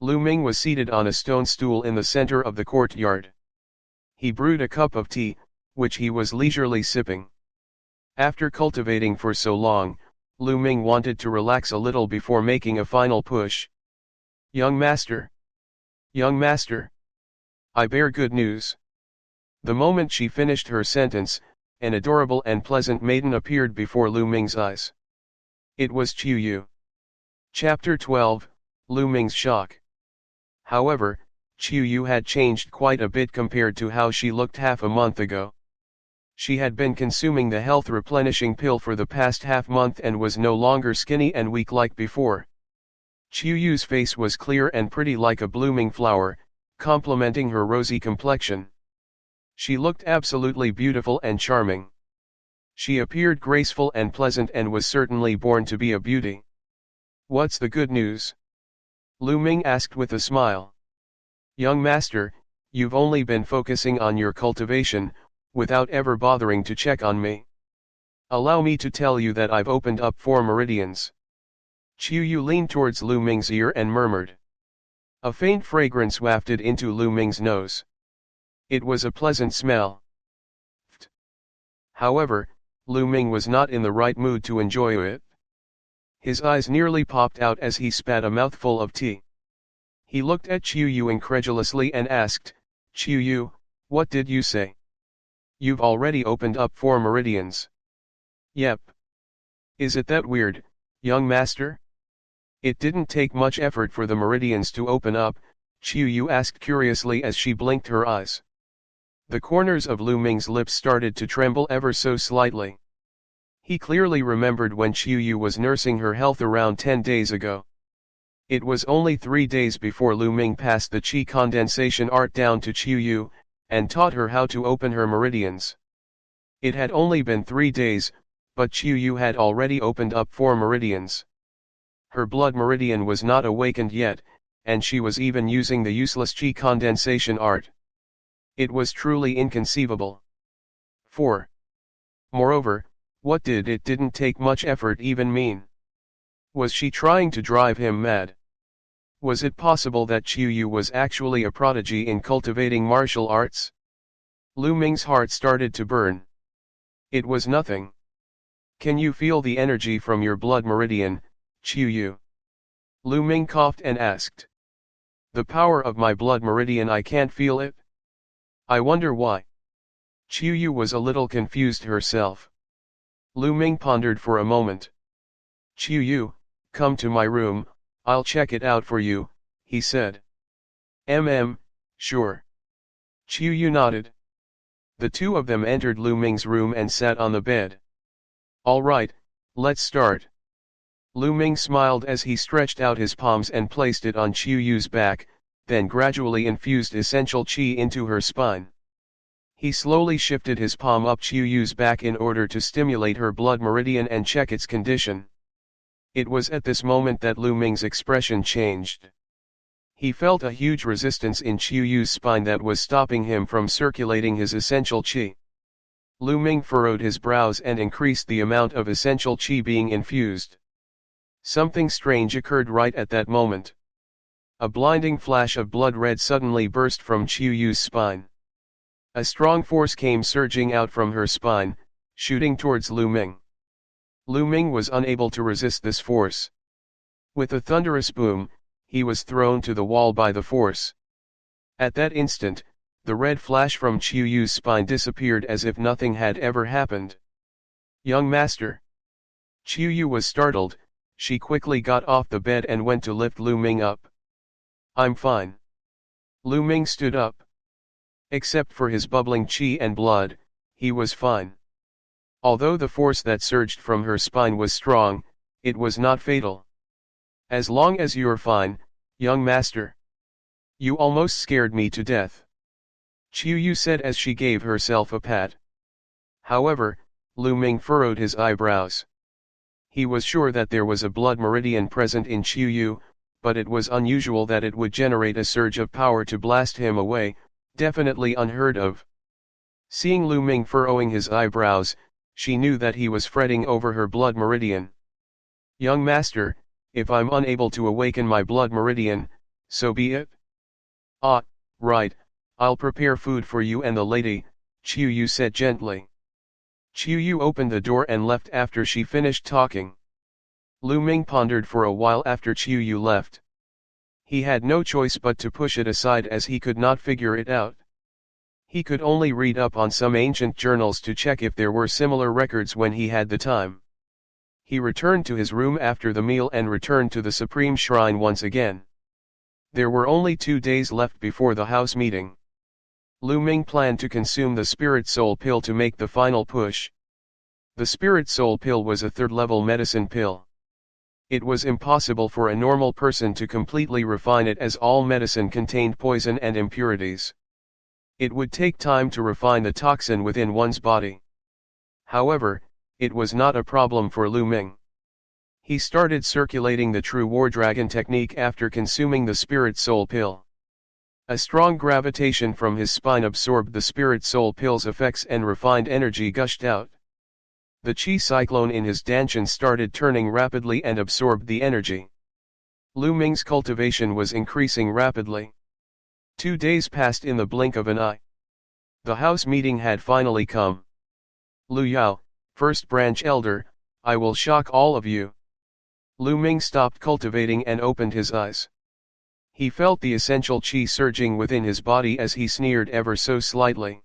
Lu Ming was seated on a stone stool in the center of the courtyard. He brewed a cup of tea, which he was leisurely sipping. After cultivating for so long, Lu Ming wanted to relax a little before making a final push. Young master! Young master! I bear good news. The moment she finished her sentence, an adorable and pleasant maiden appeared before Lu Ming's eyes. It was Qiu Yu. Chapter 12, Lu Ming's Shock. However, Qiu Yu had changed quite a bit compared to how she looked half a month ago. She had been consuming the health replenishing pill for the past half-month and was no longer skinny and weak like before. Qiu Yu's face was clear and pretty like a blooming flower, complementing her rosy complexion. She looked absolutely beautiful and charming. She appeared graceful and pleasant and was certainly born to be a beauty. "What's the good news?" Lu Ming asked with a smile. "Young master, you've only been focusing on your cultivation, without ever bothering to check on me. Allow me to tell you that I've opened up 4 meridians." Qiu Yu leaned towards Lu Ming's ear and murmured. A faint fragrance wafted into Lu Ming's nose. It was a pleasant smell. However, Lu Ming was not in the right mood to enjoy it. His eyes nearly popped out as he spat a mouthful of tea. He looked at Qiu Yu incredulously and asked, "Qiu Yu, what did you say? You've already opened up 4 meridians." "Yep. Is it that weird, young master?" "It didn't take much effort for the meridians to open up," Qiu Yu asked curiously as she blinked her eyes. The corners of Lu Ming's lips started to tremble ever so slightly. He clearly remembered when Qiu Yu was nursing her health around 10 days ago. It was only 3 days before Lu Ming passed the qi condensation art down to Qiu Yu, and taught her how to open her meridians. It had only been 3 days, but Qiu Yu had already opened up 4 meridians. Her blood meridian was not awakened yet, and she was even using the useless qi condensation art. It was truly inconceivable. 4. Moreover, what did "it didn't take much effort" even mean? Was she trying to drive him mad? Was it possible that Qiu Yu was actually a prodigy in cultivating martial arts? Lu Ming's heart started to burn. "It was nothing. Can you feel the energy from your blood meridian, Qiu Yu?" Lu Ming coughed and asked. "The power of my blood meridian, I can't feel it. I wonder why." Qiu Yu was a little confused herself. Lu Ming pondered for a moment. "Qiu Yu, come to my room, I'll check it out for you," he said. Sure." Qiu Yu nodded. The two of them entered Lu Ming's room and sat on the bed. "All right, let's start." Lu Ming smiled as he stretched out his palms and placed it on Qiu Yu's back, then gradually infused essential qi into her spine. He slowly shifted his palm up Qiu Yu's back in order to stimulate her blood meridian and check its condition. It was at this moment that Lu Ming's expression changed. He felt a huge resistance in Qiu Yu's spine that was stopping him from circulating his essential qi. Lu Ming furrowed his brows and increased the amount of essential qi being infused. Something strange occurred right at that moment. A blinding flash of blood red suddenly burst from Qiu Yu's spine. A strong force came surging out from her spine, shooting towards Lu Ming. Lu Ming was unable to resist this force. With a thunderous boom, he was thrown to the wall by the force. At that instant, the red flash from Qiu Yu's spine disappeared as if nothing had ever happened. "Young master." Qiu Yu was startled. She quickly got off the bed and went to lift Lu Ming up. "I'm fine." Lu Ming stood up. Except for his bubbling qi and blood, he was fine. Although the force that surged from her spine was strong, it was not fatal. "As long as you're fine, young master." "You almost scared me to death," Qiu Yu said as she gave herself a pat. However, Lu Ming furrowed his eyebrows. He was sure that there was a blood meridian present in Qiu Yu, but it was unusual that it would generate a surge of power to blast him away, definitely unheard of. Seeing Lu Ming furrowing his eyebrows, she knew that he was fretting over her blood meridian. "Young master, if I'm unable to awaken my blood meridian, so be it." "Ah, right, I'll prepare food for you and the lady," Qiu Yu said gently. Qiu Yu opened the door and left after she finished talking. Lu Ming pondered for a while after Qiu Yu left. He had no choice but to push it aside as he could not figure it out. He could only read up on some ancient journals to check if there were similar records when he had the time. He returned to his room after the meal and returned to the Supreme Shrine once again. There were only 2 days left before the house meeting. Lu Ming planned to consume the Spirit Soul Pill to make the final push. The Spirit Soul Pill was a third-level medicine pill. It was impossible for a normal person to completely refine it as all medicine contained poison and impurities. It would take time to refine the toxin within one's body. However, it was not a problem for Lu Ming. He started circulating the true war dragon technique after consuming the spirit soul pill. A strong gravitation from his spine absorbed the spirit soul pill's effects and refined energy gushed out. The chi cyclone in his danshan started turning rapidly and absorbed the energy. Lu Ming's cultivation was increasing rapidly. 2 days passed in the blink of an eye. The house meeting had finally come. Lu Yao, first branch elder, I will shock all of you. Lu Ming stopped cultivating and opened his eyes. He felt the essential chi surging within his body as he sneered ever so slightly.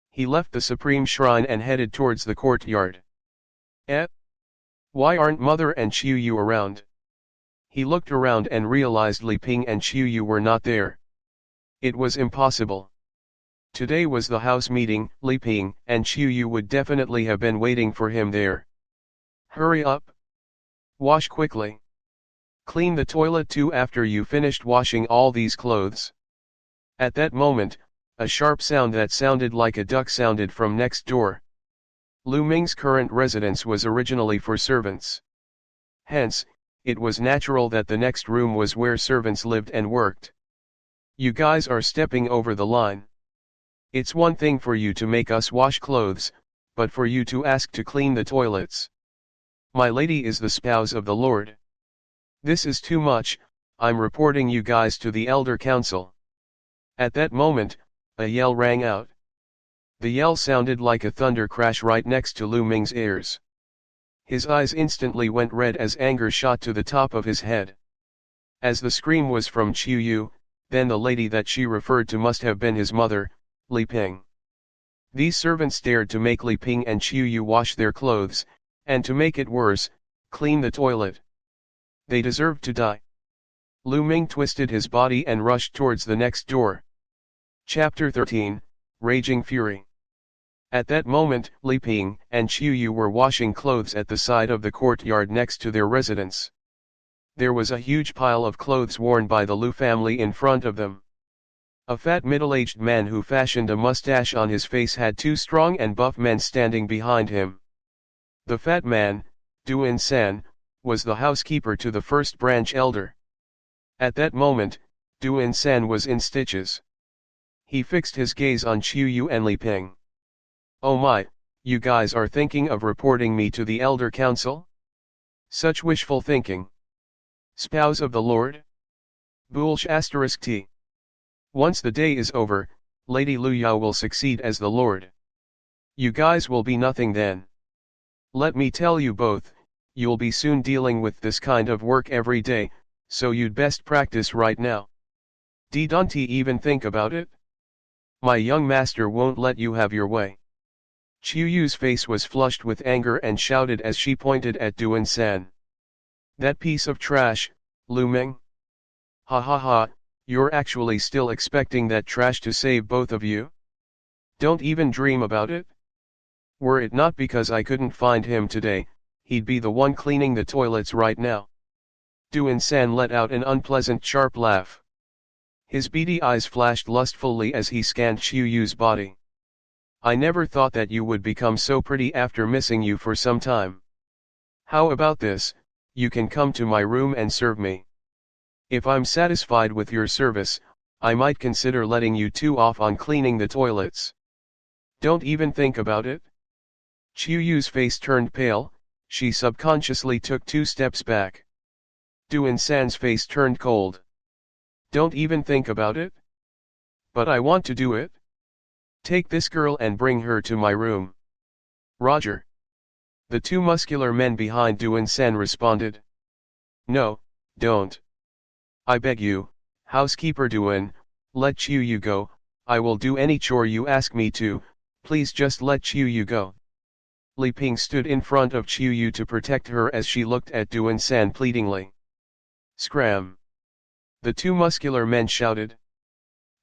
He left the supreme shrine and headed towards the courtyard. Why aren't Mother and Qiu Yu around? He looked around and realized Li Ping and Qiu Yu were not there. It was impossible. Today was the house meeting. Li Ping and Qiu Yu would definitely have been waiting for him there. Hurry up. Wash quickly. Clean the toilet too after you finished washing all these clothes. At that moment, a sharp sound that sounded like a duck sounded from next door. Lu Ming's current residence was originally for servants. Hence, it was natural that the next room was where servants lived and worked. You guys are stepping over the line. It's one thing for you to make us wash clothes, but for you to ask to clean the toilets. My lady is the spouse of the Lord. This is too much. I'm reporting you guys to the Elder Council. At that moment, a yell rang out. The yell sounded like a thunder crash right next to Lu Ming's ears. His eyes instantly went red as anger shot to the top of his head. As the scream was from Qiu Yu, then the lady that she referred to must have been his mother, Li Ping. These servants dared to make Li Ping and Qiu Yu wash their clothes, and to make it worse, clean the toilet. They deserved to die. Lu Ming twisted his body and rushed towards the next door. Chapter 13, Raging Fury. At that moment, Li Ping and Qiu Yu were washing clothes at the side of the courtyard next to their residence. There was a huge pile of clothes worn by the Lu family in front of them. A fat middle-aged man who fashioned a mustache on his face had 2 strong and buff men standing behind him. The fat man, Duan San, was the housekeeper to the first branch elder. At that moment, Duan San was in stitches. He fixed his gaze on Qiu Yu and Li Ping. Oh my, you guys are thinking of reporting me to the Elder Council? Such wishful thinking. Spouse of the Lord? Boolsh *t. Once the day is over, Lady Lu Yao will succeed as the Lord. You guys will be nothing then. Let me tell you both, you'll be soon dealing with this kind of work every day, so you'd best practice right now. Don't even think about it? My young master won't let you have your way. Qiu Yu's face was flushed with anger and shouted as she pointed at Duan San. That piece of trash, Lu Ming? Ha ha ha, you're actually still expecting that trash to save both of you? Don't even dream about it? Were it not because I couldn't find him today, he'd be the one cleaning the toilets right now. Duan San let out an unpleasant sharp laugh. His beady eyes flashed lustfully as he scanned Qiu Yu's body. I never thought that you would become so pretty after missing you for some time. How about this, you can come to my room and serve me. If I'm satisfied with your service, I might consider letting you 2 off on cleaning the toilets. Don't even think about it. Qiu Yu's face turned pale, she subconsciously took 2 steps back. Duan San's face turned cold. Don't even think about it? But I want to do it. Take this girl and bring her to my room. Roger. The 2 muscular men behind Duan San responded. No, don't. I beg you, housekeeper Duan, let Qiu Yu go. I will do any chore you ask me to, please just let Qiu Yu go. Li Ping stood in front of Qiu Yu to protect her as she looked at Duan San pleadingly. Scram! The 2 muscular men shouted.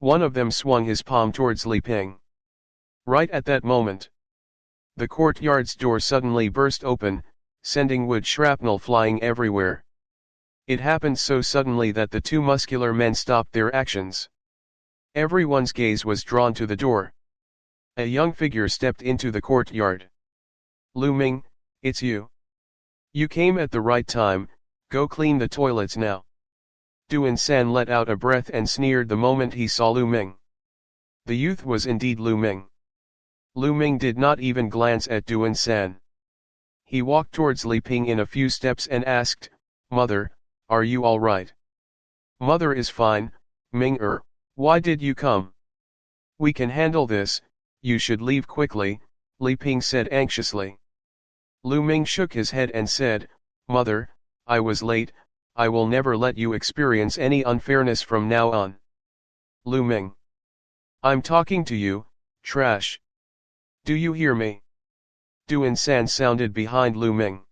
One of them swung his palm towards Li Ping. Right at that moment, the courtyard's door suddenly burst open, sending wood shrapnel flying everywhere. It happened so suddenly that the 2 muscular men stopped their actions. Everyone's gaze was drawn to the door. A young figure stepped into the courtyard. Lu Ming, it's you. You came at the right time, go clean the toilets now. Duan San let out a breath and sneered the moment he saw Lu Ming. The youth was indeed Lu Ming. Lu Ming did not even glance at Duan San. He walked towards Li Ping in a few steps and asked, "Mother, are you all right?" "Mother is fine, Ming-er, why did you come?" "We can handle this, you should leave quickly," Li Ping said anxiously. Lu Ming shook his head and said, "Mother, I was late, I will never let you experience any unfairness from now on." "Lu Ming. I'm talking to you, trash. Do you hear me?" Duan San sounded behind Lu Ming.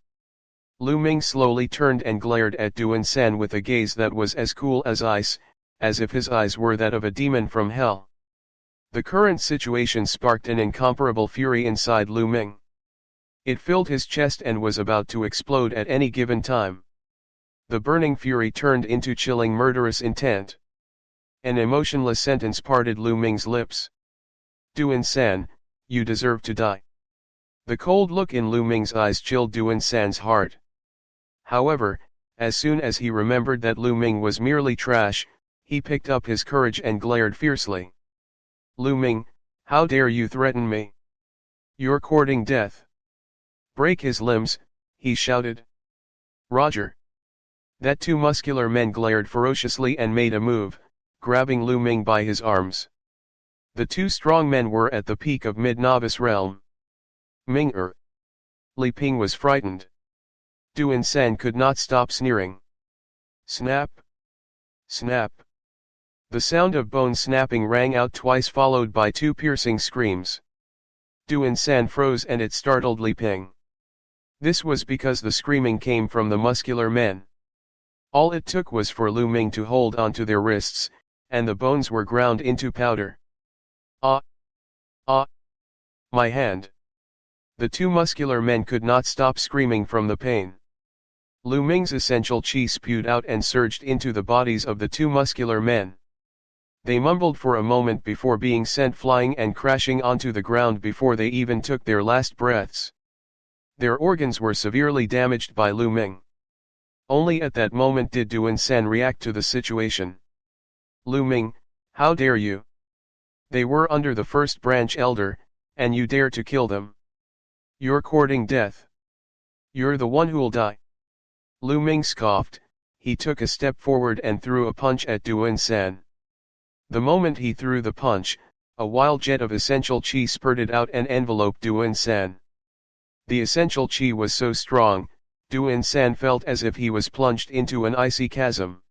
Lu Ming slowly turned and glared at Duan San with a gaze that was as cool as ice, as if his eyes were that of a demon from hell. The current situation sparked an incomparable fury inside Lu Ming. It filled his chest and was about to explode at any given time. The burning fury turned into chilling murderous intent. An emotionless sentence parted Lu Ming's lips. "Duan San, you deserve to die." The cold look in Lu Ming's eyes chilled Duan San's heart. However, as soon as he remembered that Lu Ming was merely trash, he picked up his courage and glared fiercely. "Lu Ming, how dare you threaten me? You're courting death." "Break his limbs," he shouted. "Roger." That two muscular men glared ferociously and made a move, grabbing Lu Ming by his arms. The two strong men were at the peak of mid-novice realm. Ming-er. Li Ping was frightened. Duan San could not stop sneering. Snap! Snap! The sound of bone snapping rang out twice, followed by two piercing screams. Duan San froze and it startled Li Ping. This was because the screaming came from the muscular men. All it took was for Lu Ming to hold onto their wrists, and the bones were ground into powder. "Ah! Ah! My hand!" The two muscular men could not stop screaming from the pain. Lu Ming's essential chi spewed out and surged into the bodies of the two muscular men. They mumbled for a moment before being sent flying and crashing onto the ground before they even took their last breaths. Their organs were severely damaged by Lu Ming. Only at that moment did Duan San react to the situation. "Lu Ming, how dare you? They were under the first branch elder, and you dare to kill them. You're courting death. You're the one who'll die." Lu Ming scoffed. He took a step forward and threw a punch at Duan San. The moment he threw the punch, a wild jet of essential chi spurted out and enveloped Duan San. The essential chi was so strong, Duan San felt as if he was plunged into an icy chasm.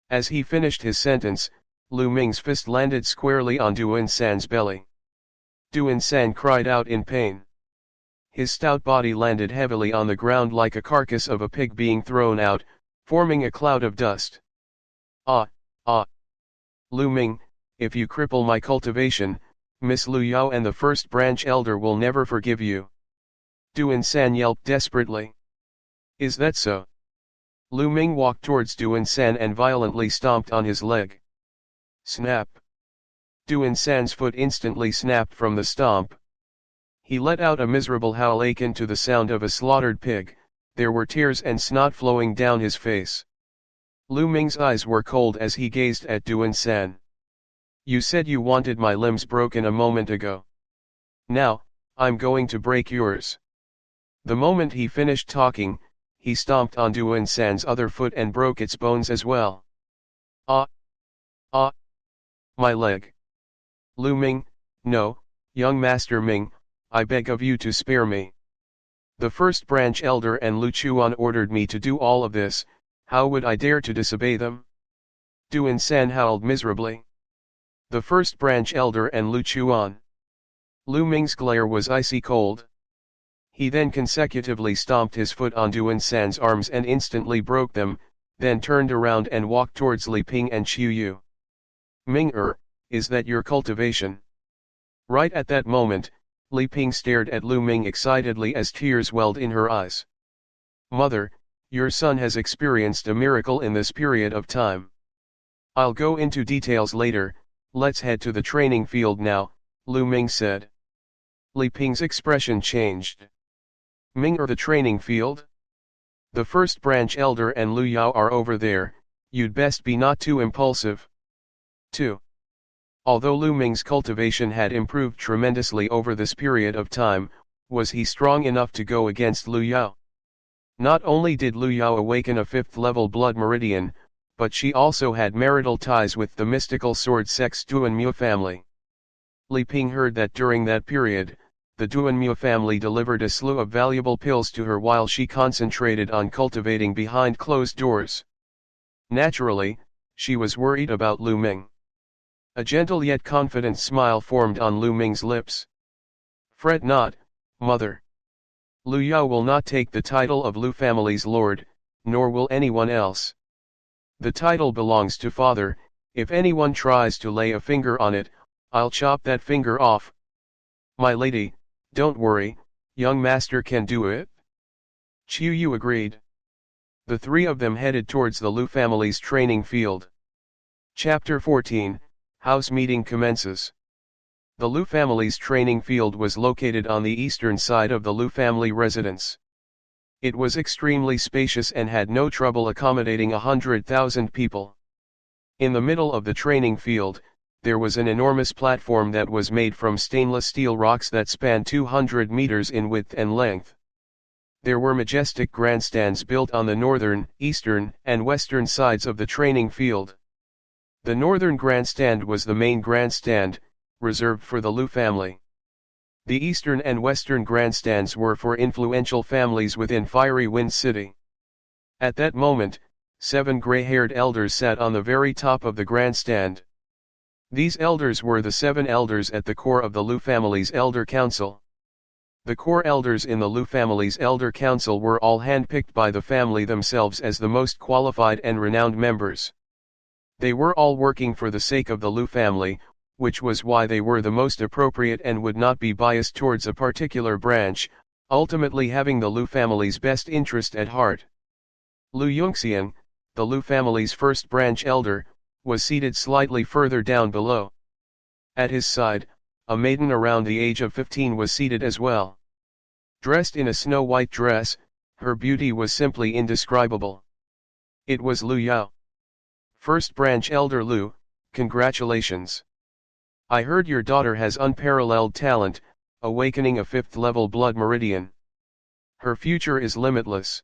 As he finished his sentence, Lu Ming's fist landed squarely on Duan San's belly. Duan San cried out in pain. His stout body landed heavily on the ground like a carcass of a pig being thrown out, forming a cloud of dust. "Ah, ah! Lu Ming, if you cripple my cultivation, Miss Lu Yao and the first branch elder will never forgive you." Duan San yelped desperately. "Is that so?" Lu Ming walked towards Duan San and violently stomped on his leg. Snap! Duan San's foot instantly snapped from the stomp. He let out a miserable howl akin to the sound of a slaughtered pig. There were tears and snot flowing down his face. Lu Ming's eyes were cold as he gazed at Duan San. "You said you wanted my limbs broken a moment ago. Now, I'm going to break yours." The moment he finished talking, he stomped on Duan San's other foot and broke its bones as well. "Ah! Ah! My leg! Lu Ming, no, young Master Ming, I beg of you to spare me. The first branch elder and Lu Chuan ordered me to do all of this, how would I dare to disobey them?" Duan San howled miserably. The first branch elder and Lu Chuan. Lu Ming's glare was icy cold. He then consecutively stomped his foot on Duan San's arms and instantly broke them, then turned around and walked towards Li Ping and Qiu Yu. "Ming-er, is that your cultivation?" Right at that moment, Li Ping stared at Lu Ming excitedly as tears welled in her eyes. "Mother, your son has experienced a miracle in this period of time. I'll go into details later, let's head to the training field now," Lu Ming said. Li Ping's expression changed. Ming or the training field? The first branch elder and Lu Yao are over there, you'd best be not too impulsive. 2. Although Lu Ming's cultivation had improved tremendously over this period of time, was he strong enough to go against Lu Yao? Not only did Lu Yao awaken a 5th level blood meridian, but she also had marital ties with the mystical sword sex Duanmu family. Li Ping heard that during that period, the Duanmu family delivered a slew of valuable pills to her while she concentrated on cultivating behind closed doors. Naturally, she was worried about Lu Ming. A gentle yet confident smile formed on Lu Ming's lips. Fret not, mother. Lu Yao will not take the title of Lu family's lord, nor will anyone else. The title belongs to father. If anyone tries to lay a finger on it, I'll chop that finger off. My lady, don't worry, young master can do it. Chiu Yu agreed. The three of them headed towards the Lu family's training field. Chapter 14, House Meeting Commences. The Lu family's training field was located on the eastern side of the Lu family residence. It was extremely spacious and had no trouble accommodating 100,000 people. In the middle of the training field, there was an enormous platform that was made from stainless steel rocks that spanned 200 meters in width and length. There were majestic grandstands built on the northern, eastern, and western sides of the training field. The northern grandstand was the main grandstand, reserved for the Lu family. The eastern and western grandstands were for influential families within Fiery Wind City. At that moment, 7 gray-haired elders sat on the very top of the grandstand. These elders were the 7 elders at the core of the Lu family's Elder Council. The core elders in the Lu family's Elder Council were all handpicked by the family themselves as the most qualified and renowned members. They were all working for the sake of the Lu family, which was why they were the most appropriate and would not be biased towards a particular branch, ultimately having the Lu family's best interest at heart. Lu Yongxiang, the Lu family's first branch elder, was seated slightly further down below. At his side, a maiden around the age of 15 was seated as well. Dressed in a snow-white dress, her beauty was simply indescribable. It was Lu Yao. First branch elder Lu, congratulations. I heard your daughter has unparalleled talent, awakening a 5th level blood meridian. Her future is limitless.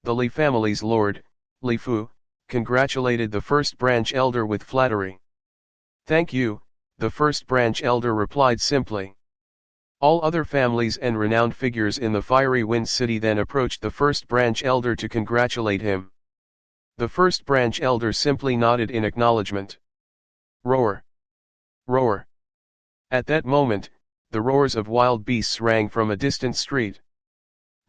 The Li family's lord, Li Fu, congratulated the first branch elder with flattery. Thank you, the first branch elder replied simply. All other families and renowned figures in the Fiery Wind City then approached the first branch elder to congratulate him. The first branch elder simply nodded in acknowledgement. Roar! Roar! At that moment, the roars of wild beasts rang from a distant street.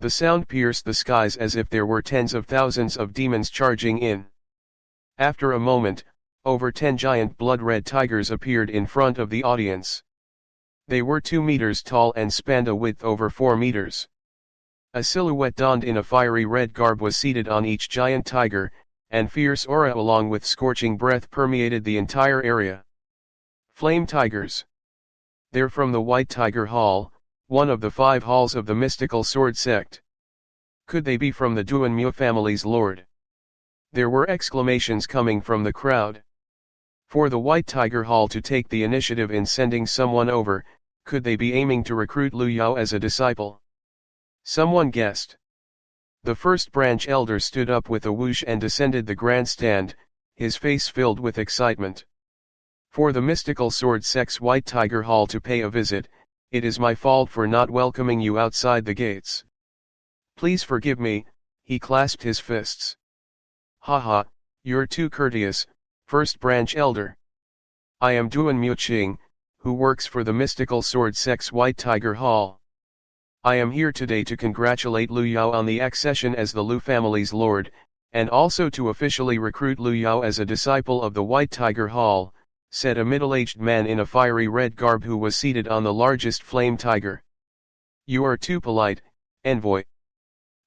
The sound pierced the skies as if there were tens of thousands of demons charging in. After a moment, over 10 giant blood-red tigers appeared in front of the audience. They were 2 meters tall and spanned a width over 4 meters. A silhouette donned in a fiery red garb was seated on each giant tiger, and fierce aura along with scorching breath permeated the entire area. Flame tigers. They're from the White Tiger Hall, one of the 5 halls of the mystical sword sect. Could they be from the Duanmu family's lord? There were exclamations coming from the crowd. For the White Tiger Hall to take the initiative in sending someone over, could they be aiming to recruit Lu Yao as a disciple? Someone guessed. The first branch elder stood up with a whoosh and descended the grandstand, his face filled with excitement. For the mystical sword sect's White Tiger Hall to pay a visit, it is my fault for not welcoming you outside the gates. Please forgive me, he clasped his fists. Haha, you're too courteous, first branch elder. I am Duanmu Qing, who works for the mystical sword sect's White Tiger Hall. I am here today to congratulate Lu Yao on the accession as the Lu family's lord, and also to officially recruit Lu Yao as a disciple of the White Tiger Hall, said a middle-aged man in a fiery red garb who was seated on the largest flame tiger. You are too polite, envoy.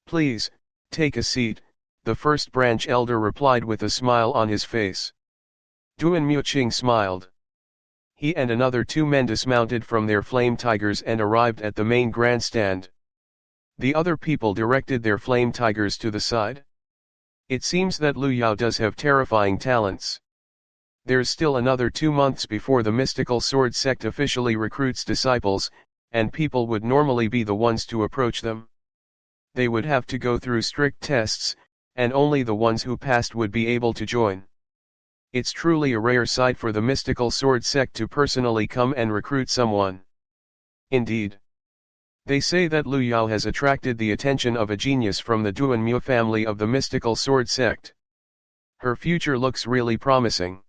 Please, take a seat, the first branch elder replied with a smile on his face. Duanmu Qing smiled. He and another 2 men dismounted from their flame tigers and arrived at the main grandstand. The other people directed their flame tigers to the side. It seems that Lu Yao does have terrifying talents. There's still another 2 months before the mystical sword sect officially recruits disciples, and people would normally be the ones to approach them. They would have to go through strict tests, and only the ones who passed would be able to join. It's truly a rare sight for the mystical sword sect to personally come and recruit someone. Indeed. They say that Lu Yao has attracted the attention of a genius from the Duanmu family of the mystical sword sect. Her future looks really promising.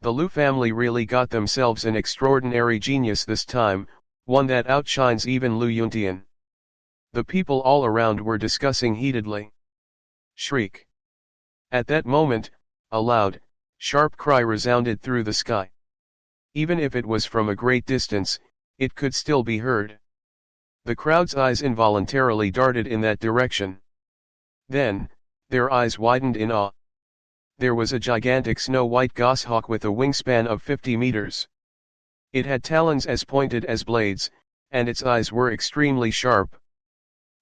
The Lu family really got themselves an extraordinary genius this time, one that outshines even Lu Yuntian. The people all around were discussing heatedly. Shriek. At that moment, a loud, sharp cry resounded through the sky. Even if it was from a great distance, it could still be heard. The crowd's eyes involuntarily darted in that direction. Then, their eyes widened in awe. There was a gigantic snow-white goshawk with a wingspan of 50 meters. It had talons as pointed as blades, and its eyes were extremely sharp.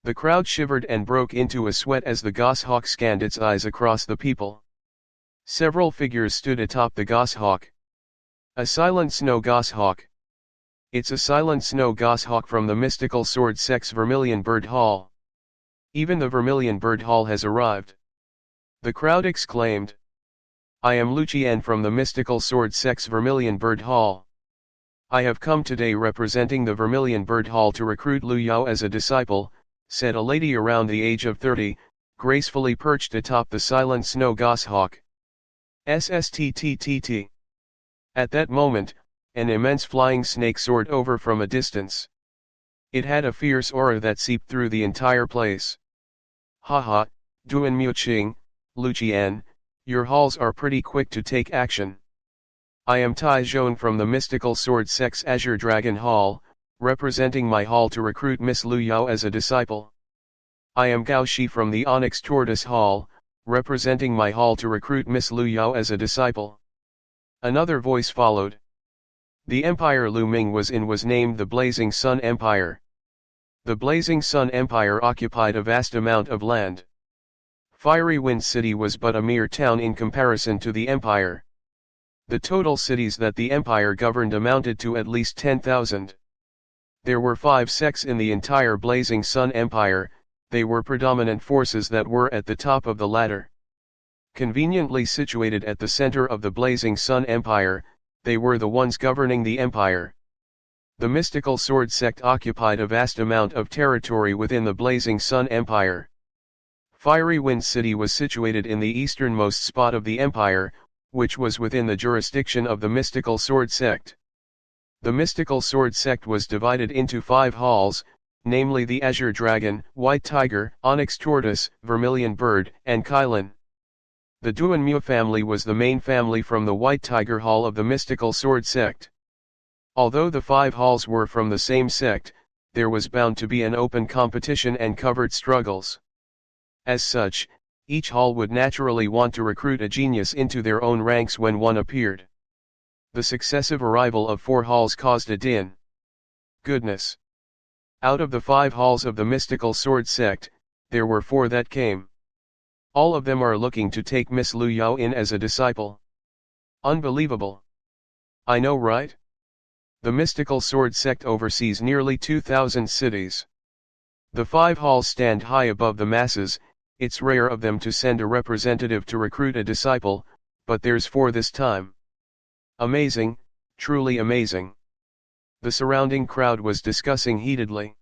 The crowd shivered and broke into a sweat as the goshawk scanned its eyes across the people. Several figures stood atop the goshawk. A silent snow goshawk. It's a silent snow goshawk from the mystical sword sect's Vermilion Bird Hall. Even the Vermilion Bird Hall has arrived. The crowd exclaimed. I am Lucian from the mystical sword sect's Vermilion Bird Hall. I have come today representing the Vermilion Bird Hall to recruit Lu Yao as a disciple, said a lady around the age of 30, gracefully perched atop the silent snow goshawk. SSTTTT. At that moment, an immense flying snake soared over from a distance. It had a fierce aura that seeped through the entire place. Haha, Duan Muqing, Lucian, your halls are pretty quick to take action. I am Tai Zhone from the mystical sword sect's Azure Dragon Hall, representing my hall to recruit Miss Lu Yao as a disciple. I am Gao Shi from the Onyx Tortoise Hall, representing my hall to recruit Miss Lu Yao as a disciple. Another voice followed. The empire Lu Ming was in was named the Blazing Sun Empire. The Blazing Sun Empire occupied a vast amount of land. Fiery Wind City was but a mere town in comparison to the empire. The total cities that the empire governed amounted to at least 10,000. There were 5 sects in the entire Blazing Sun Empire. They were predominant forces that were at the top of the ladder. Conveniently situated at the center of the Blazing Sun Empire, they were the ones governing the empire. The mystical sword sect occupied a vast amount of territory within the Blazing Sun Empire. Fiery Wind City was situated in the easternmost spot of the empire, which was within the jurisdiction of the mystical sword sect. The mystical sword sect was divided into 5 halls, namely the Azure Dragon, White Tiger, Onyx Tortoise, Vermilion Bird, and Kylin. The Duanmu family was the main family from the White Tiger Hall of the mystical sword sect. Although the 5 halls were from the same sect, there was bound to be an open competition and covert struggles. As such, each hall would naturally want to recruit a genius into their own ranks when one appeared. The successive arrival of 4 halls caused a din. Goodness! Out of the 5 halls of the mystical sword sect, there were 4 that came. All of them are looking to take Miss Lu Yao in as a disciple. Unbelievable! I know, right? The mystical sword sect oversees nearly 2,000 cities. The 5 halls stand high above the masses. It's rare of them to send a representative to recruit a disciple, but there's 4 this time. Amazing, truly amazing. The surrounding crowd was discussing heatedly.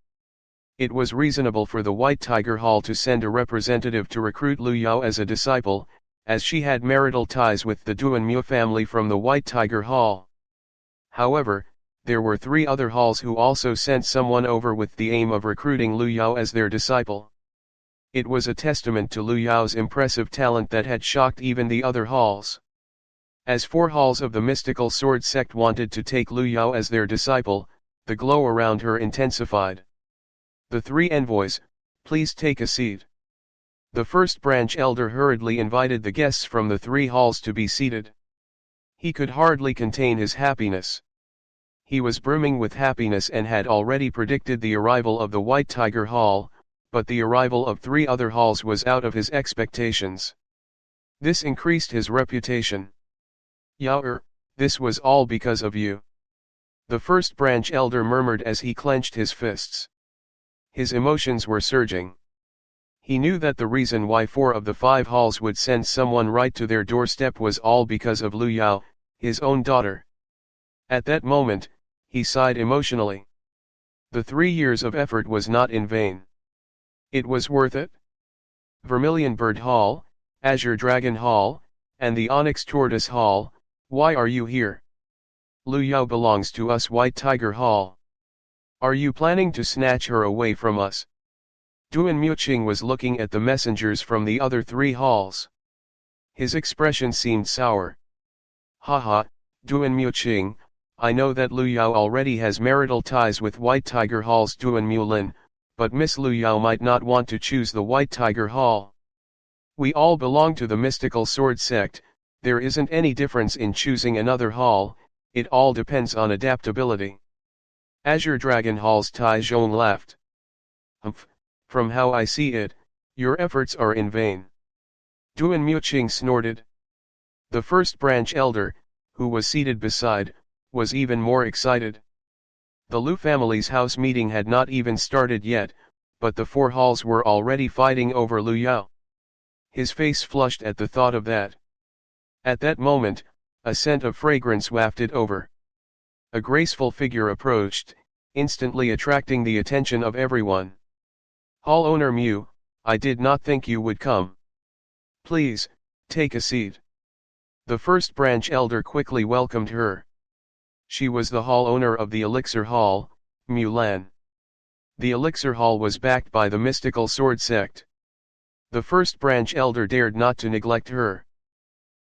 It was reasonable for the White Tiger Hall to send a representative to recruit Lu Yao as a disciple, as she had marital ties with the Duanmu family from the White Tiger Hall. However, there were 3 other halls who also sent someone over with the aim of recruiting Lu Yao as their disciple. It was a testament to Lu Yao's impressive talent that had shocked even the other halls. As 4 halls of the mystical sword sect wanted to take Lu Yao as their disciple, the glow around her intensified. The 3 envoys, please take a seat. The first branch elder hurriedly invited the guests from the 3 halls to be seated. He could hardly contain his happiness. He was brimming with happiness and had already predicted the arrival of the White Tiger Hall, but the arrival of 3 other halls was out of his expectations. This increased his reputation. "Yao, this was all because of you," the first branch elder murmured as he clenched his fists. His emotions were surging. He knew that the reason why 4 of the 5 halls would send someone right to their doorstep was all because of Lu Yao, his own daughter. At that moment, he sighed emotionally. The 3 years of effort was not in vain. It was worth it. Vermilion Bird Hall, Azure Dragon Hall, and the Onyx Tortoise Hall, why are you here? Lu Yao belongs to us. White Tiger Hall. Are you planning to snatch her away from us? Duan Muqing was looking at the messengers from the other 3 halls. His expression seemed sour. Haha, Duan Muqing, I know that Lu Yao already has marital ties with White Tiger Hall's Duan Mulin, but Miss Lu Yao might not want to choose the White Tiger Hall. We all belong to the mystical sword sect. There isn't any difference in choosing another hall, it all depends on adaptability. Azure Dragon Hall's Tai Zhong laughed. Humph, from how I see it, your efforts are in vain. Duan Muqing snorted. The first branch elder, who was seated beside, was even more excited. The Lu family's house meeting had not even started yet, but the 4 halls were already fighting over Lu Yao. His face flushed at the thought of that. At that moment, a scent of fragrance wafted over. A graceful figure approached, instantly attracting the attention of everyone. Hall owner Mu, I did not think you would come. Please, take a seat. The first branch elder quickly welcomed her. She was the hall owner of the Elixir Hall, Mulan. The Elixir Hall was backed by the mystical sword sect. The first branch elder dared not to neglect her.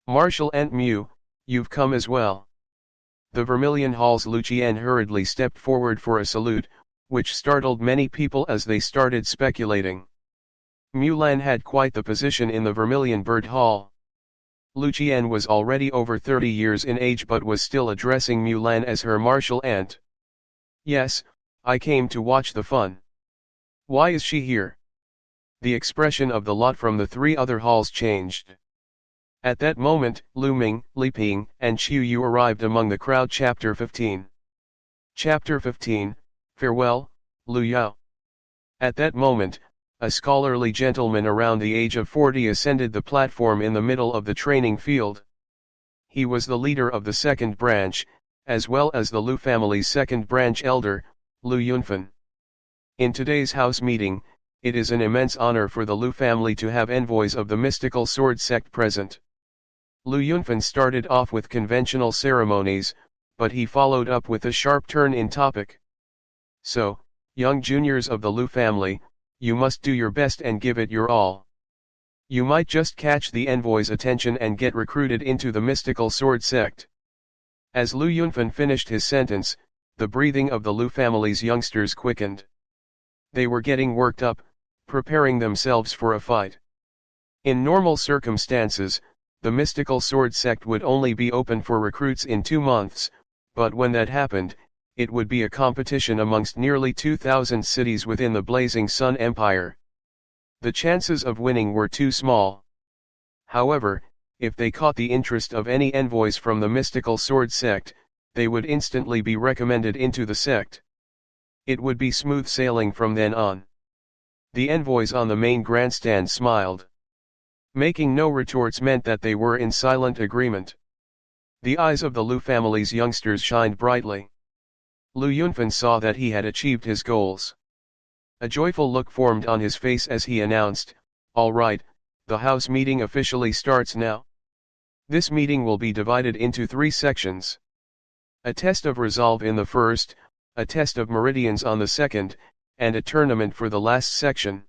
Marshal Ant Mu, you've come as well. The Vermilion Hall's Lu Qian hurriedly stepped forward for a salute, which startled many people as they started speculating. Mulan had quite the position in the Vermilion Bird Hall. Lu Qian was already over 30 years in age but was still addressing Mulan as her martial aunt. Yes, I came to watch the fun. Why is she here? The expression of the lot from the 3 other halls changed. At that moment, Lu Ming, Li Ping, and Qiu Yu arrived among the crowd. Chapter 15. Chapter 15, Farewell, Lu Yao. At that moment, a scholarly gentleman around the age of 40 ascended the platform in the middle of the training field. He was the leader of the second branch, as well as the Lu family's second branch elder, Lu Yunfan. In today's house meeting, it is an immense honor for the Lu family to have envoys of the mystical sword sect present. Lu Yunfan started off with conventional ceremonies, but he followed up with a sharp turn in topic. So, young juniors of the Lu family, you must do your best and give it your all. You might just catch the envoy's attention and get recruited into the mystical sword sect. As Lu Yunfan finished his sentence, the breathing of the Lu family's youngsters quickened. They were getting worked up, preparing themselves for a fight. In normal circumstances, the mystical sword sect would only be open for recruits in 2 months, but when that happened, it would be a competition amongst nearly 2,000 cities within the Blazing Sun Empire. The chances of winning were too small. However, if they caught the interest of any envoys from the mystical sword sect, they would instantly be recommended into the sect. It would be smooth sailing from then on. The envoys on the main grandstand smiled. Making no retorts meant that they were in silent agreement. The eyes of the Lu family's youngsters shined brightly. Lu Yunfan saw that he had achieved his goals. A joyful look formed on his face as he announced, "All right, the house meeting officially starts now. This meeting will be divided into 3 sections. A test of resolve in the first, a test of meridians on the second, and a tournament for the last section.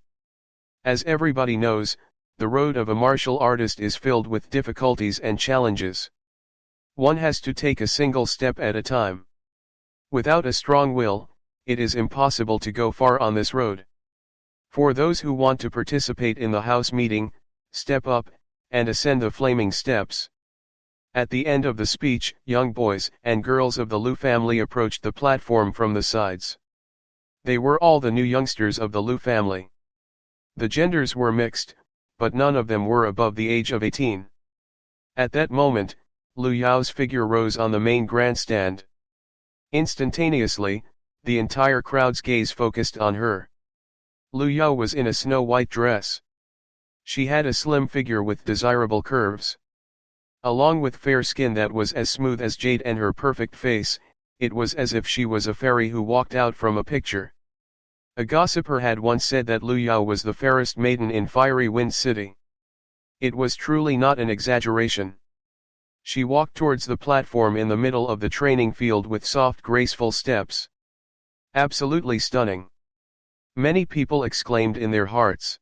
As everybody knows, the road of a martial artist is filled with difficulties and challenges. One has to take a single step at a time. Without a strong will, it is impossible to go far on this road. For those who want to participate in the house meeting, step up, and ascend the flaming steps." At the end of the speech, young boys and girls of the Lu family approached the platform from the sides. They were all the new youngsters of the Lu family. The genders were mixed, but none of them were above the age of 18. At that moment, Lu Yao's figure rose on the main grandstand. Instantaneously, the entire crowd's gaze focused on her. Lu Yao was in a snow-white dress. She had a slim figure with desirable curves. Along with fair skin that was as smooth as jade and her perfect face, it was as if she was a fairy who walked out from a picture. A gossiper had once said that Lu Yao was the fairest maiden in Fiery Wind City. It was truly not an exaggeration. She walked towards the platform in the middle of the training field with soft graceful steps. Absolutely stunning. Many people exclaimed in their hearts.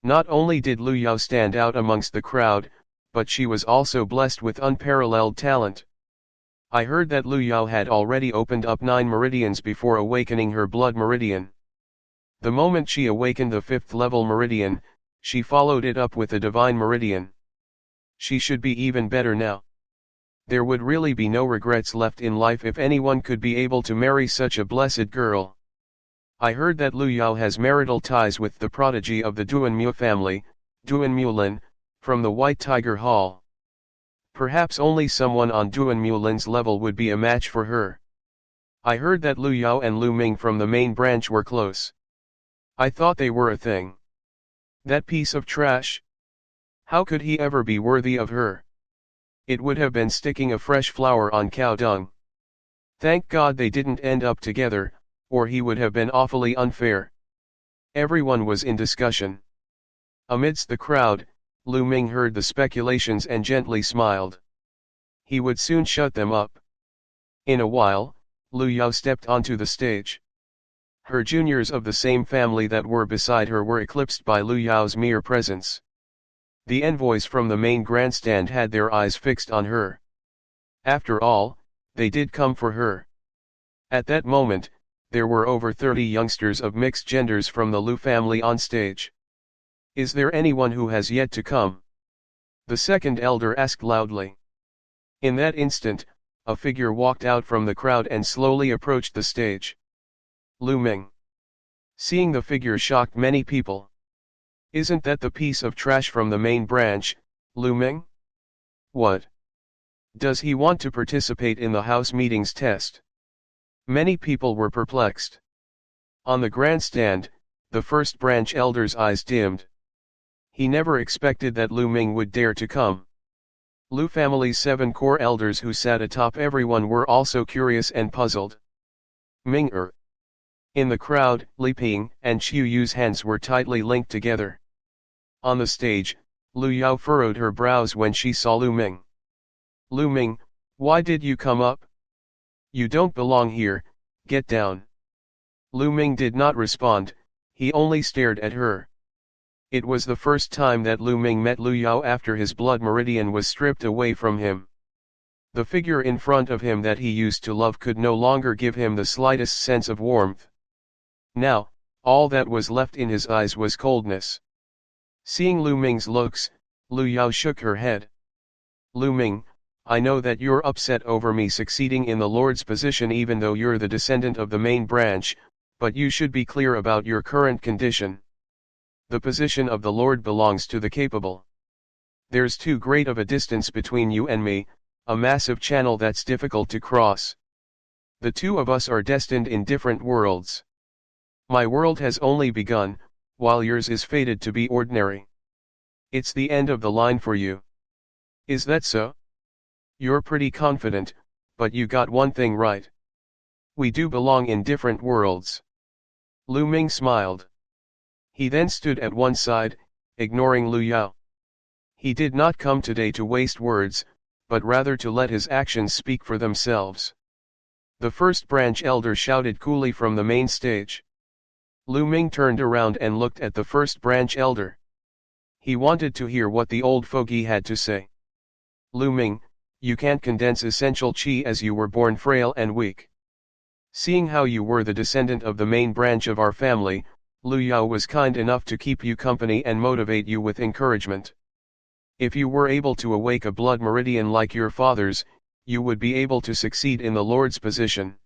Not only did Lu Yao stand out amongst the crowd, but she was also blessed with unparalleled talent. I heard that Lu Yao had already opened up 9 meridians before awakening her blood meridian. The moment she awakened the 5th level meridian, she followed it up with a divine meridian. She should be even better now. There would really be no regrets left in life if anyone could be able to marry such a blessed girl. I heard that Lu Yao has marital ties with the prodigy of the Duanmu family, Duanmu from the White Tiger Hall. Perhaps only someone on Duanmu level would be a match for her. I heard that Lu Yao and Lu Ming from the main branch were close. I thought they were a thing. That piece of trash? How could he ever be worthy of her? It would have been sticking a fresh flower on cow dung. Thank God they didn't end up together, or he would have been awfully unfair. Everyone was in discussion. Amidst the crowd, Lu Ming heard the speculations and gently smiled. He would soon shut them up. In a while, Lu Yao stepped onto the stage. Her juniors of the same family that were beside her were eclipsed by Lu Yao's mere presence. The envoys from the main grandstand had their eyes fixed on her. After all, they did come for her. At that moment, there were over 30 youngsters of mixed genders from the Lu family on stage. Is there anyone who has yet to come? The second elder asked loudly. In that instant, a figure walked out from the crowd and slowly approached the stage. Lu Ming. Seeing the figure shocked many people. Isn't that the piece of trash from the main branch, Lu Ming? What? Does he want to participate in the house meetings test? Many people were perplexed. On the grandstand, the first branch elder's eyes dimmed. He never expected that Lu Ming would dare to come. Lu family's 7 core elders who sat atop everyone were also curious and puzzled. Ming-er. In the crowd, Li Ping and Qiu Yu's hands were tightly linked together. On the stage, Lu Yao furrowed her brows when she saw Lu Ming. Lu Ming, why did you come up? You don't belong here, get down. Lu Ming did not respond, he only stared at her. It was the first time that Lu Ming met Lu Yao after his blood meridian was stripped away from him. The figure in front of him that he used to love could no longer give him the slightest sense of warmth. Now, all that was left in his eyes was coldness. Seeing Lu Ming's looks, Lu Yao shook her head. Lu Ming, I know that you're upset over me succeeding in the Lord's position even though you're the descendant of the main branch, but you should be clear about your current condition. The position of the Lord belongs to the capable. There's too great of a distance between you and me, a massive channel that's difficult to cross. The two of us are destined in different worlds. My world has only begun, while yours is fated to be ordinary. It's the end of the line for you. Is that so? You're pretty confident, but you got one thing right. We do belong in different worlds. Lu Ming smiled. He then stood at one side, ignoring Lu Yao. He did not come today to waste words, but rather to let his actions speak for themselves. The first branch elder shouted coolly from the main stage. Lu Ming turned around and looked at the first branch elder. He wanted to hear what the old fogey had to say. Lu Ming, you can't condense essential qi as you were born frail and weak. Seeing how you were the descendant of the main branch of our family, Lu Yao was kind enough to keep you company and motivate you with encouragement. If you were able to awake a blood meridian like your father's, you would be able to succeed in the Lord's position.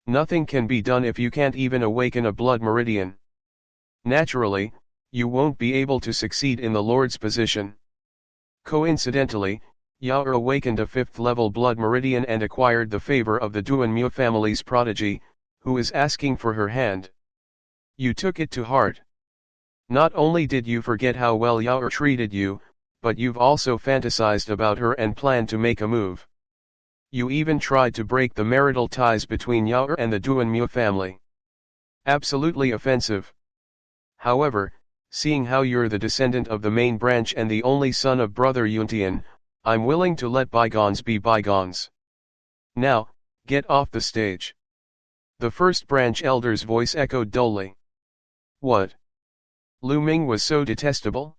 Nothing can be done if you can't even awaken a blood meridian. Naturally, you won't be able to succeed in the Lord's position. Coincidentally, Yao awakened a 5th level blood meridian and acquired the favor of the Duanmu family's prodigy, who is asking for her hand. You took it to heart. Not only did you forget how well Yao treated you, but you've also fantasized about her and planned to make a move. You even tried to break the marital ties between Yao and the Duanmu family. Absolutely offensive. However, seeing how you're the descendant of the main branch and the only son of brother Yuntian, I'm willing to let bygones be bygones. Now, get off the stage. The first branch elder's voice echoed dully. What? Lu Ming was so detestable?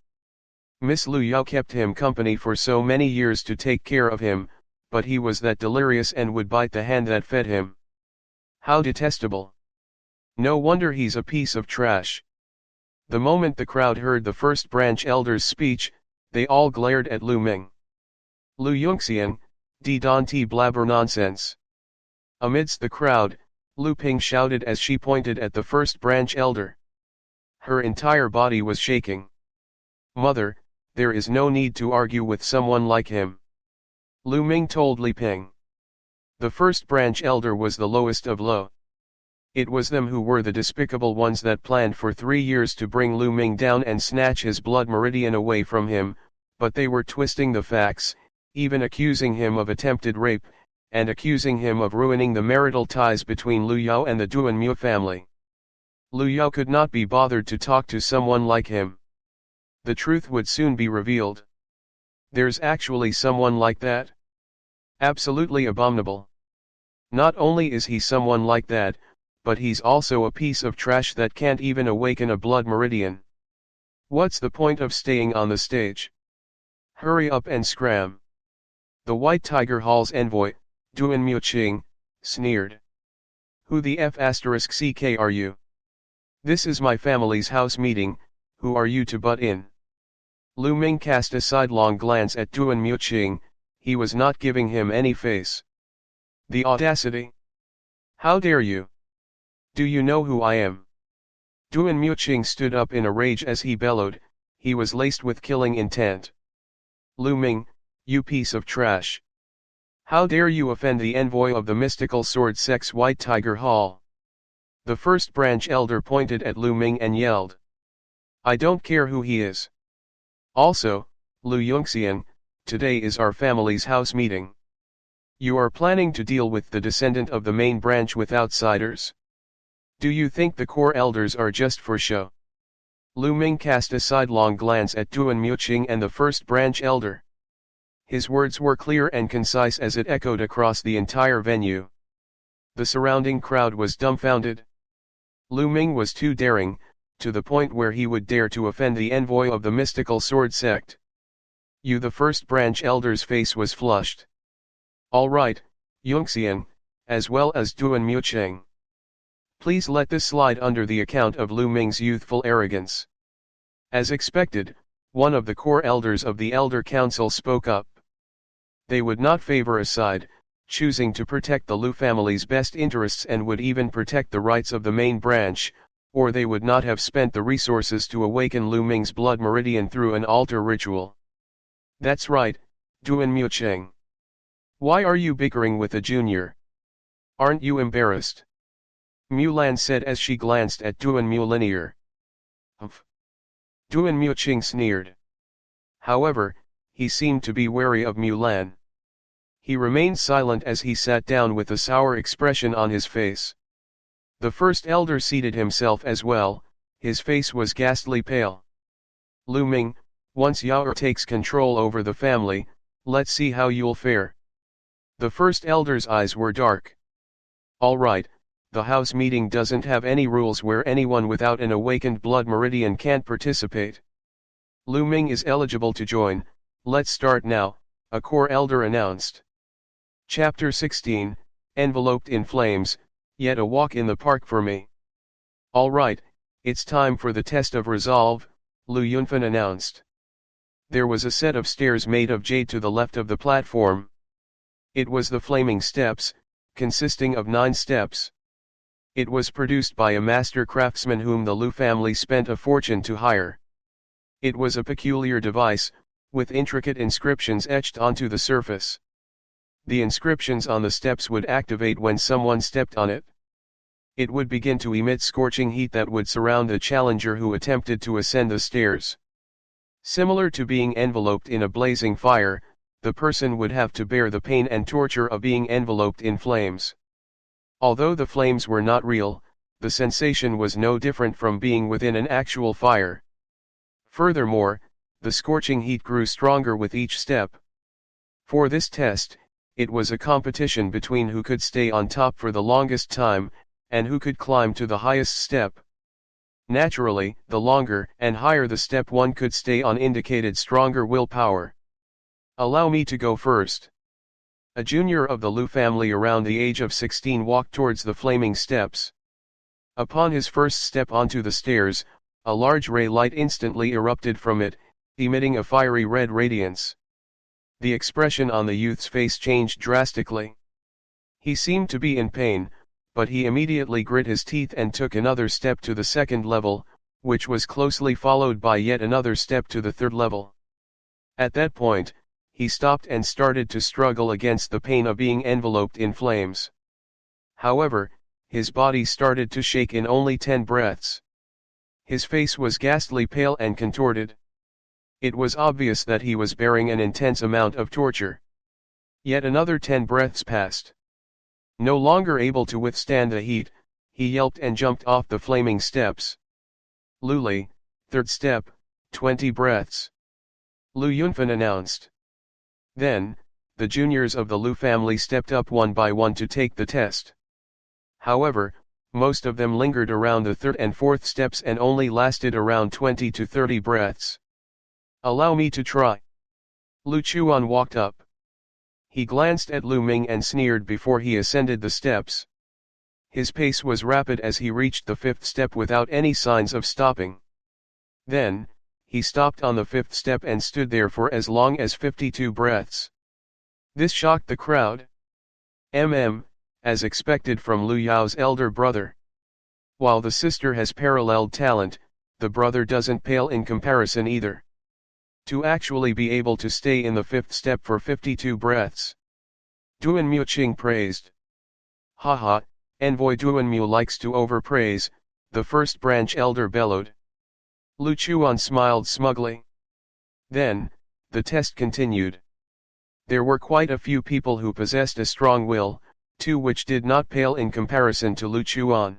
Miss Lu Yao kept him company for so many years to take care of him, but he was that delirious and would bite the hand that fed him. How detestable. No wonder he's a piece of trash. The moment the crowd heard the first branch elder's speech, they all glared at Lu Ming. Lu Yongxian, di don ti blabber nonsense. Amidst the crowd, Lu Ping shouted as she pointed at the first branch elder. Her entire body was shaking. Mother, there is no need to argue with someone like him. Lu Ming told Li Ping. The first branch elder was the lowest of low. It was them who were the despicable ones that planned for 3 years to bring Lu Ming down and snatch his blood meridian away from him, but they were twisting the facts, even accusing him of attempted rape, and accusing him of ruining the marital ties between Lu Yao and the Duanmu family. Lu Yao could not be bothered to talk to someone like him. The truth would soon be revealed. There's actually someone like that? Absolutely abominable. Not only is he someone like that, but he's also a piece of trash that can't even awaken a blood meridian. What's the point of staying on the stage? Hurry up and scram. The White Tiger Hall's envoy, Duanmu Qing, sneered. Who the F***ck are you? This is my family's house meeting, who are you to butt in? Lu Ming cast a sidelong glance at Duanmu Qing, he was not giving him any face. The audacity! How dare you? Do you know who I am? Duanmu Qing stood up in a rage as he bellowed, he was laced with killing intent. Lu Ming, you piece of trash. How dare you offend the envoy of the mystical sword sex White Tiger Hall? The first branch elder pointed at Lu Ming and yelled. I don't care who he is. Also, Lu Yongxian, today is our family's house meeting. You are planning to deal with the descendant of the main branch with outsiders? Do you think the core elders are just for show? Lu Ming cast a sidelong glance at Duanmu Qing and the first branch elder. His words were clear and concise as it echoed across the entire venue. The surrounding crowd was dumbfounded. Lu Ming was too daring, to the point where he would dare to offend the envoy of the mystical sword sect. The first branch elder's face was flushed. All right, Yongxian, as well as Duanmu Qing. Please let this slide under the account of Lu Ming's youthful arrogance. As expected, one of the core elders of the Elder Council spoke up. They would not favor a side, choosing to protect the Lu family's best interests and would even protect the rights of the main branch, or they would not have spent the resources to awaken Lu Ming's blood meridian through an altar ritual. That's right, Duanmu Qing. Why are you bickering with a junior? Aren't you embarrassed? Mulan said as she glanced at Duanmu Linear. Humph. Duanmu Qing sneered. However, he seemed to be wary of Mulan. He remained silent as he sat down with a sour expression on his face. The first elder seated himself as well, his face was ghastly pale. Lu Ming, once Yao takes control over the family, let's see how you'll fare. The first elder's eyes were dark. All right, the house meeting doesn't have any rules where anyone without an awakened blood meridian can't participate. Lu Ming is eligible to join, let's start now, a core elder announced. Chapter 16, Enveloped in Flames, Yet a Walk in the Park for Me. All right, it's time for the test of resolve, Lu Yunfan announced. There was a set of stairs made of jade to the left of the platform. It was the Flaming Steps, consisting of 9 steps. It was produced by a master craftsman whom the Lu family spent a fortune to hire. It was a peculiar device, with intricate inscriptions etched onto the surface. The inscriptions on the steps would activate when someone stepped on it. It would begin to emit scorching heat that would surround the challenger who attempted to ascend the stairs. Similar to being enveloped in a blazing fire, the person would have to bear the pain and torture of being enveloped in flames. Although the flames were not real, the sensation was no different from being within an actual fire. Furthermore, the scorching heat grew stronger with each step. For this test, it was a competition between who could stay on top for the longest time, and who could climb to the highest step. Naturally, the longer and higher the step one could stay on indicated stronger willpower. Allow me to go first. A junior of the Lu family around the age of 16 walked towards the flaming steps. Upon his first step onto the stairs, a large ray light instantly erupted from it, emitting a fiery red radiance. The expression on the youth's face changed drastically. He seemed to be in pain, but he immediately grit his teeth and took another step to the second level, which was closely followed by yet another step to the third level. At that point, he stopped and started to struggle against the pain of being enveloped in flames. However, his body started to shake in only 10 breaths. His face was ghastly pale and contorted. It was obvious that he was bearing an intense amount of torture. Yet another 10 breaths passed. No longer able to withstand the heat, he yelped and jumped off the flaming steps. Luli, third step, 20 breaths. Lu Yunfan announced. Then, the juniors of the Lu family stepped up one by one to take the test. However, most of them lingered around the third and fourth steps and only lasted around 20 to 30 breaths. Allow me to try. Lu Chuan walked up. He glanced at Lu Ming and sneered before he ascended the steps. His pace was rapid as he reached the fifth step without any signs of stopping. Then, he stopped on the fifth step and stood there for as long as 52 breaths. This shocked the crowd. As expected from Lu Yao's elder brother. While the sister has paralleled talent, the brother doesn't pale in comparison either. To actually be able to stay in the fifth step for 52 breaths. Duanmu Qing praised. Haha, envoy Duanmu likes to overpraise, the first branch elder bellowed. Lu Chuan smiled smugly. Then, the test continued. There were quite a few people who possessed a strong will, two which did not pale in comparison to Lu Chuan.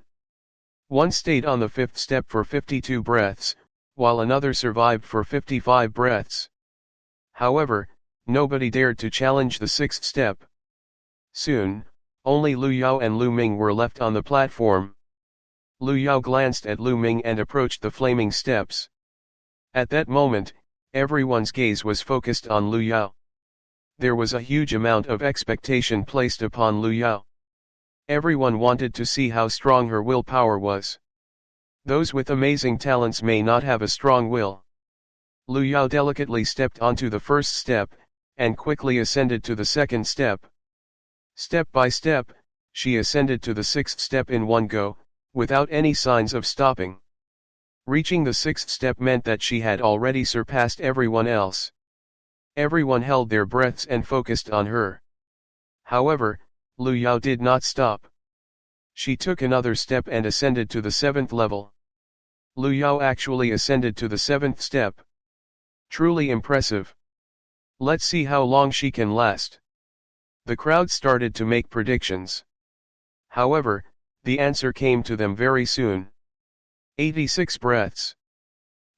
One stayed on the fifth step for 52 breaths, while another survived for 55 breaths. However, nobody dared to challenge the sixth step. Soon, only Lu Yao and Lu Ming were left on the platform. Lu Yao glanced at Lu Ming and approached the flaming steps. At that moment, everyone's gaze was focused on Lu Yao. There was a huge amount of expectation placed upon Lu Yao. Everyone wanted to see how strong her willpower was. Those with amazing talents may not have a strong will. Lu Yao delicately stepped onto the first step, and quickly ascended to the second step. Step by step, she ascended to the sixth step in one go, without any signs of stopping. Reaching the sixth step meant that she had already surpassed everyone else. Everyone held their breaths and focused on her. However, Lu Yao did not stop. She took another step and ascended to the seventh level. Lu Yao actually ascended to the seventh step. Truly impressive. Let's see how long she can last. The crowd started to make predictions. However, the answer came to them very soon. 86 breaths.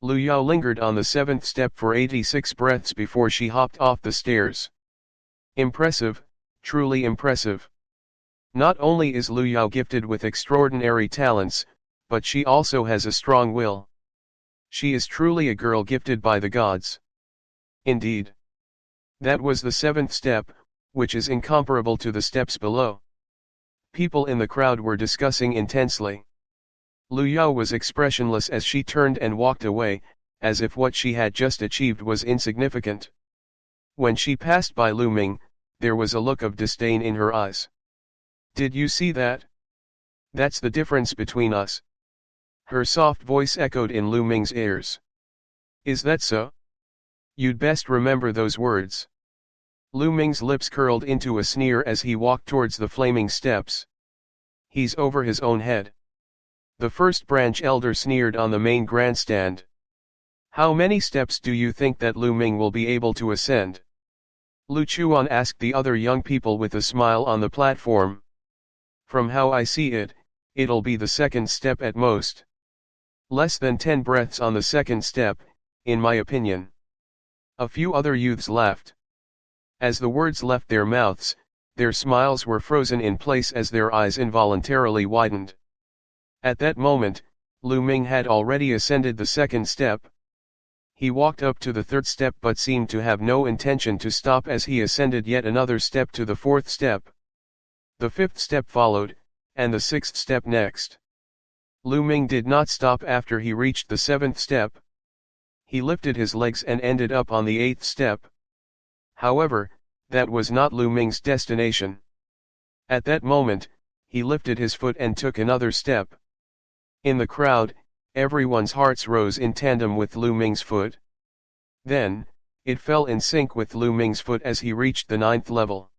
Lu Yao lingered on the seventh step for 86 breaths before she hopped off the stairs. Impressive, truly impressive. Not only is Lu Yao gifted with extraordinary talents, but she also has a strong will. She is truly a girl gifted by the gods. Indeed. That was the seventh step, which is incomparable to the steps below. People in the crowd were discussing intensely. Lu Yao was expressionless as she turned and walked away, as if what she had just achieved was insignificant. When she passed by Lu Ming, there was a look of disdain in her eyes. Did you see that? That's the difference between us. Her soft voice echoed in Lu Ming's ears. Is that so? You'd best remember those words. Lu Ming's lips curled into a sneer as he walked towards the flaming steps. He's over his own head. The first branch elder sneered on the main grandstand. How many steps do you think that Lu Ming will be able to ascend? Lu Chuan asked the other young people with a smile on the platform. From how I see it, it'll be the second step at most. Less than 10 breaths on the second step, in my opinion. A few other youths laughed. As the words left their mouths, their smiles were frozen in place as their eyes involuntarily widened. At that moment, Lu Ming had already ascended the second step. He walked up to the third step but seemed to have no intention to stop as he ascended yet another step to the fourth step. The fifth step followed, and the sixth step next. Lu Ming did not stop after he reached the seventh step. He lifted his legs and ended up on the eighth step. However, that was not Lu Ming's destination. At that moment, he lifted his foot and took another step. In the crowd, everyone's hearts rose in tandem with Lu Ming's foot. Then, it fell in sync with Lu Ming's foot as he reached the ninth level.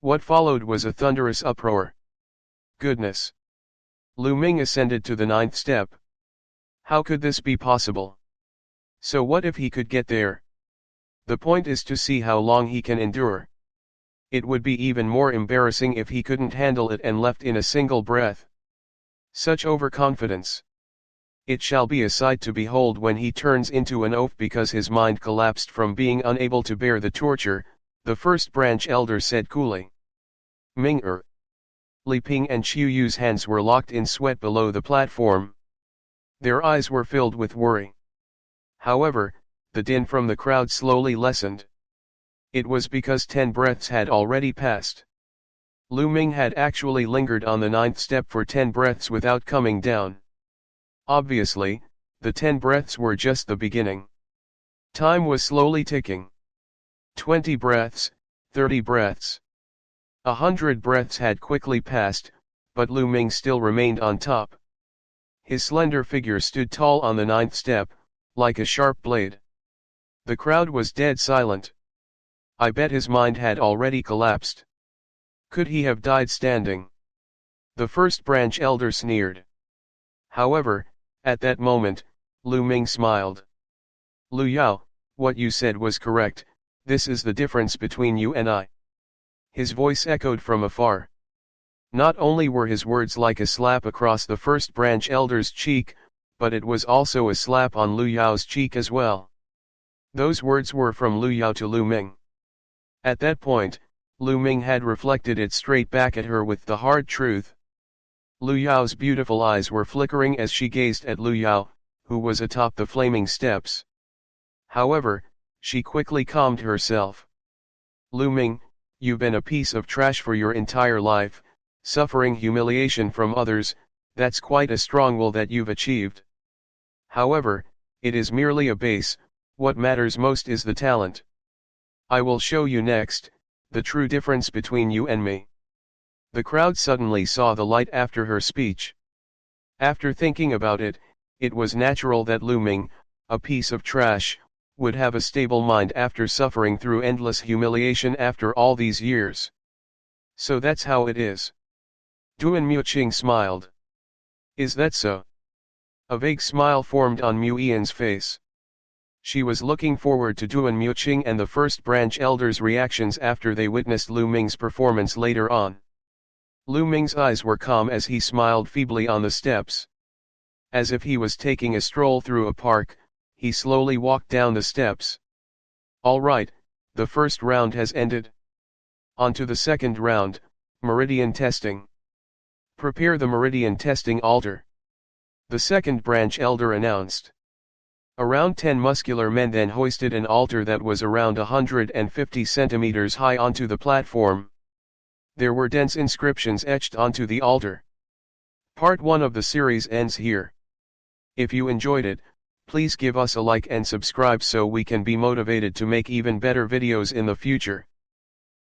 What followed was a thunderous uproar. Goodness! Lu Ming ascended to the ninth step. How could this be possible? So what if he could get there? The point is to see how long he can endure. It would be even more embarrassing if he couldn't handle it and left in a single breath. Such overconfidence. It shall be a sight to behold when he turns into an oaf because his mind collapsed from being unable to bear the torture, the first branch elder said coolly. Ming-er. Li Ping and Qiu Yu's hands were locked in sweat below the platform. Their eyes were filled with worry. However, the din from the crowd slowly lessened. It was because 10 breaths had already passed. Lu Ming had actually lingered on the ninth step for 10 breaths without coming down. Obviously, the 10 breaths were just the beginning. Time was slowly ticking. 20 breaths, 30 breaths. 100 breaths had quickly passed, but Lu Ming still remained on top. His slender figure stood tall on the ninth step, like a sharp blade. The crowd was dead silent. I bet his mind had already collapsed. Could he have died standing? The first branch elder sneered. However, at that moment, Lu Ming smiled. Lu Yao, what you said was correct, this is the difference between you and I. His voice echoed from afar. Not only were his words like a slap across the first branch elder's cheek, but it was also a slap on Lu Yao's cheek as well. Those words were from Lu Yao to Lu Ming. At that point, Lu Ming had reflected it straight back at her with the hard truth. Lu Yao's beautiful eyes were flickering as she gazed at Lu Yao, who was atop the flaming steps. However, she quickly calmed herself. Lu Ming, you've been a piece of trash for your entire life, suffering humiliation from others, that's quite a strong will that you've achieved. However, it is merely a base, what matters most is the talent. I will show you next, the true difference between you and me. The crowd suddenly saw the light after her speech. After thinking about it, it was natural that Lu Ming, a piece of trash, would have a stable mind after suffering through endless humiliation after all these years. So that's how it is. Duan Muqing smiled. Is that so? A vague smile formed on Mu Yian's face. She was looking forward to Duan Muqing and the first branch elders' reactions after they witnessed Lu Ming's performance later on. Lu Ming's eyes were calm as he smiled feebly on the steps. As if he was taking a stroll through a park, he slowly walked down the steps. All right, the first round has ended. On to the second round, meridian testing. Prepare the meridian testing altar. The second branch elder announced. Around 10 muscular men then hoisted an altar that was around 150 centimeters high onto the platform. There were dense inscriptions etched onto the altar. Part 1 of the series ends here. If you enjoyed it, please give us a like and subscribe so we can be motivated to make even better videos in the future.